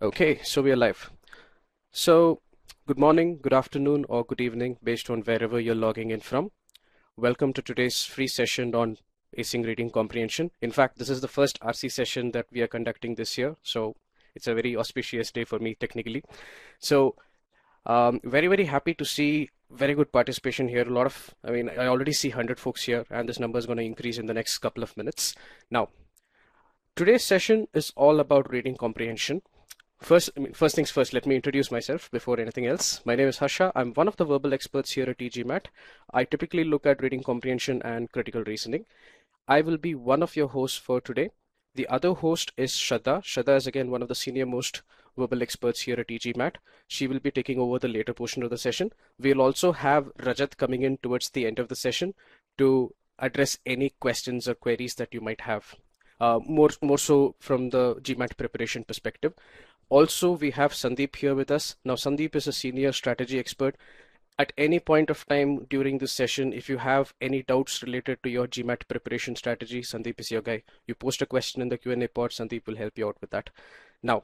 Okay, so we are live. So, good morning, good afternoon, or good evening, based on wherever you're logging in from. Welcome to today's free session on acing reading comprehension. In fact, this is the first RC session that we are conducting this year, so it's a very auspicious day for me, technically. So, very happy to see very good participation here. I already see 100 folks here, and this number is going to increase in the next couple of minutes. Now, today's session is all about reading comprehension. First things first, let me introduce myself before anything else. My name is Harsha. I'm one of the verbal experts here at e-GMAT. I typically look at reading comprehension and critical reasoning. I will be one of your hosts for today. The other host is Shraddha. Shraddha is again one of the senior most verbal experts here at e-GMAT. She will be taking over the later portion of the session. We'll also have Rajat coming in towards the end of the session to address any questions or queries that you might have. More so from the GMAT preparation perspective. Also, we have Sandeep here with us. Now, Sandeep is a senior strategy expert. At any point of time during this session, if you have any doubts related to your GMAT preparation strategy, Sandeep is your guy. You post a question in the Q&A pod, Sandeep will help you out with that. Now,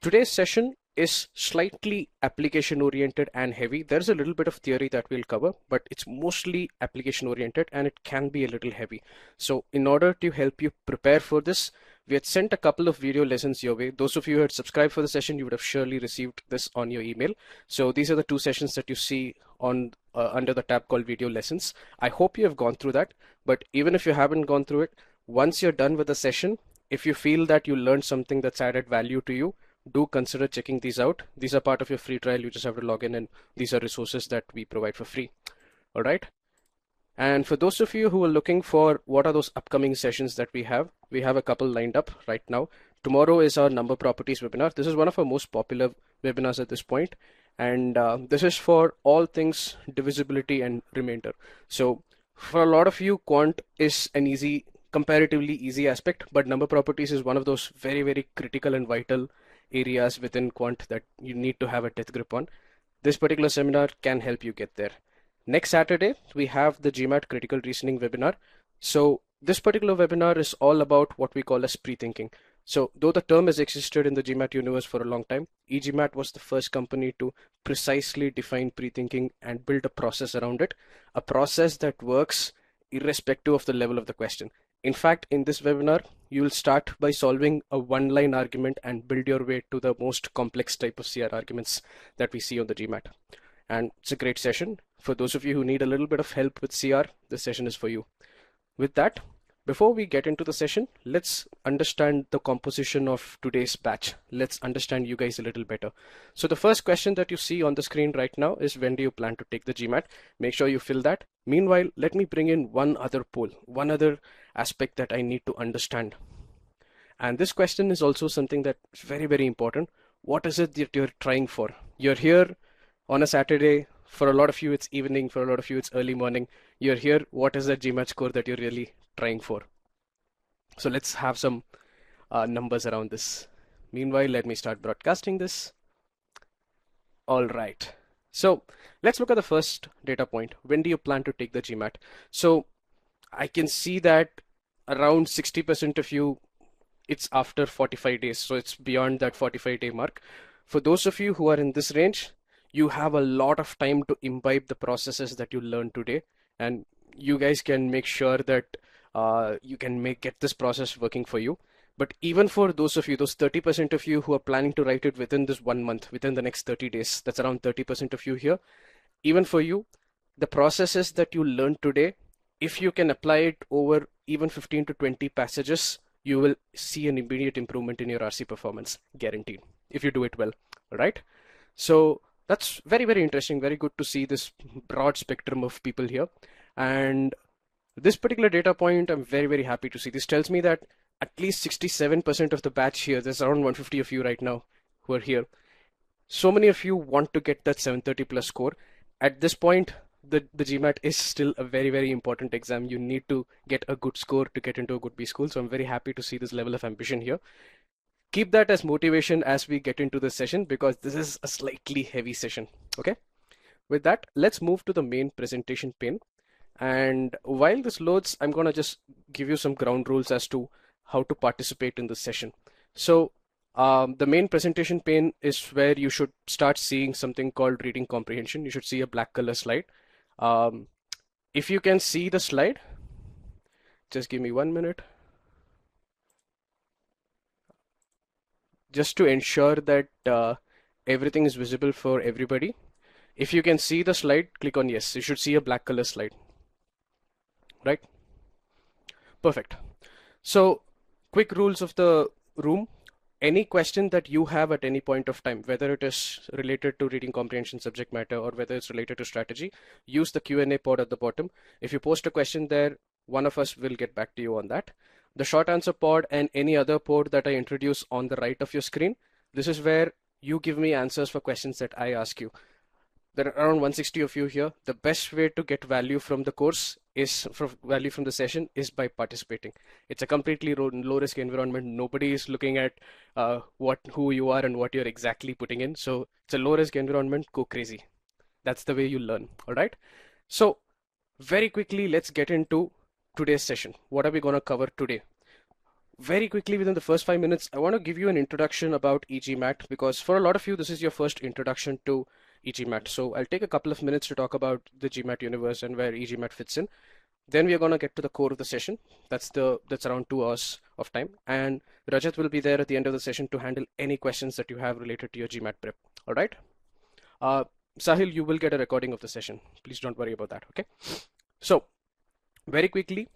today's session is slightly application oriented and heavy. There's a little bit of theory that we'll cover, but it's mostly application oriented and it can be a little heavy. So in order to help you prepare for this, we had sent a couple of video lessons your way. Those of you who had subscribed for the session, you would have surely received this on your email. So these are the two sessions that you see on under the tab called video lessons. I hope you have gone through that, but even if you haven't gone through it, once you're done with the session, if you feel that you learned something that's added value to you, do consider checking these out. These are part of your free trial. You just have to log in, and these are resources that we provide for free. All right. And for those of you who are looking for what are those upcoming sessions that we have a couple lined up right now. Tomorrow is our number properties webinar. This is one of our most popular webinars at this point. And this is for all things divisibility and remainder. So for a lot of you, quant is an comparatively easy aspect, but number properties is one of those very critical and vital areas within quant that you need to have a death grip on. This particular seminar can help you get there. Next Saturday, we have the GMAT Critical Reasoning webinar. So this particular webinar is all about what we call as pre-thinking. So though the term has existed in the GMAT universe for a long time, e-GMAT was the first company to precisely define pre-thinking and build a process around it, a process that works irrespective of the level of the question. In fact, in this webinar, you will start by solving a one-line argument and build your way to the most complex type of CR arguments that we see on the GMAT. And it's a great session. For those of you who need a little bit of help with CR, this session is for you. With that, before we get into the session, let's understand the composition of today's batch. Let's understand you guys a little better. So the first question that you see on the screen right now is, when do you plan to take the GMAT? Make sure you fill that. Meanwhile, let me bring in one other poll, one other aspect that I need to understand. And this question is also something that's very important. What is it that you're trying for? You're here on a Saturday. For a lot of you, it's evening. For a lot of you, it's early morning. You're here. What is the GMAT score that you're really trying for? So let's have some numbers around this. Meanwhile, let me start broadcasting this. All right. So let's look at the first data point. When do you plan to take the GMAT? So I can see that around 60% of you, it's after 45 days. So it's beyond that 45-day mark. For those of you who are in this range, you have a lot of time to imbibe the processes that you learned today, and you guys can make sure that you can get this process working for you. But even for those of you, those 30% of you who are planning to write it within this 1 month, within the next 30 days, that's around 30% of you here. Even for you, the processes that you learned today, if you can apply it over even 15 to 20 passages, you will see an immediate improvement in your RC performance, guaranteed, if you do it well, right? So that's very interesting, very good to see this broad spectrum of people here. And this particular data point, I'm very happy to see. This tells me that at least 67% of the batch here, there's around 150 of you right now who are here. So many of you want to get that 730 plus score. At this point, the GMAT is still a very important exam. You need to get a good score to get into a good B school. So I'm very happy to see this level of ambition here. Keep that as motivation as we get into this session, because this is a slightly heavy session. Okay. With that, let's move to the main presentation pane. And while this loads, I'm going to just give you some ground rules as to how to participate in this session. So The main presentation pane is where you should start seeing something called reading comprehension. You should see a black color slide. If you can see the slide, just give me 1 minute. Just to ensure that everything is visible for everybody. If you can see the slide, click on yes. You should see a black color slide, right? Perfect. So, quick rules of the room. Any question that you have at any point of time, whether it is related to reading comprehension subject matter or whether it's related to strategy, use the Q&A pod at the bottom. If you post a question there, one of us will get back to you on that. The short answer pod and any other pod that I introduce on the right of your screen, this is where you give me answers for questions that I ask you. There are around 160 of you here. The best way to get value from the course is value from the session is by participating. It's a completely low risk environment. Nobody is looking at who you are and what you're exactly putting in. So it's a low risk environment. Go crazy. That's the way you learn. All right. So very quickly, let's get into today's session. What are we going to cover today? Very quickly, within the first 5 minutes, I want to give you an introduction about e-GMAT, because for a lot of you, this is your first introduction to e-GMAT. So I'll take a couple of minutes to talk about the GMAT universe and where e-GMAT fits in. Then we are going to get to the core of the session. That's around 2 hours of time. And Rajat will be there at the end of the session to handle any questions that you have related to your GMAT prep. All right. Sahil, you will get a recording of the session. Please don't worry about that. Okay. So very quickly,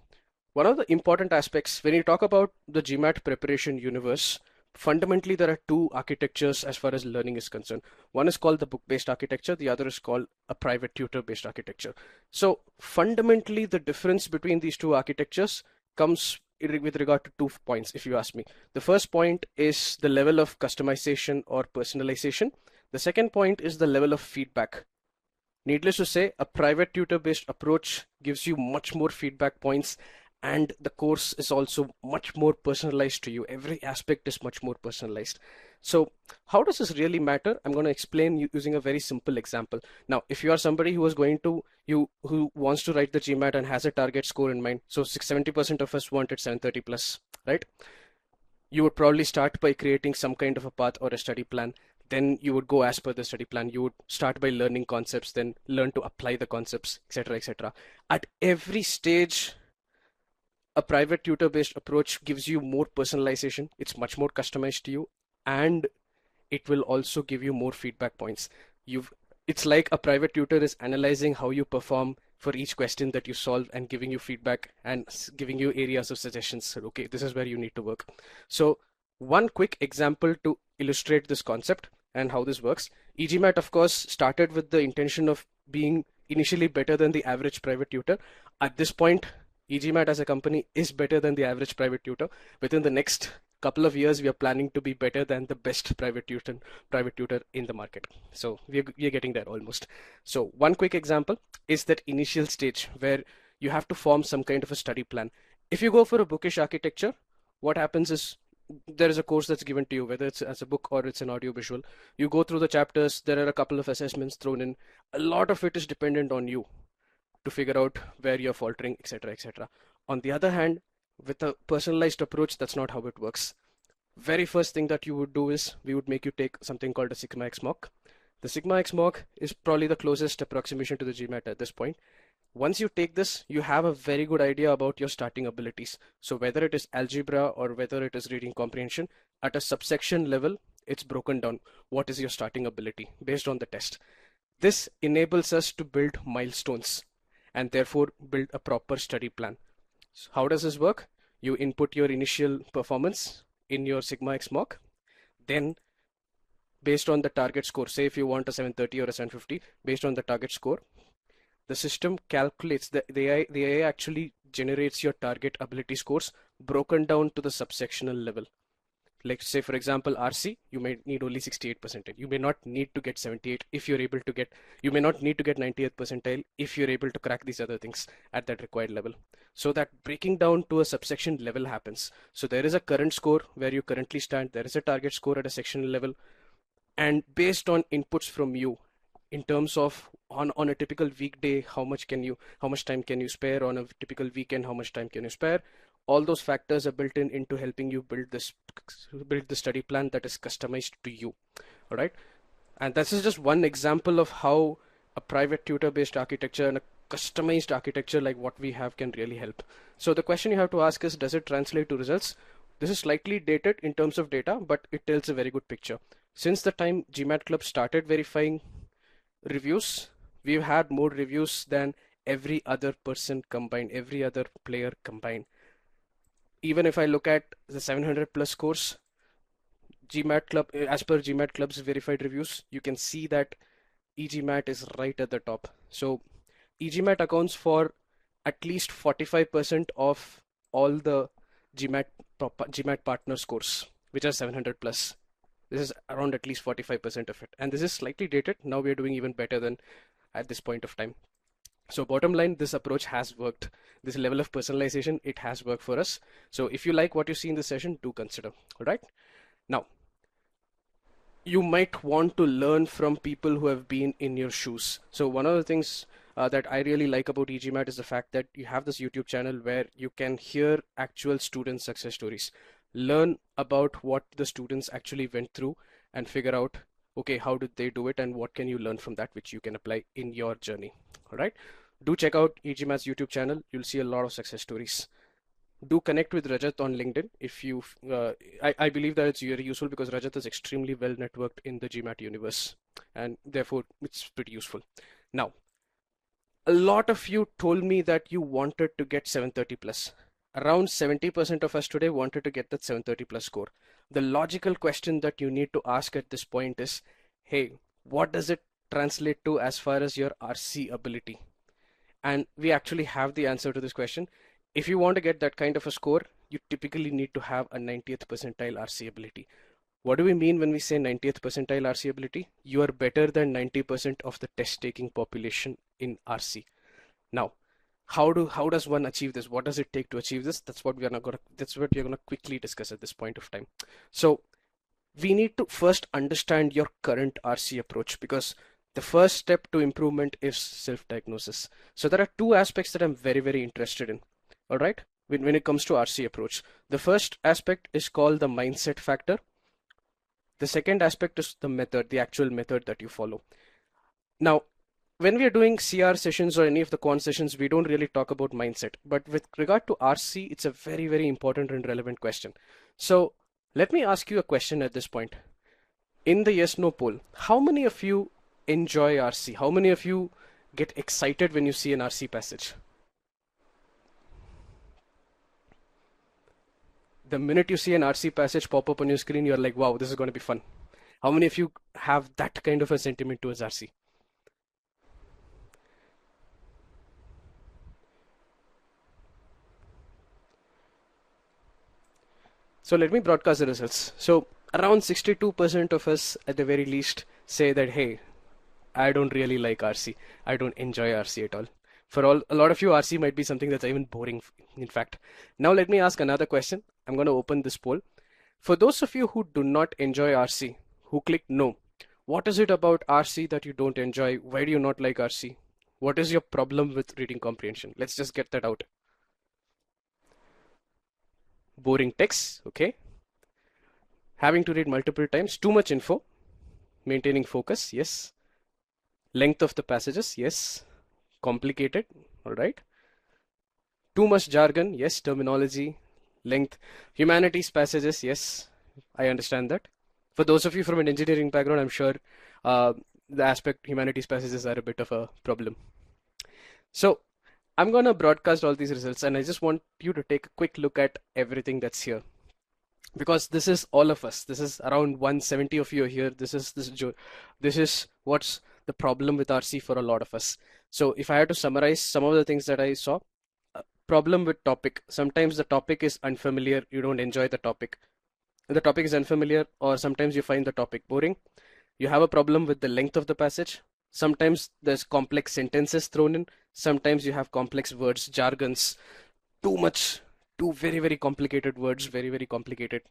one of the important aspects when you talk about the GMAT preparation universe, fundamentally there are two architectures as far as learning is concerned. One is called the book-based architecture, the other is called a private tutor-based architecture. So fundamentally the difference between these two architectures comes with regard to 2 points, if you ask me. The first point is the level of customization or personalization. The second point is the level of feedback. Needless to say, a private tutor-based approach gives you much more feedback points, and the course is also much more personalized to you. Every aspect is much more personalized. So how does this really matter? I'm going to explain using a very simple example. Now, if you are somebody who wants to write the GMAT and has a target score in mind, so 70% of us wanted 730 plus, right? You would probably start by creating some kind of a path or a study plan. Then you would go as per the study plan. You would start by learning concepts, then learn to apply the concepts, etc., etc. At every stage, a private tutor-based approach gives you more personalization. It's much more customized to you, and it will also give you more feedback points. It's like a private tutor is analyzing how you perform for each question that you solve and giving you feedback and giving you areas of suggestions. Okay, this is where you need to work. So one quick example to illustrate this concept and how this works. e-GMAT, of course, started with the intention of being initially better than the average private tutor. At this point, e-GMAT as a company is better than the average private tutor. Within the next couple of years, we are planning to be better than the best private tutor in the market. So we are getting there almost. So one quick example is that initial stage where you have to form some kind of a study plan. If you go for a bookish architecture, what happens is there is a course that's given to you, whether it's as a book or it's an audio visual. You go through the chapters, there are a couple of assessments thrown in. A lot of it is dependent on you to figure out where you're faltering, etc., etc. On the other hand, with a personalized approach, that's not how it works. Very first thing that you would do is we would make you take something called a Sigma X mock. The Sigma X mock is probably the closest approximation to the GMAT at this point. Once you take this, you have a very good idea about your starting abilities. So whether it is algebra or whether it is reading comprehension, at a subsection level, it's broken down. What is your starting ability based on the test? This enables us to build milestones and therefore build a proper study plan. So how does this work? You input your initial performance in your Sigma X mock. Then based on the target score, say if you want a 730 or a 750, based on the target score, the system calculates, the AI actually generates your target ability scores broken down to the subsectional level. Like say for example RC, you may need only 68%. You may not need to get 78 if you're able to get, you may not need to get 90th percentile if you're able to crack these other things at that required level. So that breaking down to a subsection level happens. So there is a current score where you currently stand, there is a target score at a sectional level, and based on inputs from you in terms of on a typical weekday, how much time can you spare, on a typical weekend, how much time can you spare, All those factors are built in into helping you build the study plan that is customized to you. All right. And this is just one example of how a private tutor-based architecture and a customized architecture like what we have can really help. So the question you have to ask is, does it translate to results? This is slightly dated in terms of data, but it tells a very good picture. Since the time GMAT Club started verifying reviews, we've had more reviews than every other person combined, every other player combined. Even if I look at the 700 plus scores, GMAT Club, as per GMAT Club's verified reviews, you can see that e-GMAT is right at the top. So e-GMAT accounts for at least 45% of all the GMAT partner scores, which are 700 plus. This is around at least 45% of it. And this is slightly dated. Now we are doing even better than at this point of time. So bottom line, this approach has worked. This level of personalization, it has worked for us. So if you like what you see in this session, do consider. All right. Now, you might want to learn from people who have been in your shoes. So one of the things that I really like about e-GMAT is the fact that you have this YouTube channel where you can hear actual student success stories, learn about what the students actually went through and figure out, okay, how did they do it and what can you learn from that which you can apply in your journey. All right. Do check out e-GMAT's YouTube channel. You'll see a lot of success stories. Do connect with Rajat on LinkedIn if you, I believe that it's very useful because Rajat is extremely well networked in the GMAT universe and therefore it's pretty useful. Now, a lot of you told me that you wanted to get 730 plus. Around 70% of us today wanted to get that 730 plus score. The logical question that you need to ask at this point is, hey, what does it translate to as far as your RC ability? And we actually have the answer to this question. If you want to get that kind of a score, you typically need to have a 90th percentile RC ability. What do we mean when we say 90th percentile RC ability? You are better than 90% of the test taking population in RC. Now, how does one achieve this? What does it take to achieve this? That's what we're gonna quickly discuss at this point of time. So we need to first understand your current RC approach, because the first step to improvement is self-diagnosis. So there are two aspects that I'm very, very interested in. All right, when it comes to RC approach, the first aspect is called the mindset factor. The second aspect is the method, the actual method that you follow. Now, when we are doing CR sessions or any of the quant sessions, we don't really talk about mindset. But with regard to RC, it's a very, very important and relevant question. So let me ask you a question at this point. In the yes no poll, how many of you enjoy RC? How many of you get excited when you see an RC passage? The minute you see an RC passage pop up on your screen, you're like, wow, this is going to be fun. How many of you have that kind of a sentiment towards RC? So let me broadcast the results. So around 62% of us at the very least say that, hey, I don't really like RC. I don't enjoy RC at all. For a lot of you, RC might be something that's even boring, in fact. Now let me ask another question. I'm going to open this poll. For those of you who do not enjoy RC, who click no, what is it about RC that you don't enjoy? Why do you not like RC? What is your problem with reading comprehension? Let's just get that out. Boring text, okay. Having to read multiple times, too much info. Maintaining focus, yes. Length of the passages, yes. Complicated, all right. Too much jargon, yes. Terminology, length. Humanities passages, yes. I understand that. For those of you from an engineering background, I'm sure the aspect humanities passages are a bit of a problem. So I'm going to broadcast all these results, and I just want you to take a quick look at everything that's here, because this is all of us. This is around 170 of you here. This is what's the problem with RC for a lot of us. So if I had to summarize some of the things that I saw, problem with topic. Sometimes the topic is unfamiliar. You don't enjoy the topic. The topic is unfamiliar, or sometimes you find the topic boring. You have a problem with the length of the passage. Sometimes there's complex sentences thrown in. Sometimes you have complex words, jargons, too very, very complicated words, very, very complicated,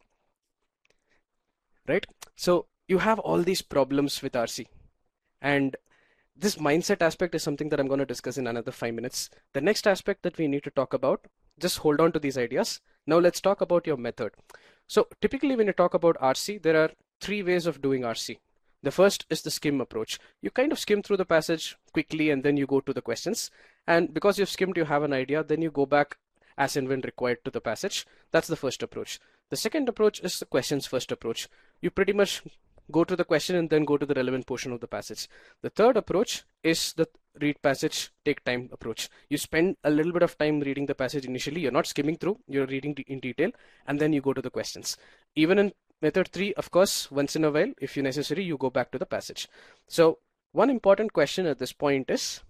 right? So you have all these problems with RC, and this mindset aspect is something that I'm going to discuss in another 5 minutes. The next aspect that we need to talk about, just hold on to these ideas. Now let's talk about your method. So typically when you talk about RC, there are three ways of doing RC. The first is the skim approach. You kind of skim through the passage quickly and then you go to the questions. And because you've skimmed, you have an idea, then you go back as and when required to the passage. That's the first approach. The second approach is the questions first approach. You pretty much go to the question and then go to the relevant portion of the passage. The third approach is the read passage, take time approach. You spend a little bit of time reading the passage initially. You're not skimming through, you're reading in detail, and then you go to the questions. Even in method 3, of course, once in a while, if necessary, you go back to the passage. So one important question at this point is,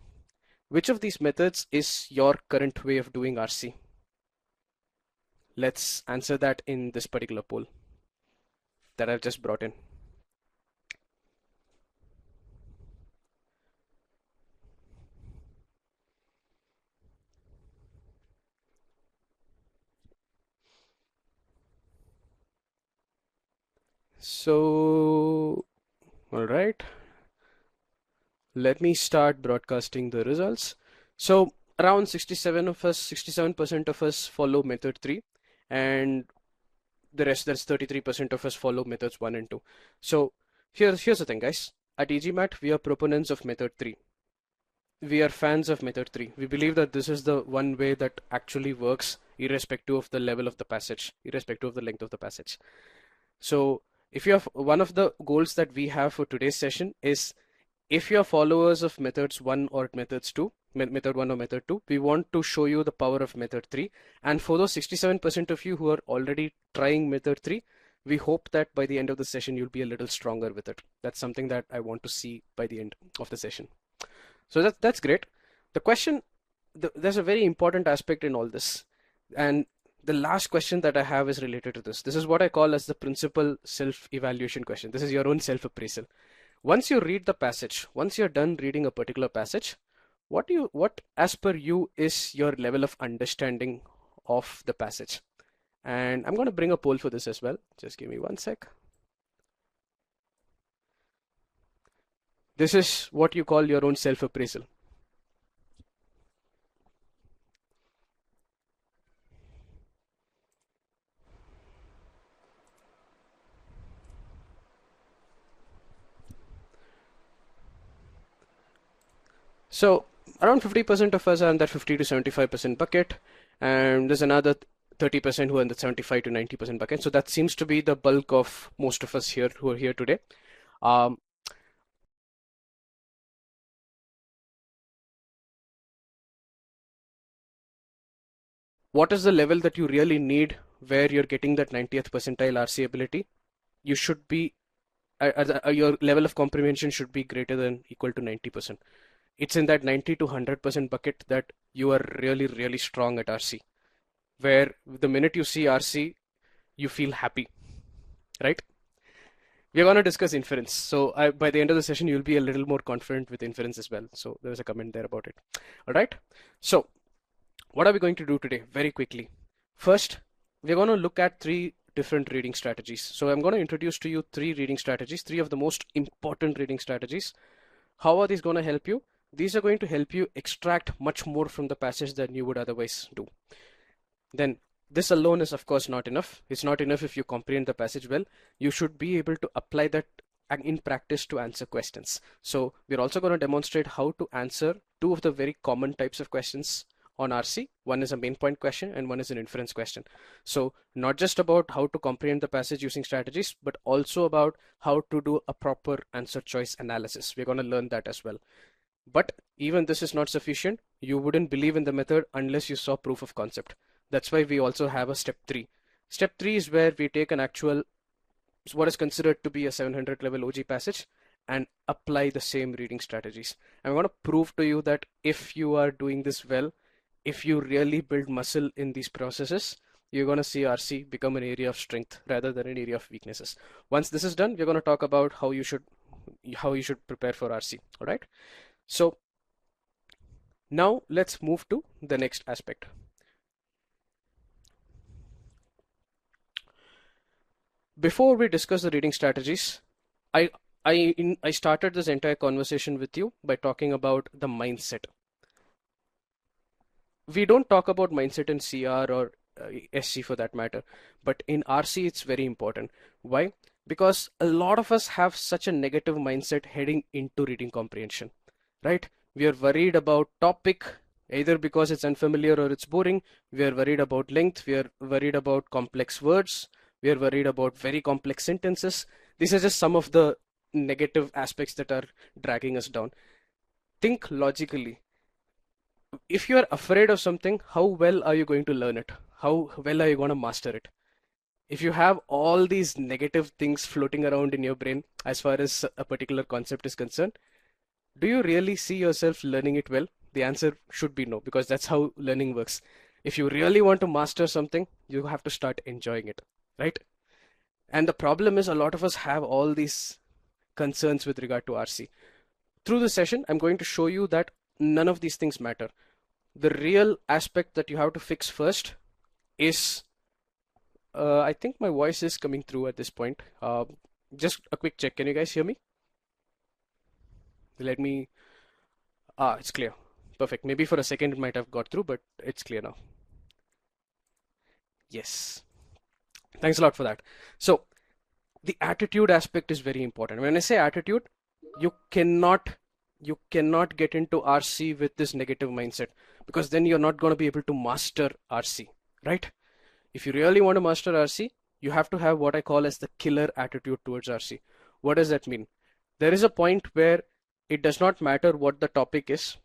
which of these methods is your current way of doing RC? Let's answer that in this particular poll that I've just brought in. So, all right, let me start broadcasting the results. So around 67% of us follow method 3, and the rest, that's 33% of us follow methods 1 and 2. So here's the thing, guys. At e-GMAT, we are proponents of method 3. We are fans of method 3. We believe that this is the one way that actually works, irrespective of the level of the passage, irrespective of the length of the passage. So if you have, one of the goals that we have for today's session is, if you're followers of methods 1 or methods 2, method 1 or method 2, we want to show you the power of method 3. And for those 67% of you who are already trying method 3, we hope that by the end of the session, you'll be a little stronger with it. That's something that I want to see by the end of the session. So that's great. The question, there's a very important aspect in all this. And the last question that I have is related to this. This is what I call as the principal self-evaluation question. This is your own self-appraisal. Once you read the passage, once you're done reading a particular passage, what as per you is your level of understanding of the passage? And I'm going to bring a poll for this as well. Just give me one sec. This is what you call your own self-appraisal. So around 50% of us are in that 50 to 75% bucket, and there's another 30% who are in the 75 to 90% bucket. So that seems to be the bulk of most of us here who are here today. What is the level that you really need where you're getting that 90th percentile RC ability? You should be, your level of comprehension should be greater than equal to 90%. It's in that 90 to 100% bucket that you are really, really strong at RC, where the minute you see RC, you feel happy, right? We're going to discuss inference. So by the end of the session, you'll be a little more confident with inference as well. So there's a comment there about it. All right. So what are we going to do today? Very quickly. First, we're going to look at 3 different reading strategies. So I'm going to introduce to you 3 reading strategies, 3 of the most important reading strategies. How are these going to help you? These are going to help you extract much more from the passage than you would otherwise do. Then this alone is of course not enough. It's not enough if you comprehend the passage well. You should be able to apply that in practice to answer questions. So we're also going to demonstrate how to answer 2 of the very common types of questions on RC. One is a main point question and one is an inference question. So not just about how to comprehend the passage using strategies, but also about how to do a proper answer choice analysis. We're going to learn that as well. But even this is not sufficient. You wouldn't believe in the method unless you saw proof of concept. That's why we also have a step 3. Step 3 is where we take an actual, what is considered to be a 700 level OG passage, and apply the same reading strategies. I'm going to prove to you that if you are doing this well, if you really build muscle in these processes, you're going to see RC become an area of strength rather than an area of weaknesses. Once this is done, we're going to talk about how you should prepare for RC. All right. So now let's move to the next aspect. Before we discuss the reading strategies, I started this entire conversation with you by talking about the mindset. We don't talk about mindset in CR or SC for that matter, but in RC it's very important. Why? Because a lot of us have such a negative mindset heading into reading comprehension, right? We are worried about topic, either because it's unfamiliar or it's boring. We are worried about length. We are worried about complex words. We are worried about very complex sentences. These are just some of the negative aspects that are dragging us down. Think logically. If you are afraid of something, how well are you going to learn it? How well are you going to master it? If you have all these negative things floating around in your brain as far as a particular concept is concerned, do you really see yourself learning it well? The answer should be no, because that's how learning works. If you really want to master something, you have to start enjoying it, right? And the problem is a lot of us have all these concerns with regard to RC. Through this session, I'm going to show you that none of these things matter. The real aspect that you have to fix first is, I think my voice is coming through at this point. Just a quick check. Can you guys hear me? Let me, it's clear. Perfect. Maybe for a second it might have got through, but it's clear now. Yes. Thanks a lot for that. So the attitude aspect is very important. When I say attitude, you cannot get into RC with this negative mindset, because then you're not going to be able to master RC, right? If you really want to master RC, you have to have what I call as the killer attitude towards RC. What does that mean? There is a point where it does not matter what the topic is.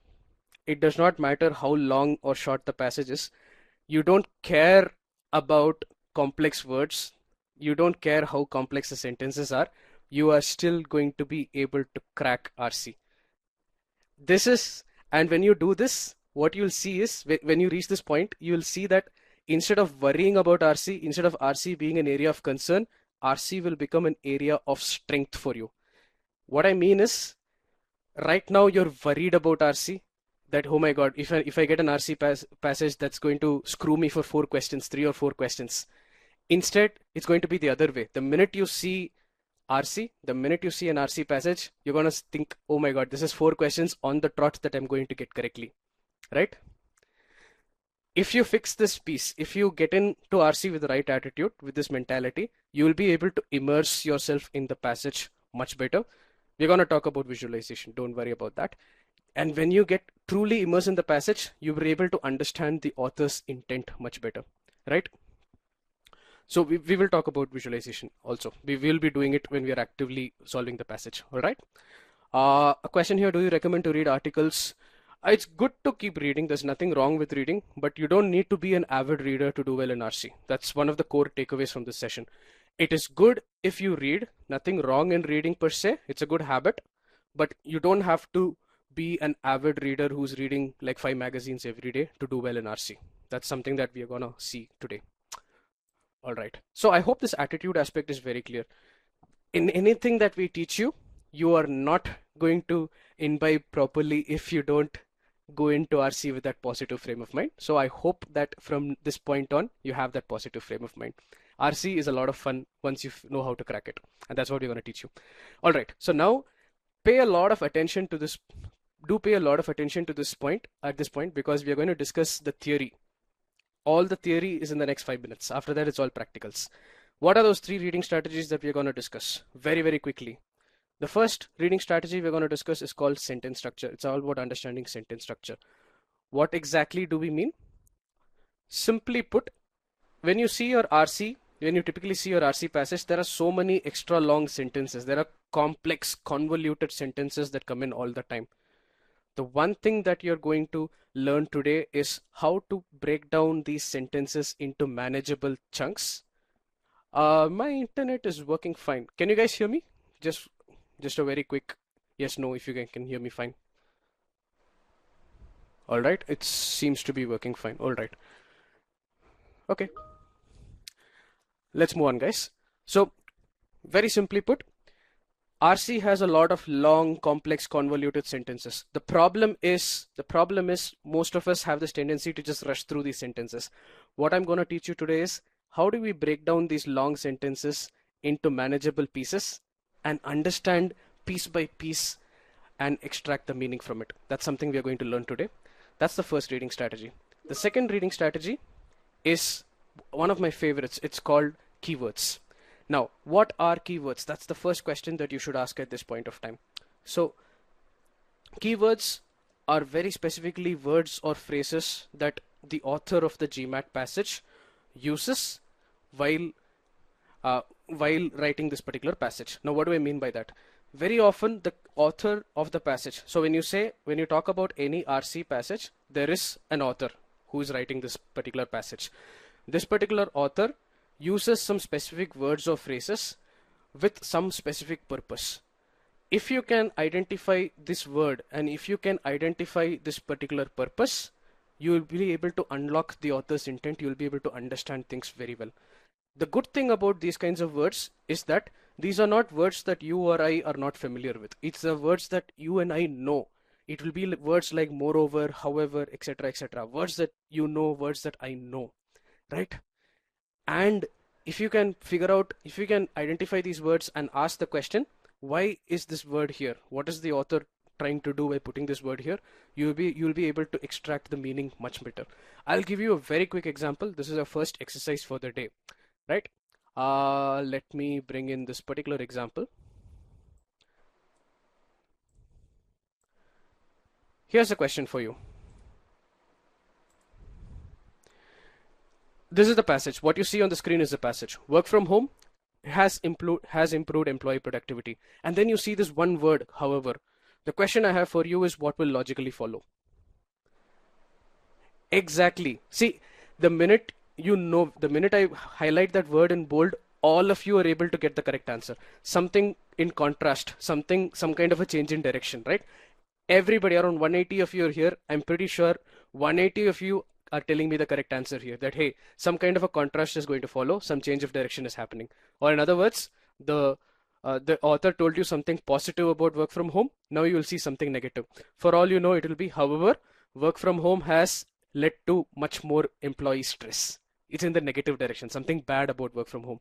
It does not matter how long or short the passage is. You don't care about complex words. You don't care how complex the sentences are. You are still going to be able to crack RC. And when you do this, what you'll see is, when you reach this point, you'll see that instead of worrying about RC, instead of RC being an area of concern, RC will become an area of strength for you. What I mean is, right now you're worried about RC, that, oh my God, if I get an RC passage that's going to screw me for 4 questions, 3 or 4 questions. Instead, it's going to be the other way. The minute you see RC, the minute you see an RC passage, you're going to think, oh my God, this is 4 questions on the trot that I'm going to get correctly, right? If you fix this piece, if you get into RC with the right attitude, with this mentality, you will be able to immerse yourself in the passage much better. We're going to talk about visualization. Don't worry about that. And when you get truly immersed in the passage, you'll be able to understand the author's intent much better, right? So we will talk about visualization also. We will be doing it when we are actively solving the passage, all right? A question here, do you recommend to read articles? It's good to keep reading. There's nothing wrong with reading, but you don't need to be an avid reader to do well in RC. That's one of the core takeaways from this session. It is good if you read, nothing wrong in reading per se. It's a good habit, but you don't have to be an avid reader who's reading like 5 magazines every day to do well in RC. That's something that we are gonna see today. All right. So I hope this attitude aspect is very clear. In anything that we teach you, you are not going to imbibe properly if you don't go into RC with that positive frame of mind. So I hope that from this point on, you have that positive frame of mind. RC is a lot of fun once you know how to crack it. And that's what we're going to teach you. All right. So now pay a lot of attention to this. Do pay a lot of attention to this point at this point, because we are going to discuss the theory. All the theory is in the next 5 minutes. After that, it's all practicals. What are those 3 reading strategies that we're going to discuss? Very, very quickly. The first reading strategy we're going to discuss is called sentence structure. It's all about understanding sentence structure. What exactly do we mean? Simply put, when you see your RC, when you typically see your RC passage, there are so many extra long sentences. There are complex, convoluted sentences that come in all the time. The one thing that you're going to learn today is how to break down these sentences into manageable chunks. My internet is working fine. Can you guys hear me? Just a very quick yes, no, if you can hear me fine. All right, it seems to be working fine. All right. Okay. Let's move on, guys. So, very simply put, RC has a lot of long, complex, convoluted sentences. The problem is most of us have this tendency to just rush through these sentences. What I'm going to teach you today is how do we break down these long sentences into manageable pieces and understand piece by piece and extract the meaning from it. That's something we are going to learn today. That's the first reading strategy. The second reading strategy is one of my favorites. It's called keywords. Now, what are keywords? That's the first question that you should ask at this point of time. So, keywords are very specifically words or phrases that the author of the GMAT passage uses while while writing this particular passage. Now, what do I mean by that? Very often, the author of the passage. So, when you talk about any RC passage, there is an author who is writing this particular passage. This particular author uses some specific words or phrases with some specific purpose. If you can identify this word and if you can identify this particular purpose, you will be able to unlock the author's intent. You will be able to understand things very well. The good thing about these kinds of words is that these are not words that you or I are not familiar with. It's the words that you and I know. It will be words like moreover, however, etc., etc. Words that you know, words that I know, right? And if you can identify these words and ask the question, why is this word here? What is the author trying to do by putting this word here? You'll be able to extract the meaning much better. I'll give you a very quick example. This is our first exercise for the day, right? Let me bring in this particular example. Here's a question for you. This is the passage. What you see on the screen is the passage. Work from home has improved employee productivity. And then you see this one word, however. The question I have for you is, what will logically follow? Exactly. See, the minute I highlight that word in bold, all of you are able to get the correct answer. Something in contrast, some kind of a change in direction, right? Everybody, around 180 of you are here. I'm pretty sure 180 of you are telling me the correct answer here, that hey, some kind of a contrast is going to follow, some change of direction is happening. Or in other words, the author told you something positive about work from home. Now you will see something negative. For all you know, it will be, however, work from home has led to much more employee stress. It's in the negative direction, something bad about work from home.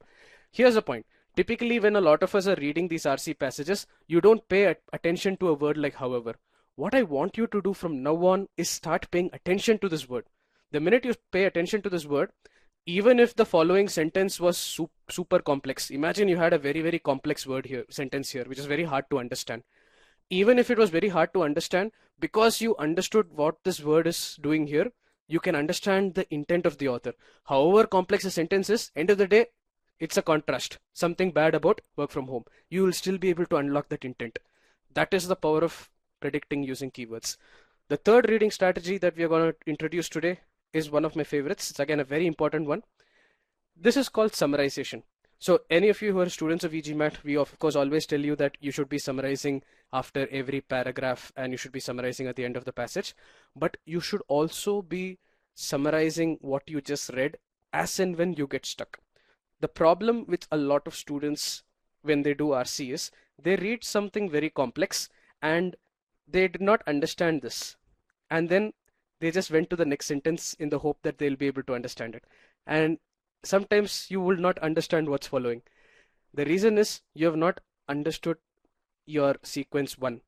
Here's the point. Typically, when a lot of us are reading these RC passages, you don't pay attention to a word like however. What I want you to do from now on is start paying attention to this word. The minute you pay attention to this word, even if the following sentence was super complex, imagine you had a very, very complex sentence here, which is very hard to understand. Even if it was very hard to understand, because you understood what this word is doing here, you can understand the intent of the author. However complex a sentence is, end of the day, it's a contrast, something bad about work from home. You will still be able to unlock that intent. That is the power of predicting using keywords. The third reading strategy that we are going to introduce today is one of my favorites. It's again a very important one. This is called summarization. So any of you who are students of e-GMAT, we of course always tell you that you should be summarizing after every paragraph and you should be summarizing at the end of the passage. But you should also be summarizing what you just read as and when you get stuck. The problem with a lot of students when they do RC is they read something very complex and they did not understand this. And then they just went to the next sentence in the hope that they'll be able to understand it. And sometimes you will not understand what's following. The reason is you have not understood your sequence 1.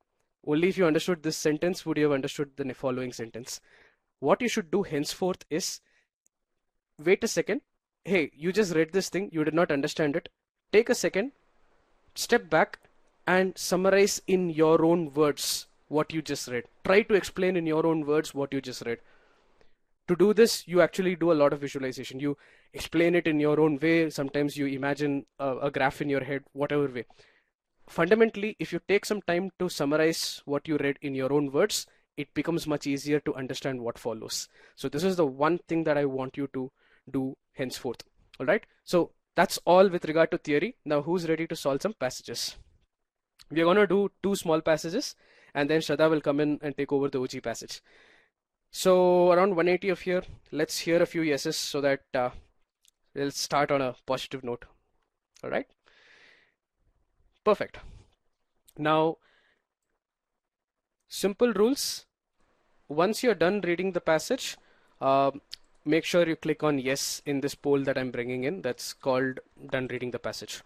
Only if you understood this sentence would you have understood the following sentence. What you should do henceforth is, wait a second. Hey, you just read this thing, you did not understand it. Take a second, step back and summarize in your own words what you just read. Try to explain in your own words what you just read. To do this, you actually do a lot of visualization. You explain it in your own way. Sometimes you imagine a graph in your head, whatever way. Fundamentally, if you take some time to summarize what you read in your own words, it becomes much easier to understand what follows. So this is the one thing that I want you to do henceforth. All right. So that's all with regard to theory. Now who's ready to solve some passages? We are going to do 2 small passages and then Shraddha will come in and take over the OG passage. So around 180 of here, let's hear a few yeses so that we'll start on a positive note. All right. Perfect. Now, simple rules. Once you're done reading the passage, make sure you click on yes in this poll that I'm bringing in. That's called done reading the passage.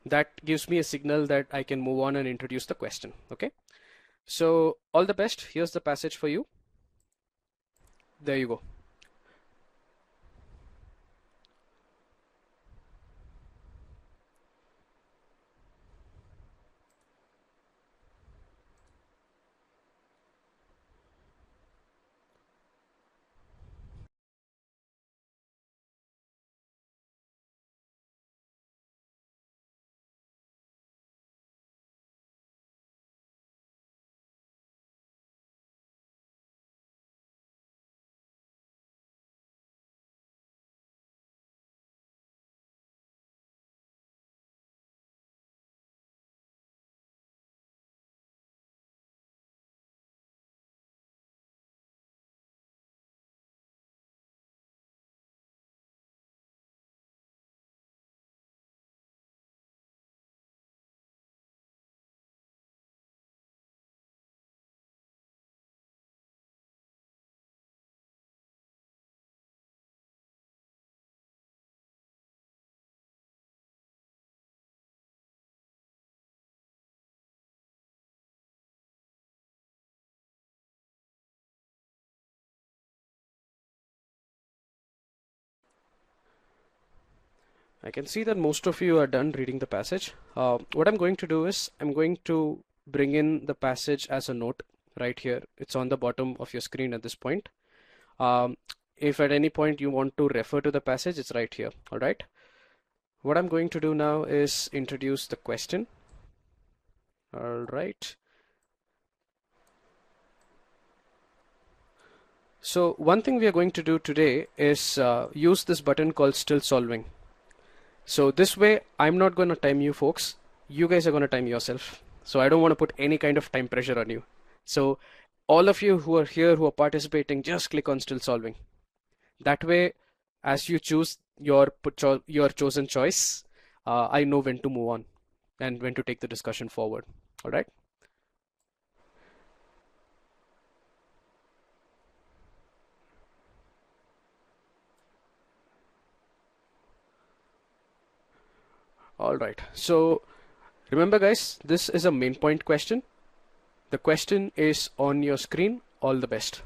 That gives me a signal that I can move on and introduce the question. Okay. So all the best. Here's the passage for you. There you go. I can see that most of you are done reading the passage. What I'm going to do is I'm going to bring in the passage as a note right here. It's on the bottom of your screen at this point. Um, if at any point you want to refer to the passage, it's right here. All right. What I'm going to do now is introduce the question. All right. So one thing we are going to do today is use this button called still solving. So this way, I'm not going to time you folks. You guys are going to time yourself. So I don't want to put any kind of time pressure on you. So all of you who are here, who are participating, just click on still solving. That way, as you choose your chosen choice, I know when to move on and when to take the discussion forward. All right. All right. So remember, guys, this is a main point question. The question is on your screen. All the best.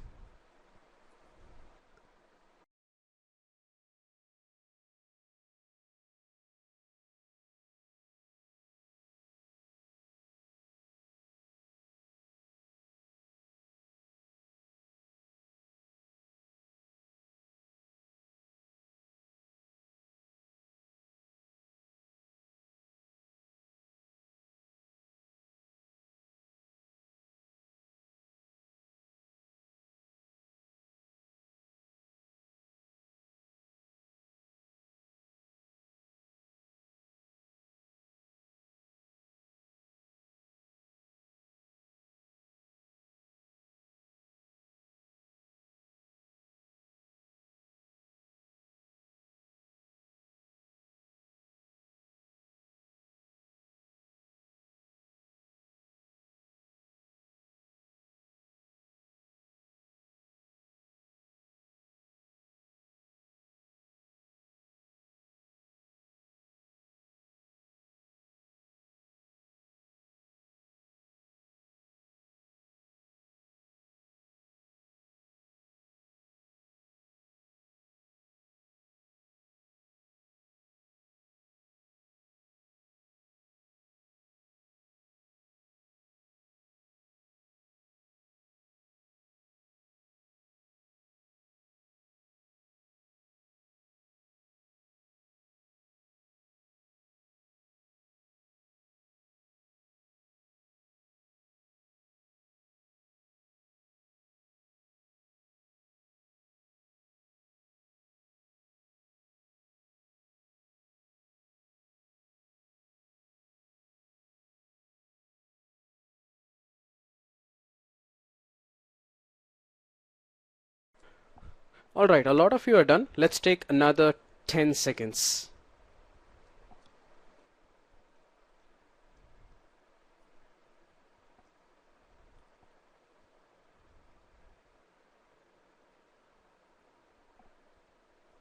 All right, a lot of you are done. Let's take another 10 seconds.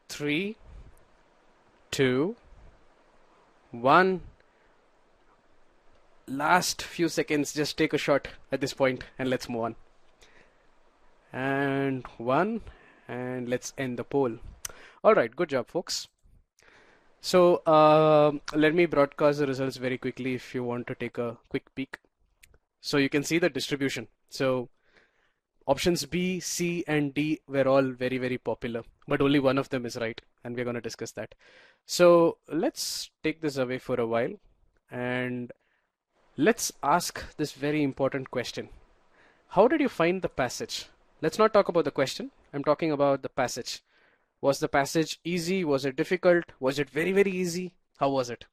Three, two, one. Last few seconds, just take a shot at this point and let's move on. And one, and let's end the poll. All right, good job, folks. So let me broadcast the results very quickly if you want to take a quick peek. So you can see the distribution. So options B, C, and D were all very, very popular, but only one of them is right, and we're going to discuss that. So let's take this away for a while, and let's ask this very important question. How did you find the passage? Let's not talk about the question. I'm talking about the passage. Was the passage easy? Was it difficult? Was it very, very easy? How was it?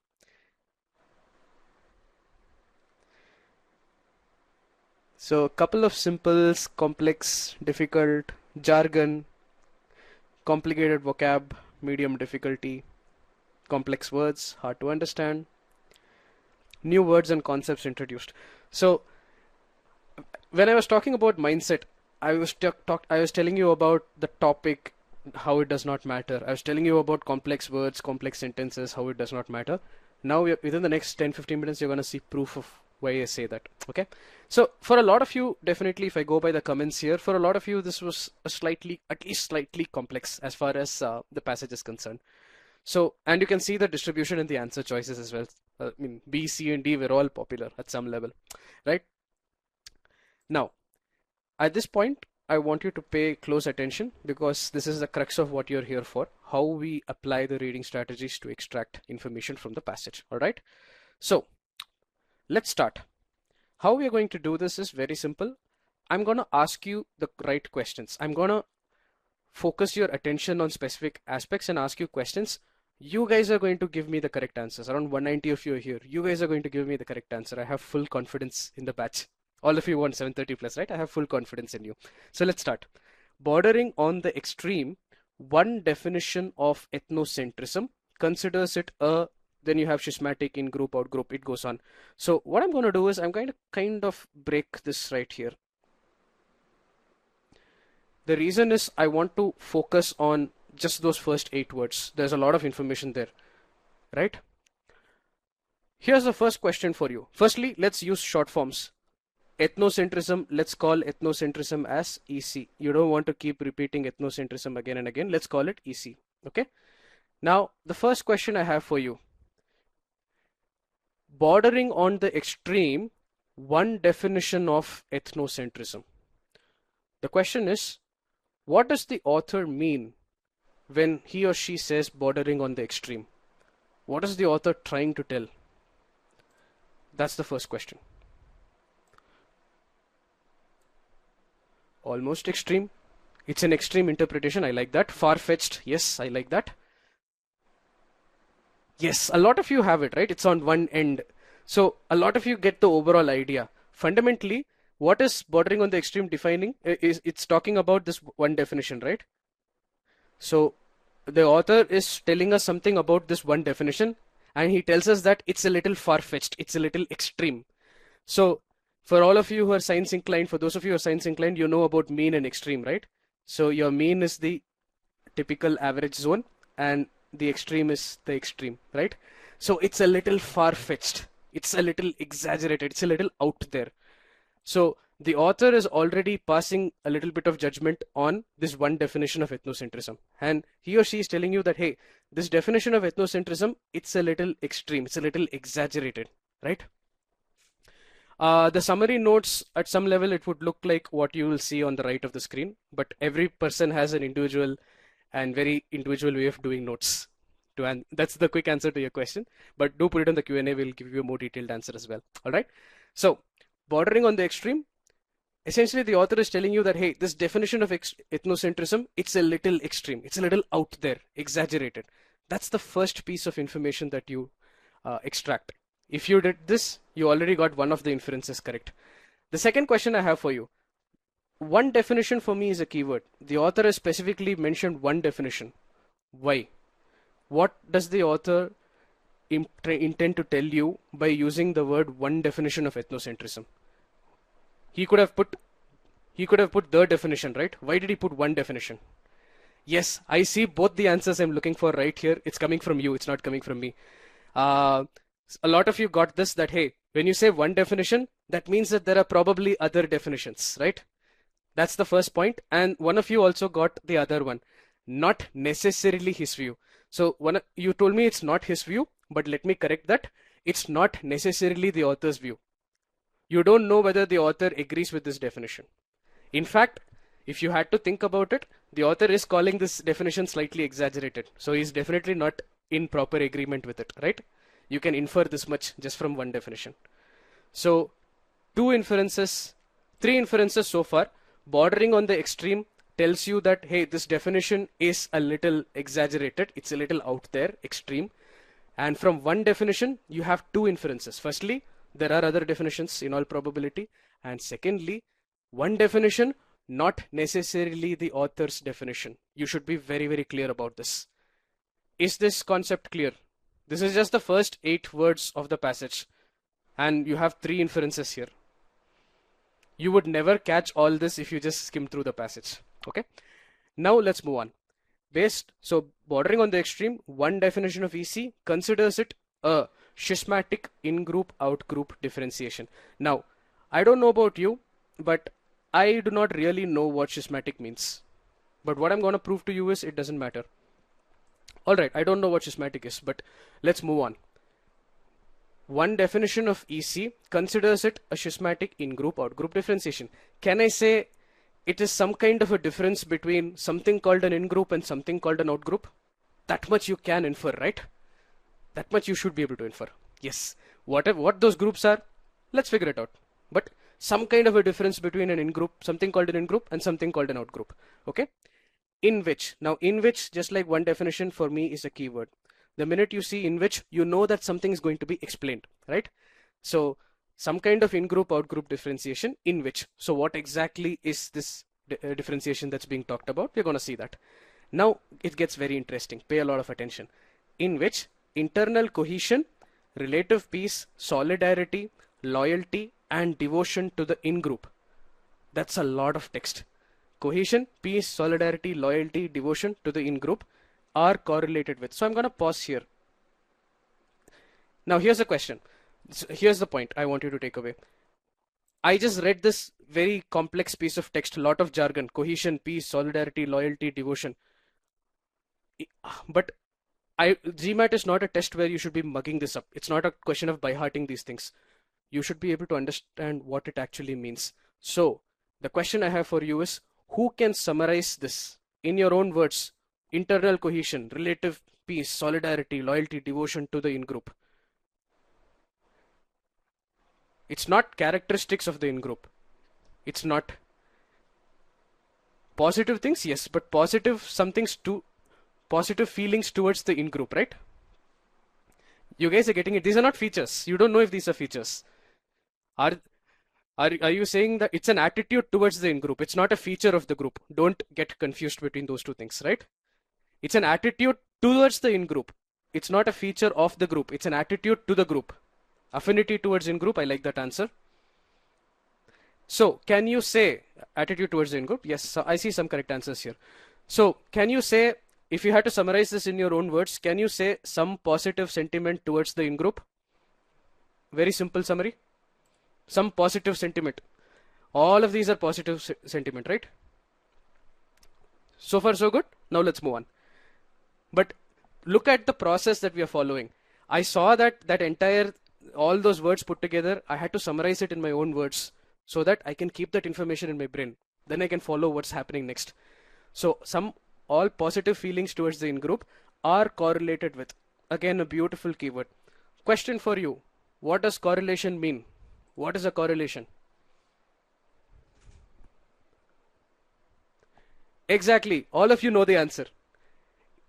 So a couple of simples, complex, difficult, jargon, complicated vocab, medium difficulty, complex words, hard to understand, new words and concepts introduced. So when I was talking about mindset, I was telling you about the topic, how it does not matter. I was telling you about complex words, complex sentences, how it does not matter. Now within the next 10-15 minutes, you're going to see proof of why I say that. Okay. So for a lot of you, definitely, if I go by the comments here, for a lot of you, this was at least slightly complex as far as the passage is concerned. So, and you can see the distribution in the answer choices as well. I mean, B, C, and D were all popular at some level, right? Now, at this point, I want you to pay close attention because this is the crux of what you're here for, how we apply the reading strategies to extract information from the passage, all right? So, let's start. How we are going to do this is very simple. I'm going to ask you the right questions. I'm going to focus your attention on specific aspects and ask you questions. You guys are going to give me the correct answers. Around 190 of you are here. You guys are going to give me the correct answer. I have full confidence in the batch. All of you want 730 plus, right? I have full confidence in you. So let's start. Bordering on the extreme, one definition of ethnocentrism considers it a, then you have schismatic, in group, out group, it goes on. So what I'm going to do is I'm going to kind of break this right here. The reason is I want to focus on just those first 8 words. There's a lot of information there, right? Here's the first question for you. Firstly, let's use short forms. Ethnocentrism, let's call ethnocentrism as EC. You don't want to keep repeating ethnocentrism again and again. Let's call it EC, okay? Now, the first question I have for you. Bordering on the extreme, one definition of ethnocentrism. The question is, what does the author mean when he or she says bordering on the extreme? What is the author trying to tell? That's the first question. Almost extreme. It's an extreme interpretation. I like that. Far-fetched. Yes, I like that. Yes, a lot of you have it, right? It's on one end. So a lot of you get the overall idea. Fundamentally, what is bordering on the extreme defining? It's talking about this one definition, right? So the author is telling us something about this one definition, and he tells us that it's a little far-fetched, it's a little extreme. So for all of you who are science inclined, for those of you who are science inclined, you know about mean and extreme, right? So your mean is the typical average zone and the extreme is the extreme, right? So it's a little far-fetched, it's a little exaggerated, it's a little out there. So the author is already passing a little bit of judgment on this one definition of ethnocentrism. And he or she is telling you that, hey, this definition of ethnocentrism, it's a little extreme, it's a little exaggerated, right? The summary notes at some level, it would look like what you will see on the right of the screen, but every person has an individual and very individual way of doing notes. And that's the quick answer to your question, but do put it in the Q&A, we'll give you a more detailed answer as well. All right. So bordering on the extreme, essentially the author is telling you that, hey, this definition of ethnocentrism, it's a little extreme, it's a little out there, exaggerated. That's the first piece of information that you extract. If you did this, you already got one of the inferences correct. The second question I have for you, one definition for me is a keyword. The author has specifically mentioned one definition. Why? What does the author intend to tell you by using the word one definition of ethnocentrism? He could have put the definition, right? Why did he put one definition? Yes, I see both the answers I'm looking for right here. It's coming from you, it's not coming from me. A lot of you got this, that hey, when you say one definition, that means that there are probably other definitions, right? That's the first point. And one of you also got the other one, not necessarily his view. So you told me it's not his view, but let me correct that. It's not necessarily the author's view. You don't know whether the author agrees with this definition. In fact, if you had to think about it, the author is calling this definition slightly exaggerated. So he's definitely not in proper agreement with it, right? You can infer this much just from one definition. So 3 inferences so far. Bordering on the extreme tells you that, hey, this definition is a little exaggerated. It's a little out there, extreme. And from one definition, you have 2 inferences. Firstly, there are other definitions in all probability. And secondly, one definition, not necessarily the author's definition. You should be very, very clear about this. Is this concept clear? This is just the first 8 words of the passage. And you have 3 inferences here. You would never catch all this if you just skim through the passage. Okay. Now let's move on. So bordering on the extreme, one definition of EC considers it a schismatic in-group, out-group differentiation. Now, I don't know about you, but I do not really know what schismatic means. But what I'm going to prove to you is it doesn't matter. All right, I don't know what schismatic is, but let's move on. One definition of EC considers it a schismatic in-group, out-group differentiation. Can I say it is some kind of a difference between something called an in-group and something called an out-group? That much you can infer, right? That much you should be able to infer. Yes. What those groups are, let's figure it out. But some kind of a difference between an in-group, something called an in-group, and something called an out-group. Okay? In which, now in which, just like one definition for me is a keyword. The minute you see in which, you know that something is going to be explained, right? So some kind of in-group, out-group differentiation in which. So what exactly is this differentiation that's being talked about? We're going to see that. Now it gets very interesting. Pay a lot of attention. In which internal cohesion, relative peace, solidarity, loyalty, and devotion to the in-group. That's a lot of text. Cohesion, peace, solidarity, loyalty, devotion to the in-group are correlated with. So I'm going to pause here. Now here's the question. Here's the point I want you to take away. I just read this very complex piece of text, a lot of jargon, cohesion, peace, solidarity, loyalty, devotion. But GMAT is not a test where you should be mugging this up. It's not a question of by-hearting these things. You should be able to understand what it actually means. So the question I have for you is, who can summarize this in your own words? Internal cohesion, relative peace, solidarity, loyalty, devotion to the in-group. It's not characteristics of the in-group. It's not positive things, yes, but positive feelings towards the in-group, right? You guys are getting it. These are not features. You don't know if these are features. Are you saying that it's an attitude towards the in-group? It's not a feature of the group. Don't get confused between those two things, right? It's an attitude towards the in-group. It's not a feature of the group. It's an attitude to the group. Affinity towards in-group, I like that answer. So can you say attitude towards the in-group? Yes, so I see some correct answers here. So can you say, if you had to summarize this in your own words, can you say some positive sentiment towards the in-group? Very simple summary. Some positive sentiment. All of these are positive sentiment, right? So far so good. Now let's move on. But look at the process that we are following. I saw that all those words put together, I had to summarize it in my own words so that I can keep that information in my brain. Then I can follow what's happening next. So all positive feelings towards the in-group are correlated with. Again, a beautiful keyword. Question for you. What does correlation mean? What is a correlation? Exactly. All of you know the answer.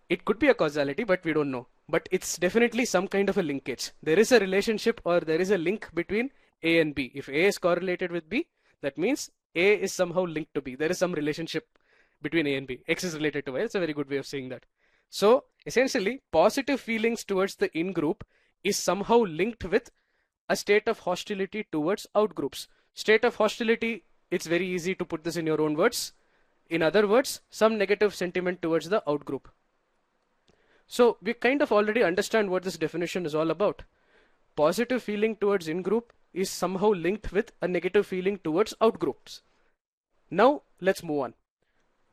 It could be a causality, but we don't know. But it's definitely some kind of a linkage. There is a relationship or there is a link between A and B. If A is correlated with B, that means A is somehow linked to B. There is some relationship between A and B. X is related to Y. It's a very good way of saying that. So essentially, positive feelings towards the in-group is somehow linked with a state of hostility towards out-groups. State of hostility, it's very easy to put this in your own words. In other words, some negative sentiment towards the out-group. So we kind of already understand what this definition is all about. Positive feeling towards in-group is somehow linked with a negative feeling towards out-groups. Now let's move on.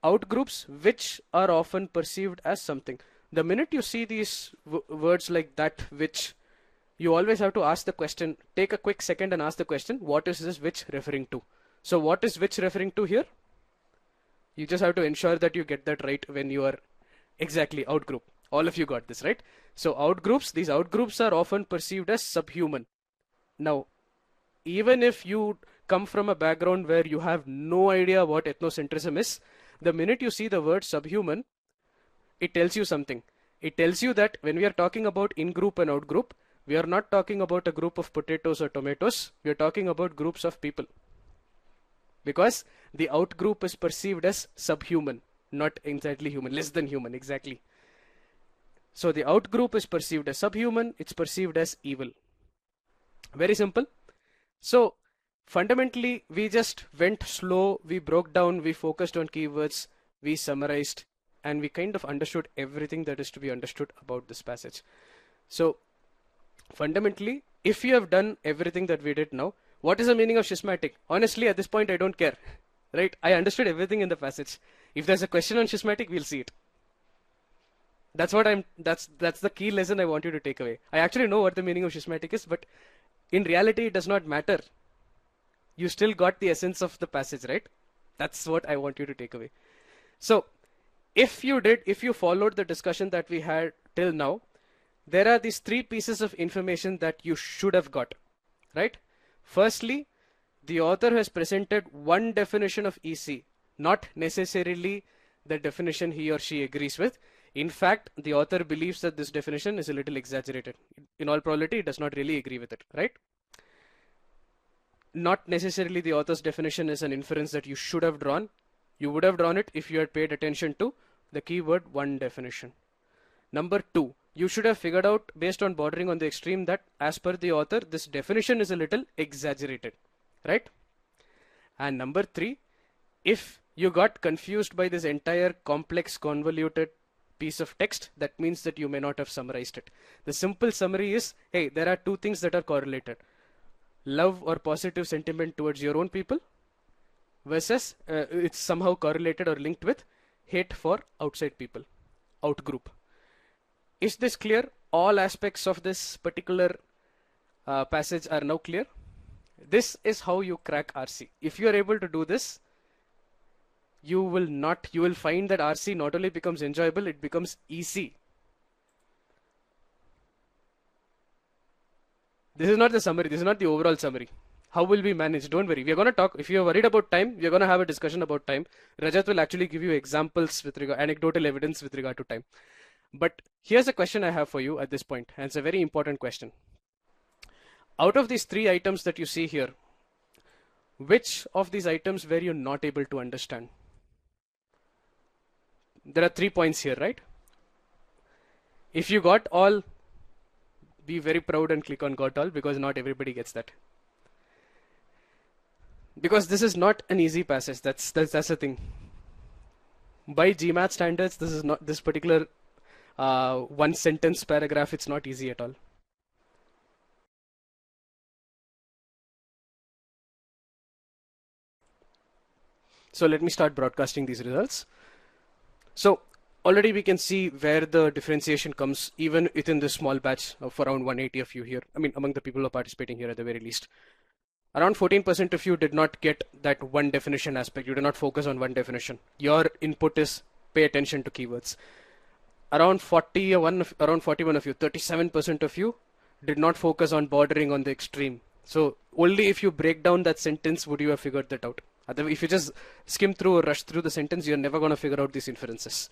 Out-groups which are often perceived as something. The minute you see these words like that, which, you always have to ask the question, take a quick second and ask the question, what is this which referring to? So what is which referring to here? You just have to ensure that you get that right when you are exactly out-group. All of you got this, right? So out-groups, these out-groups are often perceived as subhuman. Now, even if you come from a background where you have no idea what ethnocentrism is, the minute you see the word subhuman, it tells you something. It tells you that when we are talking about in-group and out-group, we are not talking about a group of potatoes or tomatoes. We are talking about groups of people. Because the out-group is perceived as subhuman, not exactly human, less than human, exactly. So the out-group is perceived as subhuman, it's perceived as evil. Very simple. So fundamentally, we just went slow, we broke down, we focused on keywords, we summarized, and we kind of understood everything that is to be understood about this passage. So fundamentally, if you have done everything that we did now, what is the meaning of schismatic? Honestly, at this point, I don't care, right? I understood everything in the passage. If there's a question on schismatic, we'll see it. That's the key lesson I want you to take away. I actually know what the meaning of schismatic is, but in reality it does not matter. You still got the essence of the passage, right? That's what I want you to take away. So if you followed the discussion that we had till now, there are these three pieces of information that you should have got, right? Firstly, the author has presented one definition of EC, not necessarily the definition he or she agrees with. In fact, the author believes that this definition is a little exaggerated. In all probability, it does not really agree with it, right? Not necessarily the author's definition is an inference that you should have drawn. You would have drawn it if you had paid attention to the keyword one definition. Number two, you should have figured out based on bordering on the extreme that as per the author, this definition is a little exaggerated, right? And number three, if you got confused by this entire complex convoluted piece of text, that means that you may not have summarized it. The simple summary is, hey, there are two things that are correlated. Love or positive sentiment towards your own people versus it's somehow correlated or linked with hate for outside people, out group. Is this clear? All aspects of this particular passage are now clear. This is how you crack RC. If you are able to do this, you will find that RC not only becomes enjoyable, it becomes easy. This is not the summary. This is not the overall summary. How will we manage? Don't worry. We are going to talk. If you are worried about time, we are going to have a discussion about time. Rajat will actually give you examples with regard, anecdotal evidence with regard to time. But here's a question I have for you at this point, and it's a very important question. Out of these three items that you see here, which of these items were you not able to understand? There are 3 points here, right? If you got all, be very proud and click on got all, because not everybody gets that. Because this is not an easy passage. That's the thing. By GMAT standards, this is not this particular one sentence paragraph. It's not easy at all. So let me start broadcasting these results. So already we can see where the differentiation comes even within this small batch of around 180 of you here. I mean, among the people who are participating here at the very least. Around 14% of you did not get that one definition aspect. You did not focus on one definition. Your input is pay attention to keywords. Around 41 of you, 37% of you did not focus on bordering on the extreme. So only if you break down that sentence would you have figured that out. If you just skim through or rush through the sentence, you're never going to figure out these inferences.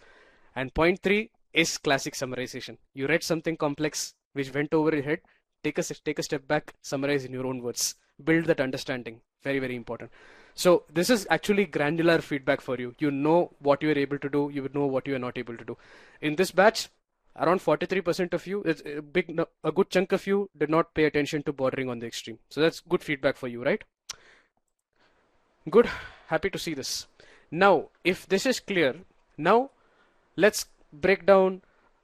And point 3 is classic summarization. You read something complex which went over your head, take a step back, summarize in your own words, build that understanding. Very, very important. So this is actually granular feedback for you. You know what you are able to do, you would know what you are not able to do. In this batch, around 43% of you, a good chunk of you did not pay attention to bordering on the extreme. So that's good feedback for you, right? Good, happy to see this. Now, if this is clear, now let's break down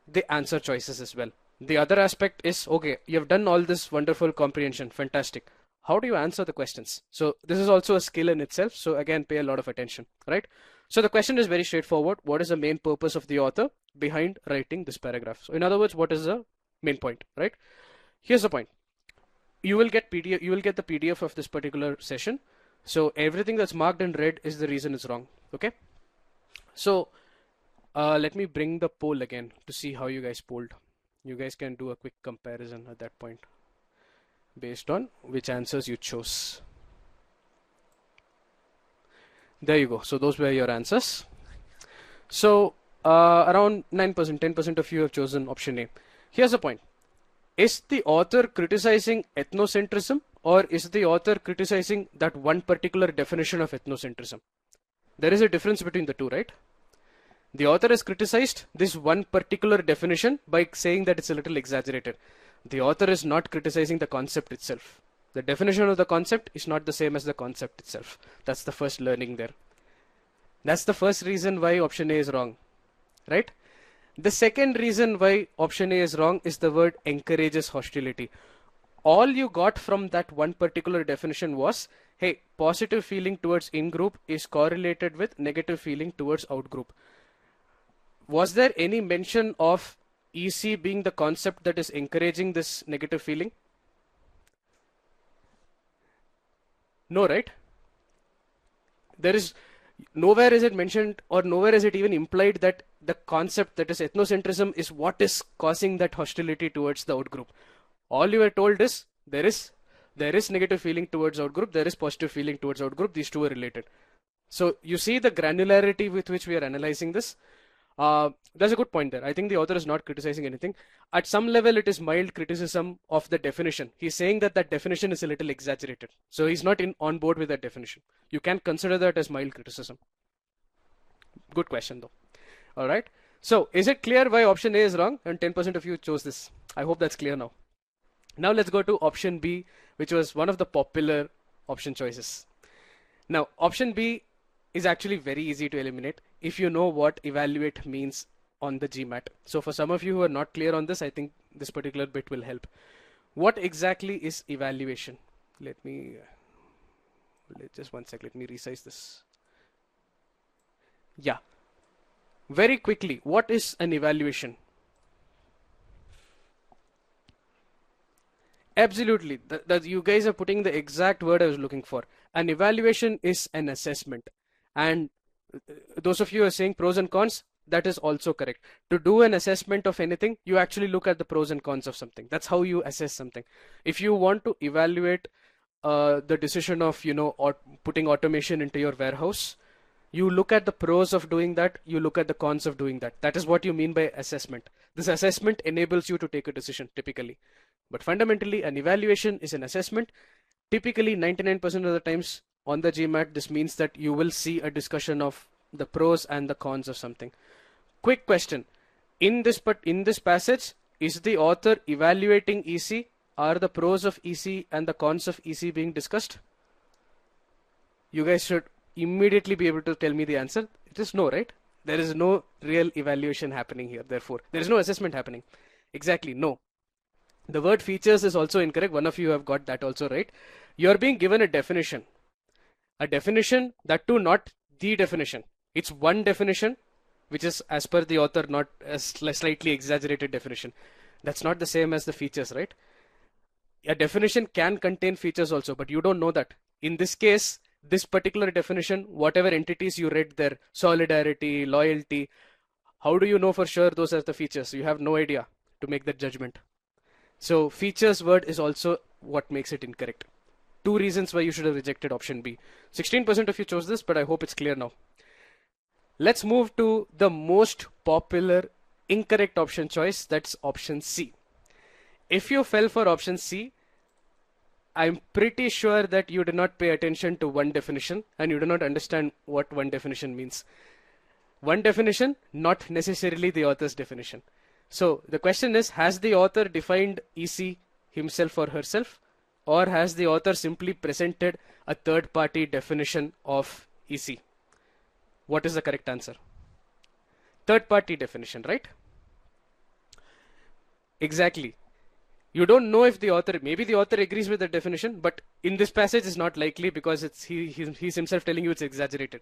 the answer choices as well. The other aspect is, okay, you have done all this wonderful comprehension, fantastic. How do you answer the questions? So this is also a skill in itself. So again, pay a lot of attention, right? So the question is very straightforward. What is the main purpose of the author behind writing this paragraph? So in other words, what is the main point, right? Here's the point. You will get PDF, you will get the PDF of this particular session. So everything that's marked in red is the reason it's wrong. Okay. So let me bring the poll again to see how you guys polled. You guys can do a quick comparison at that point based on which answers you chose. There you go. So those were your answers. So around 9%, 10% of you have chosen option A. Here's the point. Is the author criticizing ethnocentrism, or is the author criticizing that one particular definition of ethnocentrism? There is a difference between the two, right? The author has criticized this one particular definition by saying that it's a little exaggerated. The author is not criticizing the concept itself. The definition of the concept is not the same as the concept itself. That's the first learning there. That's the first reason why option A is wrong, right? The second reason why option A is wrong is the word encourages hostility. All you got from that one particular definition was, hey, positive feeling towards in-group is correlated with negative feeling towards out-group. Was there any mention of EC being the concept that is encouraging this negative feeling? No, right? There is nowhere is it mentioned or nowhere is it even implied that the concept that is ethnocentrism is what is causing that hostility towards the outgroup. All you were told is there is negative feeling towards outgroup, there is positive feeling towards outgroup, these two are related. So you see the granularity with which we are analyzing this. There's a good point there. I think the author is not criticizing anything. At some level, it is mild criticism of the definition. He's saying that that definition is a little exaggerated. So he's not on board with that definition. You can consider that as mild criticism. Good question though. All right. So is it clear why option A is wrong? And 10% of you chose this. I hope that's clear now. Now let's go to option B, which was one of the popular option choices. Now option B is actually very easy to eliminate if you know what evaluate means on the GMAT. So for some of you who are not clear on this, I think this particular bit will help. What exactly is evaluation? Just one sec, let me resize this. Yeah. Very quickly, what is an evaluation? Absolutely. You guys are putting the exact word I was looking for. An evaluation is an assessment. And those of you who are saying pros and cons, that is also correct. To do an assessment of anything, you actually look at the pros and cons of something. That's how you assess something. If you want to evaluate the decision of, or putting automation into your warehouse, you look at the pros of doing that, you look at the cons of doing that. That is what you mean by assessment. This assessment enables you to take a decision typically. But fundamentally, an evaluation is an assessment. Typically, 99% of the times on the GMAT, this means that you will see a discussion of the pros and the cons of something. Quick question. In this passage, is the author evaluating EC? Are the pros of EC and the cons of EC being discussed? You guys should immediately be able to tell me the answer. It is no, right? There is no real evaluation happening here. Therefore, there is no assessment happening. Exactly, no. The word features is also incorrect. One of you have got that also right. You're being given a definition. A definition, that too not the definition. It's one definition, which is as per the author, not a slightly exaggerated definition. That's not the same as the features, right? A definition can contain features also, but you don't know that. In this case, this particular definition, whatever entities you read there, solidarity, loyalty, how do you know for sure those are the features? You have no idea to make that judgment. So features word is also what makes it incorrect. Two reasons why you should have rejected option B. 16% of you chose this, but I hope it's clear now. Let's move to the most popular incorrect option choice, that's option C. If you fell for option C, I'm pretty sure that you did not pay attention to one definition and you do not understand what one definition means. One definition, not necessarily the author's definition. So the question is, has the author defined EC himself or herself, or has the author simply presented a third-party definition of EC? What is the correct answer? Third-party definition, right? Exactly. You don't know if the author, maybe the author agrees with the definition, but in this passage is not likely because he's himself telling you it's exaggerated.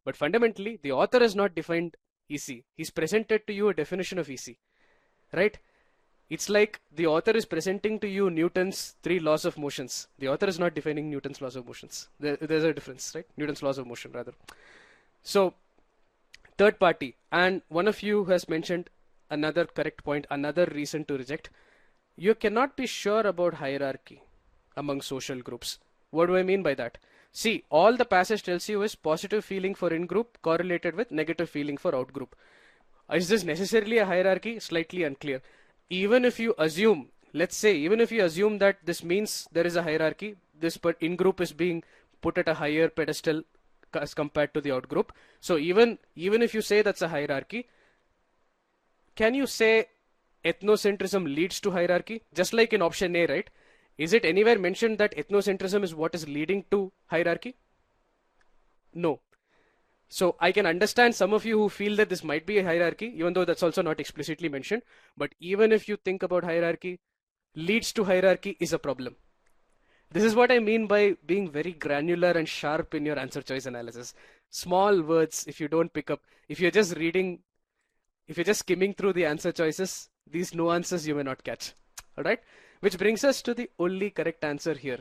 But fundamentally, the author has not defined EC. He's presented to you a definition of EC, right? It's like the author is presenting to you Newton's 3 laws of motions. The author is not defining Newton's laws of motions. There's a difference, right? Newton's laws of motion, rather. So, third party. And one of you has mentioned another correct point, another reason to reject. You cannot be sure about hierarchy among social groups. What do I mean by that? See, all the passage tells you is positive feeling for in-group correlated with negative feeling for out-group. Is this necessarily a hierarchy? Slightly unclear. Even if you assume, let's say, even if you assume that this means there is a hierarchy, this in-group is being put at a higher pedestal as compared to the out-group. So even if you say that's a hierarchy, can you say ethnocentrism leads to hierarchy? Just like in option A, right? Is it anywhere mentioned that ethnocentrism is what is leading to hierarchy? No. So I can understand some of you who feel that this might be a hierarchy, even though that's also not explicitly mentioned. But even if you think about hierarchy, leads to hierarchy is a problem. This is what I mean by being very granular and sharp in your answer choice analysis. Small words, if you don't pick up, if you're just reading If you're just skimming through the answer choices, these nuances you may not catch. All right, which brings us to the only correct answer here.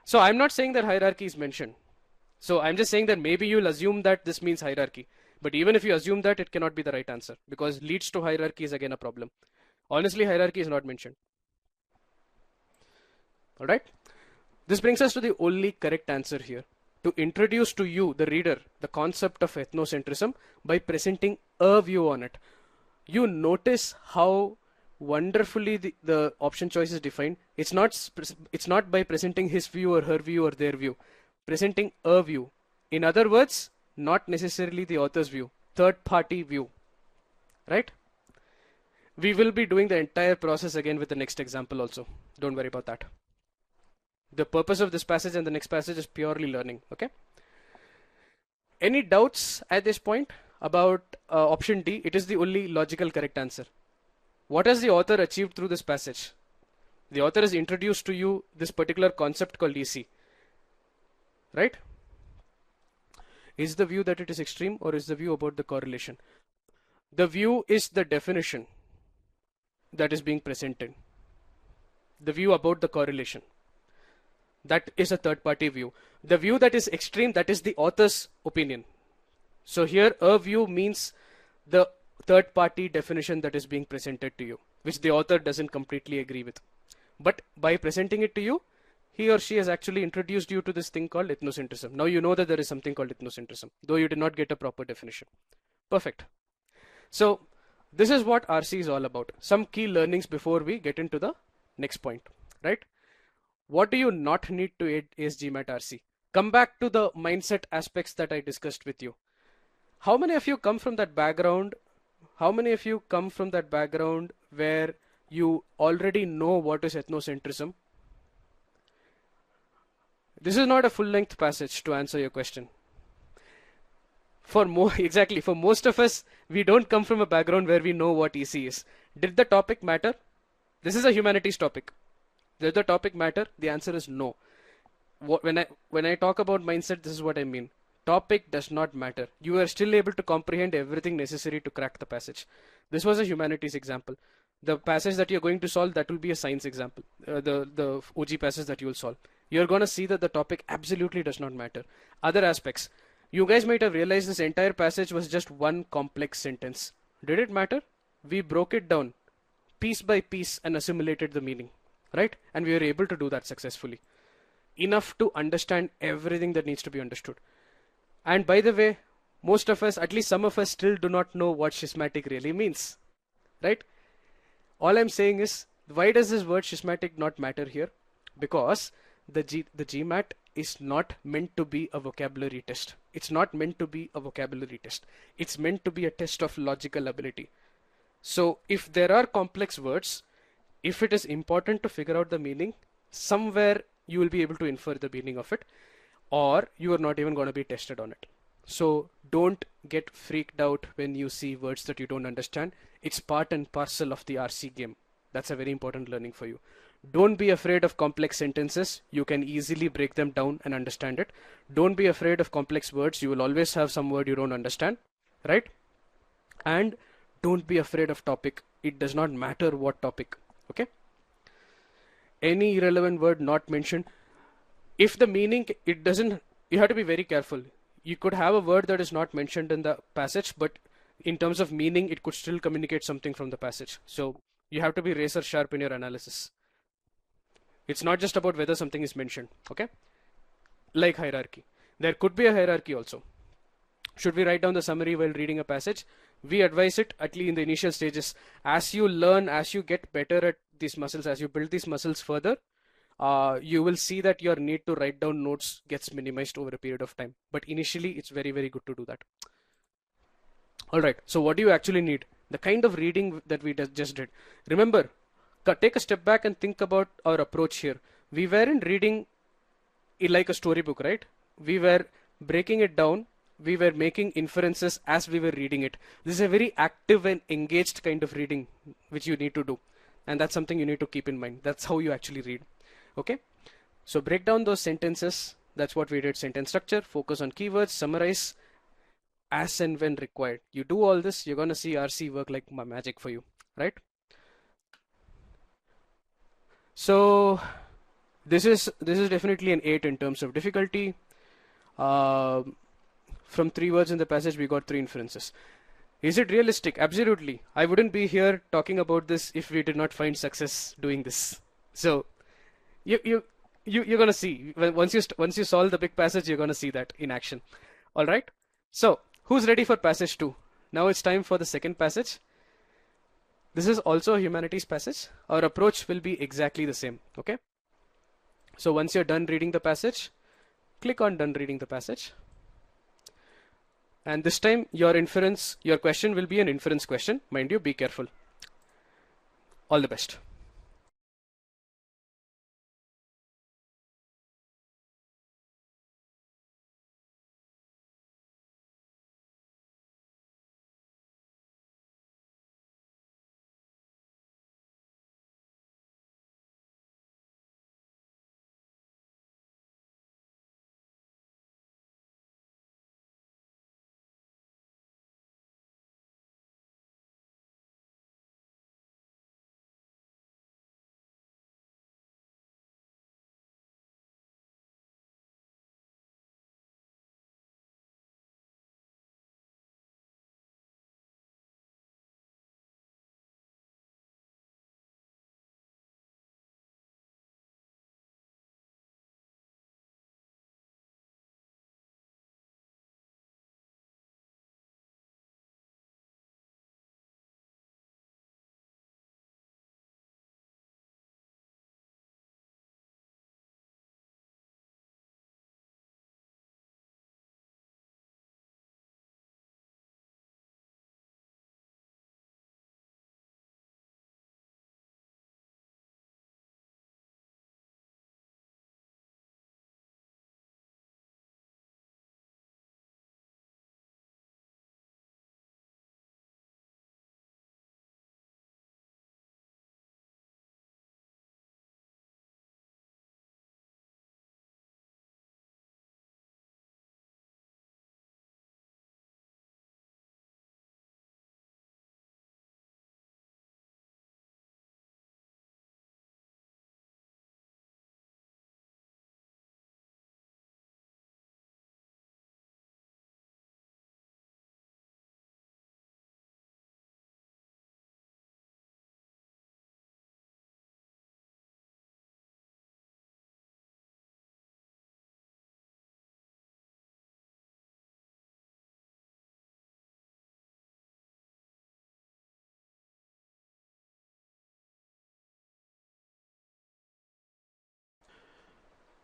So I'm not saying that hierarchy is mentioned. So I'm just saying that maybe you'll assume that this means hierarchy. But even if you assume that, it cannot be the right answer because leads to hierarchy is again a problem. Honestly, hierarchy is not mentioned. All right. This brings us to the only correct answer here. To introduce to you, the reader, the concept of ethnocentrism by presenting a view on it. You notice how wonderfully the option choice is defined. It's not by presenting his view or her view or their view. Presenting a view. In other words, not necessarily the author's view, third party view, right? We will be doing the entire process again with the next example also. Don't worry about that. The purpose of this passage and the next passage is purely learning, okay? Any doubts at this point about option D? It is the only logical correct answer. What has the author achieved through this passage? The author has introduced to you this particular concept called EC, right? Is the view that it is extreme, or is the view about the correlation? The view is the definition that is being presented. The view about the correlation. That is a third party view. The view that is extreme, that is the author's opinion. So here a view means the third party definition that is being presented to you, which the author doesn't completely agree with. But by presenting it to you, he or she has actually introduced you to this thing called ethnocentrism. Now you know that there is something called ethnocentrism, though you did not get a proper definition. Perfect. So this is what RC is all about. Some key learnings before we get into the next point, right? What do you not need to ace GMAT RC? Come back to the mindset aspects that I discussed with you. How many of you come from that background? How many of you come from that background where you already know what is ethnocentrism? This is not a full-length passage to answer your question. For most of us, we don't come from a background where we know what EC is. Did the topic matter? This is a humanities topic. Did the topic matter? The answer is no. When I talk about mindset, this is what I mean. Topic does not matter. You are still able to comprehend everything necessary to crack the passage. This was a humanities example. The passage that you're going to solve, that will be a science example. The OG passage that you will solve. You're going to see that the topic absolutely does not matter. Other aspects. You guys might have realized this entire passage was just one complex sentence. Did it matter? We broke it down piece by piece and assimilated the meaning, right? And we were able to do that successfully. Enough to understand everything that needs to be understood. And by the way, most of us, at least some of us, still do not know what schismatic really means, right? All I'm saying is, why does this word schismatic not matter here? Because the GMAT is not meant to be a vocabulary test. It's not meant to be a vocabulary test. It's meant to be a test of logical ability. So if there are complex words, if it is important to figure out the meaning, somewhere you will be able to infer the meaning of it, or you are not even going to be tested on it. So don't get freaked out when you see words that you don't understand. It's part and parcel of the RC game. That's a very important learning for you. Don't be afraid of complex sentences. You can easily break them down and understand it. Don't be afraid of complex words. You will always have some word you don't understand, right? And don't be afraid of topic. It does not matter what topic, okay? Any irrelevant word not mentioned. If the meaning, it doesn't, you have to be very careful. You could have a word that is not mentioned in the passage, but in terms of meaning, it could still communicate something from the passage. So you have to be razor sharp in your analysis. It's not just about whether something is mentioned, okay? Like hierarchy. There could be a hierarchy also. Should we write down the summary while reading a passage? We advise it, at least in the initial stages. As you learn, as you get better at these muscles, as you build these muscles further, you will see that your need to write down notes gets minimized over a period of time. But initially, it's very, very good to do that. All right. So what do you actually need? The kind of reading that we just did. Remember, take a step back and think about our approach here. We weren't reading it like a storybook, right? We were breaking it down. We were making inferences as we were reading it. This is a very active and engaged kind of reading which you need to do. And that's something you need to keep in mind. That's how you actually read. Okay? So break down those sentences. That's what we did. Sentence structure, focus on keywords, summarize, as and when required. You do all this, you're going to see RC work like magic for you, right? So this is definitely an 8 in terms of difficulty. From 3 words in the passage, we got 3 inferences. Is it realistic? Absolutely. I wouldn't be here talking about this if we did not find success doing this. So you you you're gonna see once you solve the big passage, you're gonna see that in action. All right. So who's ready for passage 2? Now it's time for the second passage. This is also a humanities passage. Our approach will be exactly the same. Okay. So once you're done reading the passage, click on done reading the passage. And this time your question will be an inference question. Mind you, be careful. All the best.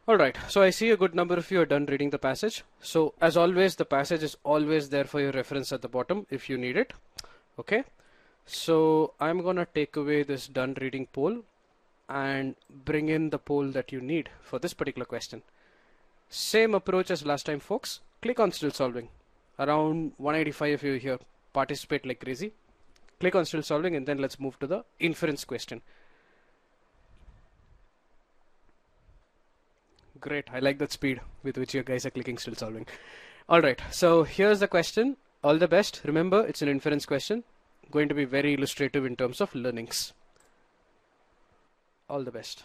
Alright, so I see a good number of you are done reading the passage. So as always, the passage is always there for your reference at the bottom if you need it. Okay, so I'm gonna take away this done reading poll and bring in the poll that you need for this particular question. Same approach as last time, folks. Click on still solving. Around 185 of you here participate like crazy. Click on still solving and then let's move to the inference question. Great, I like that speed with which you guys are clicking still solving. Alright, so here's the question. All the best. Remember, it's an inference question. Going to be very illustrative in terms of learnings. All the best.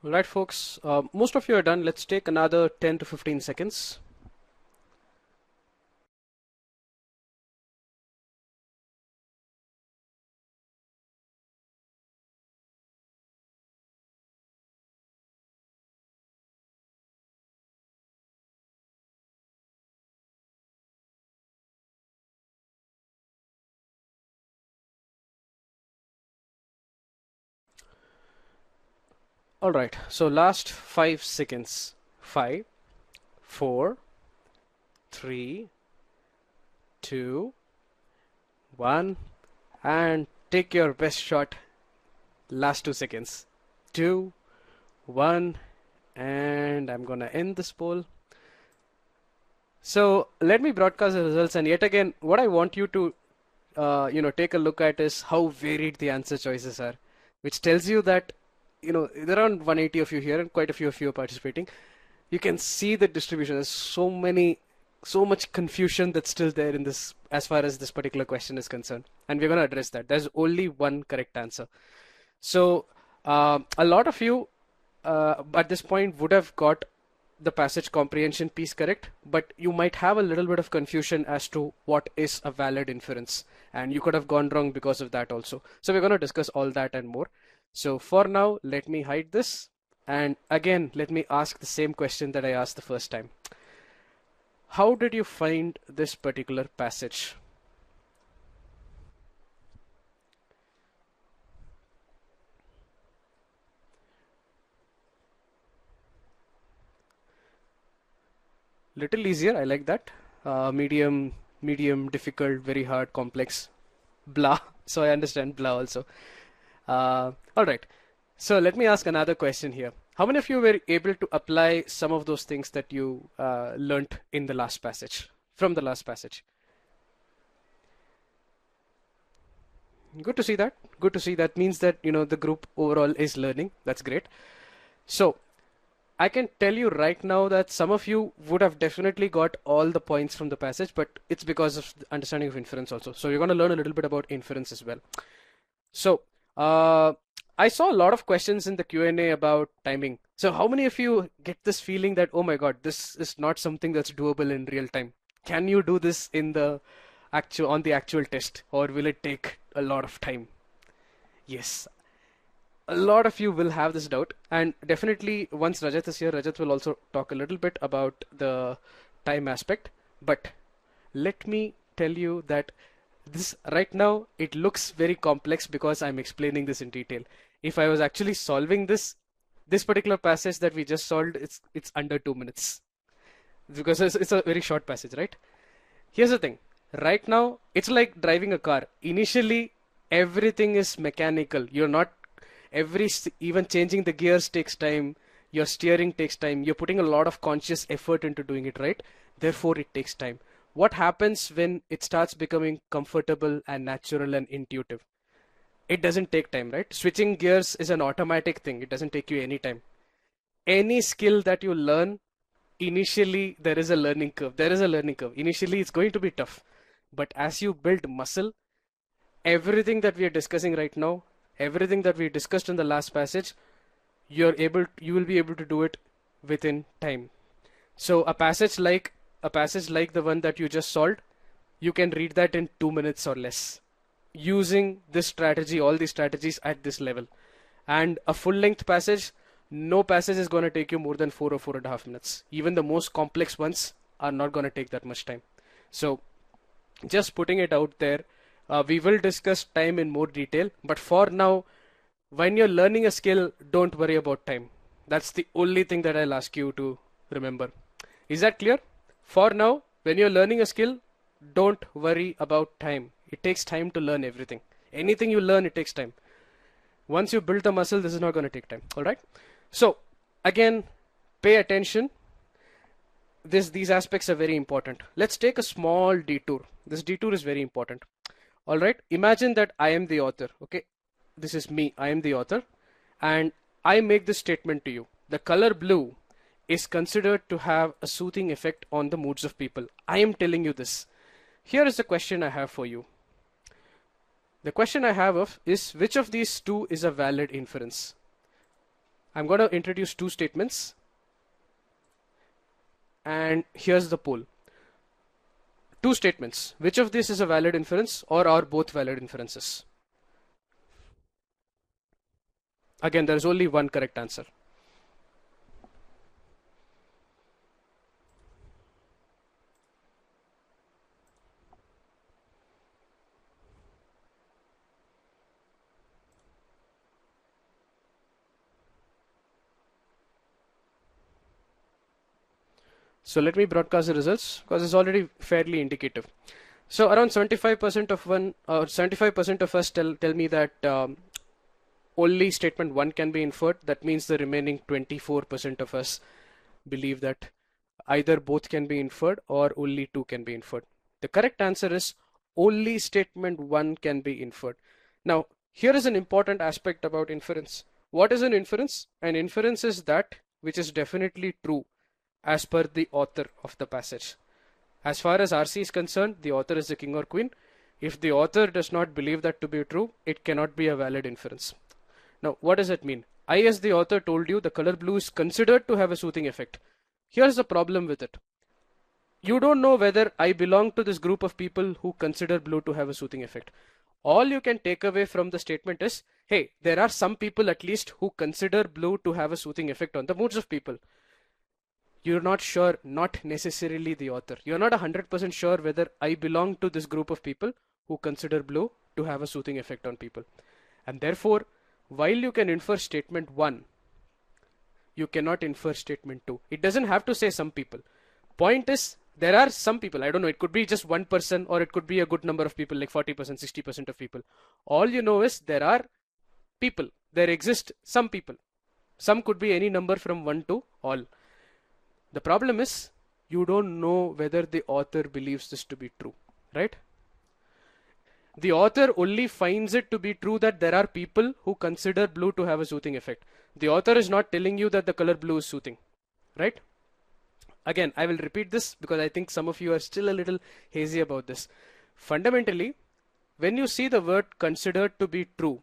All right, folks, most of you are done. Let's take another 10 to 15 seconds. All right, so last 5 seconds. 5, 4, 3, 2, 1, and take your best shot. Last 2 seconds. 2, 1, and I'm gonna end this poll. So let me broadcast the results, and yet again, what I want you to take a look at is how varied the answer choices are, which tells you that there are around 180 of you here and quite a few of you are participating. You can see the distribution. There's so much confusion that's still there in this as far as this particular question is concerned, and we're going to address that. There's only one correct answer. So a lot of you at this point would have got the passage comprehension piece correct, but you might have a little bit of confusion as to what is a valid inference, and you could have gone wrong because of that also. So we're going to discuss all that and more. So for now, let me hide this, and again let me ask the same question that I asked the first time. How did you find this particular passage? Little easier, I like that. Medium, difficult, very hard, complex, blah. So I understand blah also. All right. So let me ask another question here. How many of you were able to apply some of those things that you learnt in the last passage, from the last passage? Good to see that. Good to see that. Means that the group overall is learning. That's great. So I can tell you right now that some of you would have definitely got all the points from the passage, but it's because of the understanding of inference also. So you're going to learn a little bit about inference as well. So I saw a lot of questions in the Q&A about timing. So how many of you get this feeling that, oh my God, this is not something that's doable in real time? Can you do this in the on the actual test, or will it take a lot of time? Yes, a lot of you will have this doubt, and definitely once Rajat is here, Rajat will also talk a little bit about the time aspect. But let me tell you that this right now it looks very complex because I'm explaining this in detail. If I was actually solving this particular passage that we just solved, it's under 2 minutes because it's a very short passage, right? Here's the thing. Right now, it's like driving a car. Initially, everything is mechanical. You're not even changing the gears takes time. Your steering takes time. You're putting a lot of conscious effort into doing it, right? Therefore, it takes time. What happens when it starts becoming comfortable and natural and intuitive? It doesn't take time, right? Switching gears is an automatic thing. It doesn't take you any time. Any skill that you learn, initially there is a learning curve. There is a learning curve. Initially, it's going to be tough. But as you build muscle, everything that we are discussing right now, everything that we discussed in the last passage, you will be able to do it within time. So a passage like the one that you just solved, you can read that in 2 minutes or less using this strategy, all these strategies at this level. And a full length passage, no passage is going to take you more than 4 or 4.5 minutes. Even the most complex ones are not going to take that much time. So just putting it out there, we will discuss time in more detail, but for now, when you're learning a skill, don't worry about time. That's the only thing that I'll ask you to remember. Is that clear? For now, when you're learning a skill, don't worry about time. It takes time to learn everything. Anything you learn, it takes time. Once you build the muscle, this is not going to take time. All right. So again, pay attention. These aspects are very important. Let's take a small detour. This detour is very important. All right. Imagine that I am the author. Okay. This is me. I am the author. And I make this statement to you. The color blue is considered to have a soothing effect on the moods of people. I am telling you this. Here is the question I have for you. The question I have is which of these two is a valid inference? I'm going to introduce two statements, and here's the poll. Two statements. Which of this is a valid inference, or are both valid inferences? Again, there is only one correct answer. So let me broadcast the results because it's already fairly indicative. So around 75% of 75% of us tell me that only statement 1 can be inferred. That means the remaining 24% of us believe that either both can be inferred or only 2 can be inferred. The correct answer is only statement 1 can be inferred. Now, here is an important aspect about inference. What is an inference? An inference is that which is definitely true as per the author of the passage. As far as RC is concerned, the author is the king or queen. If the author does not believe that to be true, it cannot be a valid inference. Now, what does it mean? I, as the author, told you the color blue is considered to have a soothing effect. Here's the problem with it. You don't know whether I belong to this group of people who consider blue to have a soothing effect. All you can take away from the statement is, hey, there are some people at least who consider blue to have a soothing effect on the moods of people. You're not sure, not necessarily the author. You're not 100% sure whether I belong to this group of people who consider blue to have a soothing effect on people. And therefore, while you can infer statement 1, you cannot infer statement 2. It doesn't have to say some people. Point is, there are some people, I don't know, it could be just one person or it could be a good number of people, like 40%, 60% of people. All you know is there are people. There exist some people. Some could be any number from 1 to all. The problem is you don't know whether the author believes this to be true, right? The author only finds it to be true that there are people who consider blue to have a soothing effect. The author is not telling you that the color blue is soothing, right? Again, I will repeat this because I think some of you are still a little hazy about this. Fundamentally, when you see the word considered to be true,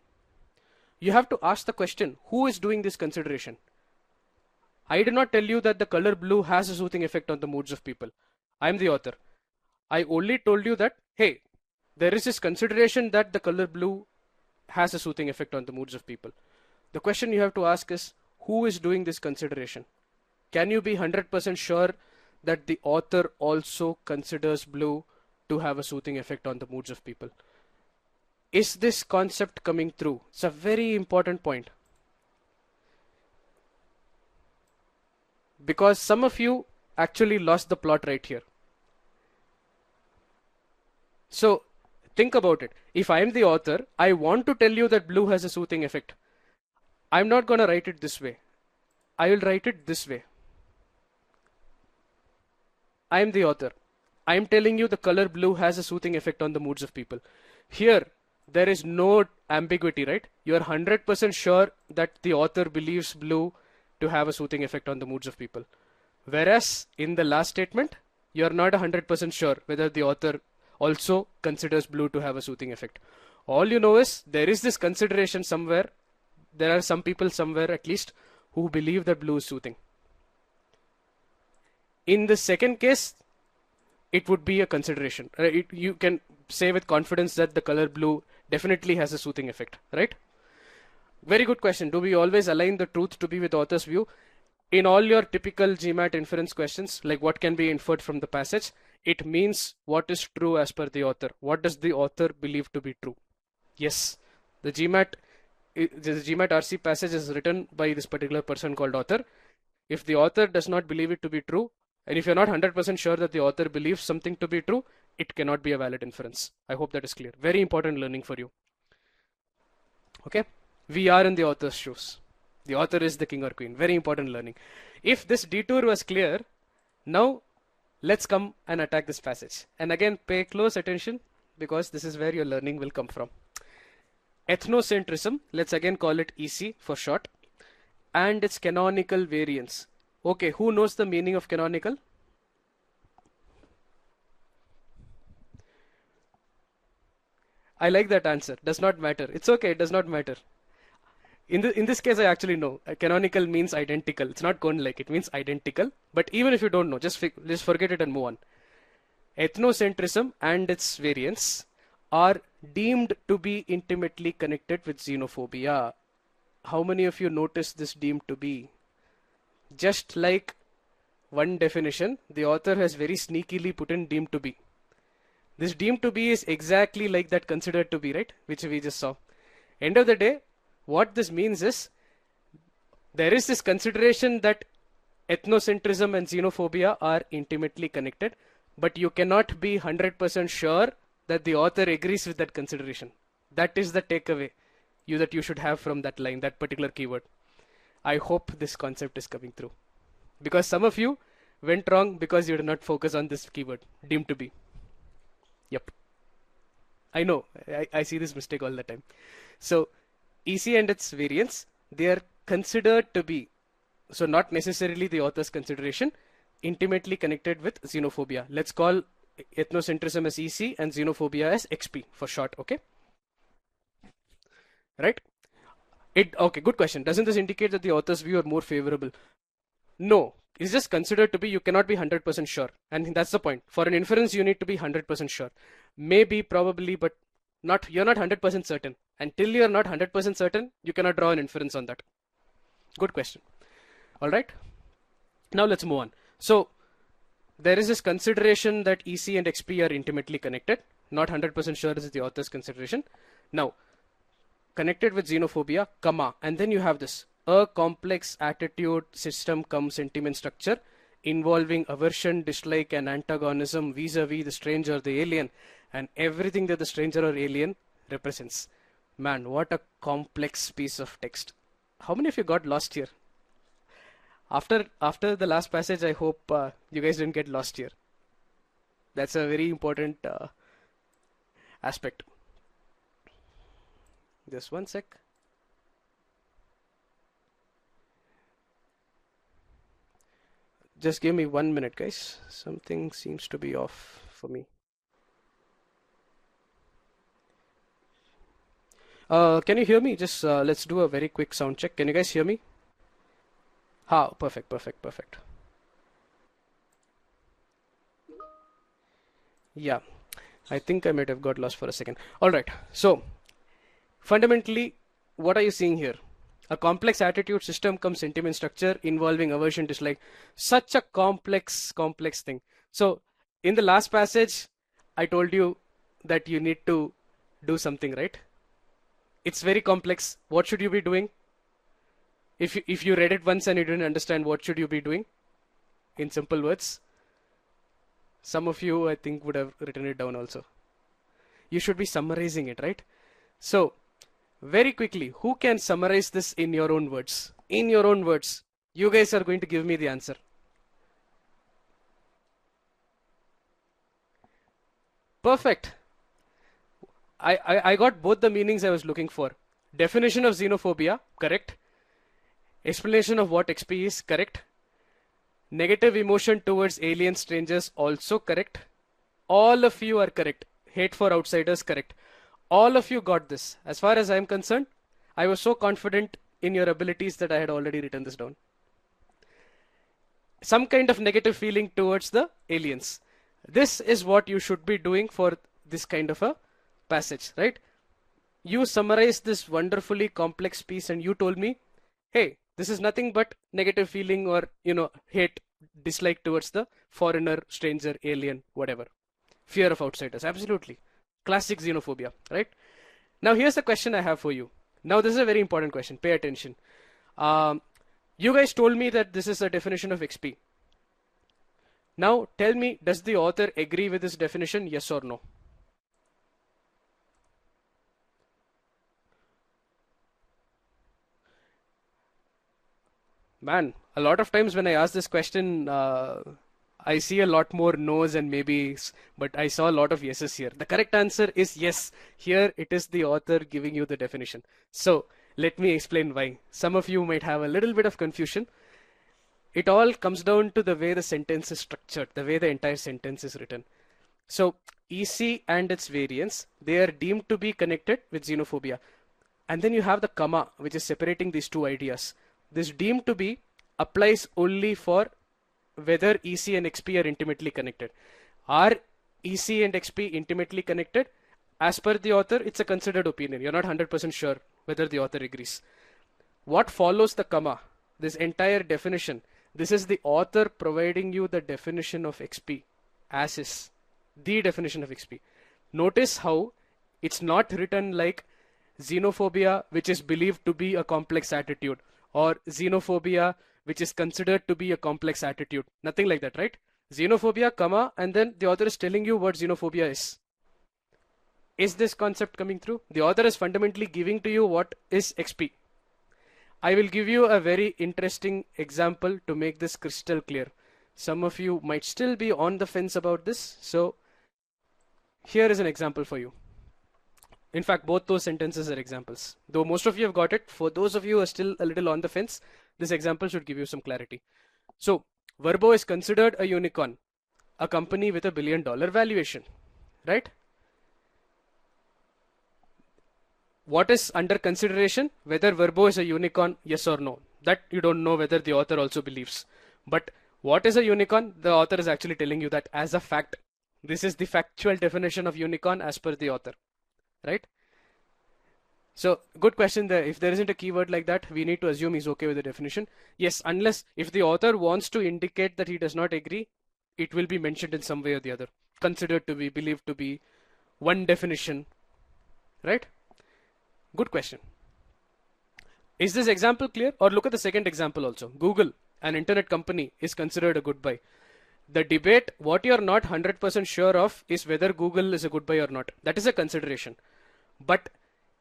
you have to ask the question, who is doing this consideration? I did not tell you that the color blue has a soothing effect on the moods of people. I am the author. I only told you that, hey, there is this consideration that the color blue has a soothing effect on the moods of people. The question you have to ask is, who is doing this consideration? Can you be 100% sure that the author also considers blue to have a soothing effect on the moods of people? Is this concept coming through? It's a very important point. Because some of you actually lost the plot right here. So think about it. If I am the author, I want to tell you that blue has a soothing effect. I'm not going to write it this way. I will write it this way. I am the author. I am telling you the color blue has a soothing effect on the moods of people. Here, there is no ambiguity, right? You are 100% sure that the author believes blue to have a soothing effect on the moods of people. Whereas in the last statement, you are not 100% sure whether the author also considers blue to have a soothing effect. All you know is there is this consideration somewhere. There are some people somewhere at least who believe that blue is soothing. In the second case, it would be a consideration. You can say with confidence that the color blue definitely has a soothing effect, right? Very good question. Do we always align the truth to be with author's view? In all your typical GMAT inference questions, like what can be inferred from the passage, it means what is true as per the author. What does the author believe to be true? Yes, the GMAT RC passage is written by this particular person called author. If the author does not believe it to be true, and if you're not 100% sure that the author believes something to be true, it cannot be a valid inference. I hope that is clear. Very important learning for you. Okay, we are in the author's shoes. The author is the king or queen. Very important learning. If this detour was clear, now let's come and attack this passage. And again, pay close attention because this is where your learning will come from. Ethnocentrism, let's again call it EC for short, and its canonical variants. Okay, who knows the meaning of canonical? I like that answer. Does not matter. It's okay. It does not matter. In this case, I actually know. Canonical means identical. It's not cone-like. It means identical. But even if you don't know, just forget it and move on. Ethnocentrism and its variants are deemed to be intimately connected with xenophobia. How many of you notice this deemed to be? Just like one definition, the author has very sneakily put in deemed to be. This deemed to be is exactly like that considered to be, right? Which we just saw. End of the day, what this means is there is this consideration that ethnocentrism and xenophobia are intimately connected, but you cannot be 100% sure that the author agrees with that consideration. That is the takeaway that you should have from that line, that particular keyword. I hope this concept is coming through. Because some of you went wrong because you did not focus on this keyword, deemed to be. Yep. I know, I see this mistake all the time. So, EC and its variants, they are considered to be, so not necessarily the author's consideration, intimately connected with xenophobia. Let's call ethnocentrism as EC and xenophobia as XP for short, okay? Right? Okay, good question. Doesn't this indicate that the author's view are more favorable? No, it's just considered to be. You cannot be 100% sure. And that's the point. For an inference, you need to be 100% sure. Maybe, probably, but you're not 100% certain. Until you're not 100% certain, you cannot draw an inference on that. Good question. All right. Now let's move on. So there is this consideration that EC and XP are intimately connected. Not 100% sure is the author's consideration. Now, connected with xenophobia, comma, and then you have this. A complex attitude system cum sentiment structure involving aversion, dislike, and antagonism vis-a-vis the stranger, the alien, and everything that the stranger or alien represents. Man, what a complex piece of text. How many of you got lost here? After the last passage, I hope you guys didn't get lost here. That's a very important aspect. Just one sec. Just give me 1 minute, guys. Something seems to be off for me. Can you hear me? Just let's do a very quick sound check. Can you guys hear me? Perfect. Yeah, I think I might have got lost for a second. All right. So fundamentally, what are you seeing here? A complex attitude system cum sentiment structure involving aversion, dislike. Such a complex thing. So in the last passage, I told you that you need to do something, right? It's very complex. What should you be doing? If you read it once and you didn't understand, what should you be doing? In simple words, some of you I think would have written it down also. You should be summarizing it, right? So very quickly, who can summarize this in your own words? In your own words, you guys are going to give me the answer. Perfect. I got both the meanings I was looking for. Definition of xenophobia, correct. Explanation of what XP is, correct. Negative emotion towards alien strangers, also correct. All of you are correct. Hate for outsiders, correct. All of you got this. As far as I'm concerned, I was so confident in your abilities that I had already written this down. Some kind of negative feeling towards the aliens. This is what you should be doing for this kind of a passage, right? You summarized this wonderfully complex piece and you told me, hey, this is nothing but negative feeling or, hate, dislike towards the foreigner, stranger, alien, whatever. Fear of outsiders, absolutely. Classic xenophobia, right? Now here's the question I have for you. Now this is a very important question. Pay attention. You guys told me that this is a definition of XP. Now tell me, does the author agree with this definition? Yes or no? Man, a lot of times when I ask this question, I see a lot more no's and maybes, but I saw a lot of yeses here. The correct answer is yes. Here it is the author giving you the definition. So let me explain why. Some of you might have a little bit of confusion. It all comes down to the way the sentence is structured, the way the entire sentence is written. So EC and its variants, they are deemed to be connected with xenophobia. And then you have the comma, which is separating these two ideas. This deemed to be applies only for whether EC and XP are intimately connected. Are EC and XP intimately connected? As per the author, it's a considered opinion. You're not 100% sure whether the author agrees. What follows the comma? This entire definition. This is the author providing you the definition of XP as is. The definition of XP. Notice how it's not written like xenophobia, which is believed to be a complex attitude, or xenophobia, which is considered to be a complex attitude. Nothing like that, right? Xenophobia, comma, and then the author is telling you what xenophobia is. Is this concept coming through? The author is fundamentally giving to you what is XP. I will give you a very interesting example to make this crystal clear. Some of you might still be on the fence about this. So here is an example for you. In fact, both those sentences are examples. Though most of you have got it, for those of you who are still a little on the fence, this example should give you some clarity. So Verbo is considered a unicorn, a company with $1 billion valuation, right? What is under consideration? Whether Verbo is a unicorn, yes or no. That you don't know whether the author also believes. But what is a unicorn? The author is actually telling you that as a fact. This is the factual definition of unicorn as per the author, right? So good question there. If there isn't a keyword like that, we need to assume he's okay with the definition. Yes, unless if the author wants to indicate that he does not agree, it will be mentioned in some way or the other. Considered to be, believed to be, one definition, right? Good question. Is this example clear? Or look at the second example also. Google, an internet company, is considered a good buy. The debate, what you're not 100% sure of, is whether Google is a good buy or not. That is a consideration. But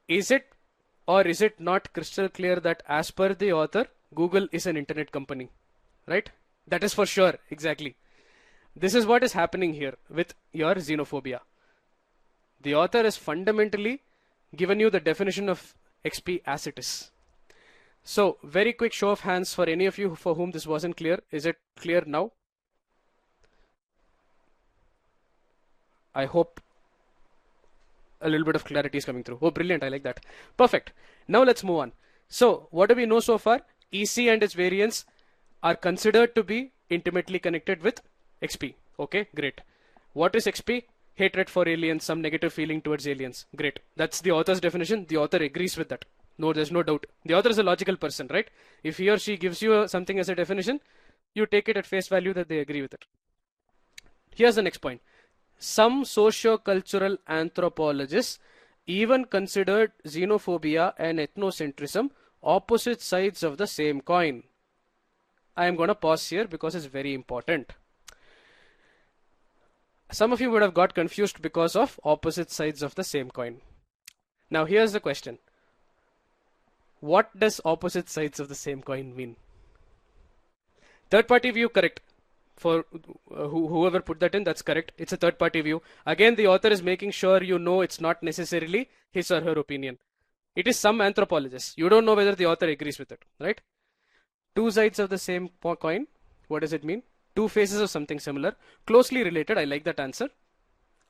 is it or is it not crystal clear that as per the author, Google is an internet company, right? That is for sure, exactly. This is what is happening here with your xenophobia. The author has fundamentally given you the definition of XP as it is. So very quick show of hands for any of you for whom this wasn't clear. Is it clear now? I hope a little bit of clarity is coming through. Oh, brilliant. I like that. Perfect. Now let's move on. So what do we know so far? EC and its variants are considered to be intimately connected with XP. Okay, great. What is XP? Hatred for aliens, some negative feeling towards aliens. Great. That's the author's definition. The author agrees with that. No, there's no doubt. The author is a logical person, right? If he or she gives you something as a definition, you take it at face value that they agree with it. Here's the next point. Some socio-cultural anthropologists even considered xenophobia and ethnocentrism opposite sides of the same coin. I am going to pause here because it's very important. Some of you would have got confused because of opposite sides of the same coin. Now here's the question. What does opposite sides of the same coin mean? Third party view, correct. For whoever put that in, that's correct. It's a third party view. Again, the author is making sure you know it's not necessarily his or her opinion. It is some anthropologist. You don't know whether the author agrees with it, right? Two sides of the same coin. What does it mean? Two faces of something similar, closely related. I like that answer.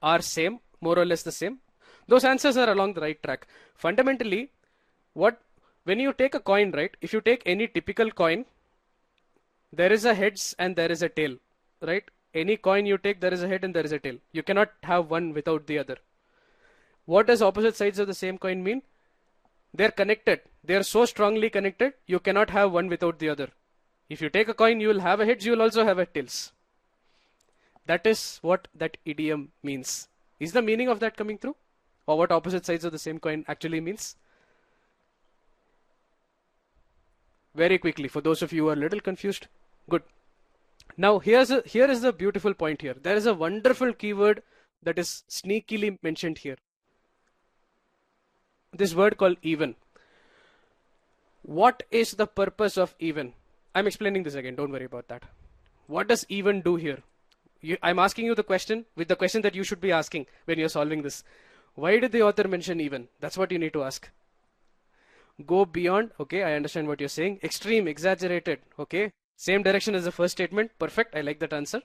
Are same, more or less the same. Those answers are along the right track. Fundamentally, when you take a coin, right? If you take any typical coin, there is a heads and there is a tail, right? Any coin you take, there is a head and there is a tail. You cannot have one without the other. What does opposite sides of the same coin mean? They're connected. They're so strongly connected, you cannot have one without the other. If you take a coin, you will have a heads, you will also have a tails. That is what that idiom means. Is the meaning of that coming through? Or what opposite sides of the same coin actually means? Very quickly, for those of you who are a little confused. Good. Now here is the beautiful point here. There is a wonderful keyword that is sneakily mentioned here. This word called even. What is the purpose of even? I'm explaining this again, don't worry about that. What does even do here? I'm asking you the question with the question that you should be asking when you're solving this. Why did the author mention even? That's what you need to ask. Go beyond, okay, I understand what you're saying. Extreme, exaggerated, okay. Same direction as the first statement, perfect, I like that answer.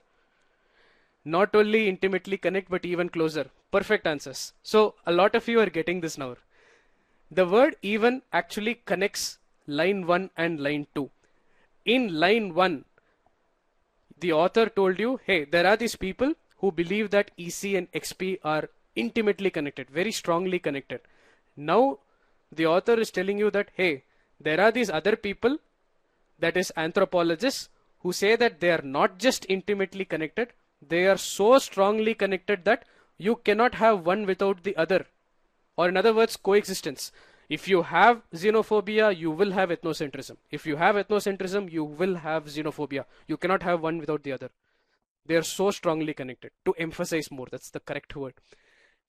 Not only intimately connect, but even closer. Perfect answers. So a lot of you are getting this now. The word even actually connects line 1 and line 2. In line 1, the author told you, hey, there are these people who believe that EC and XP are intimately connected, very strongly connected. Now, the author is telling you that, hey, there are these other people, that is anthropologists, who say that they are not just intimately connected, they are so strongly connected that you cannot have one without the other. Or in other words, coexistence. If you have xenophobia, you will have ethnocentrism. If you have ethnocentrism, you will have xenophobia. You cannot have one without the other. They are so strongly connected. To emphasize more, that's the correct word.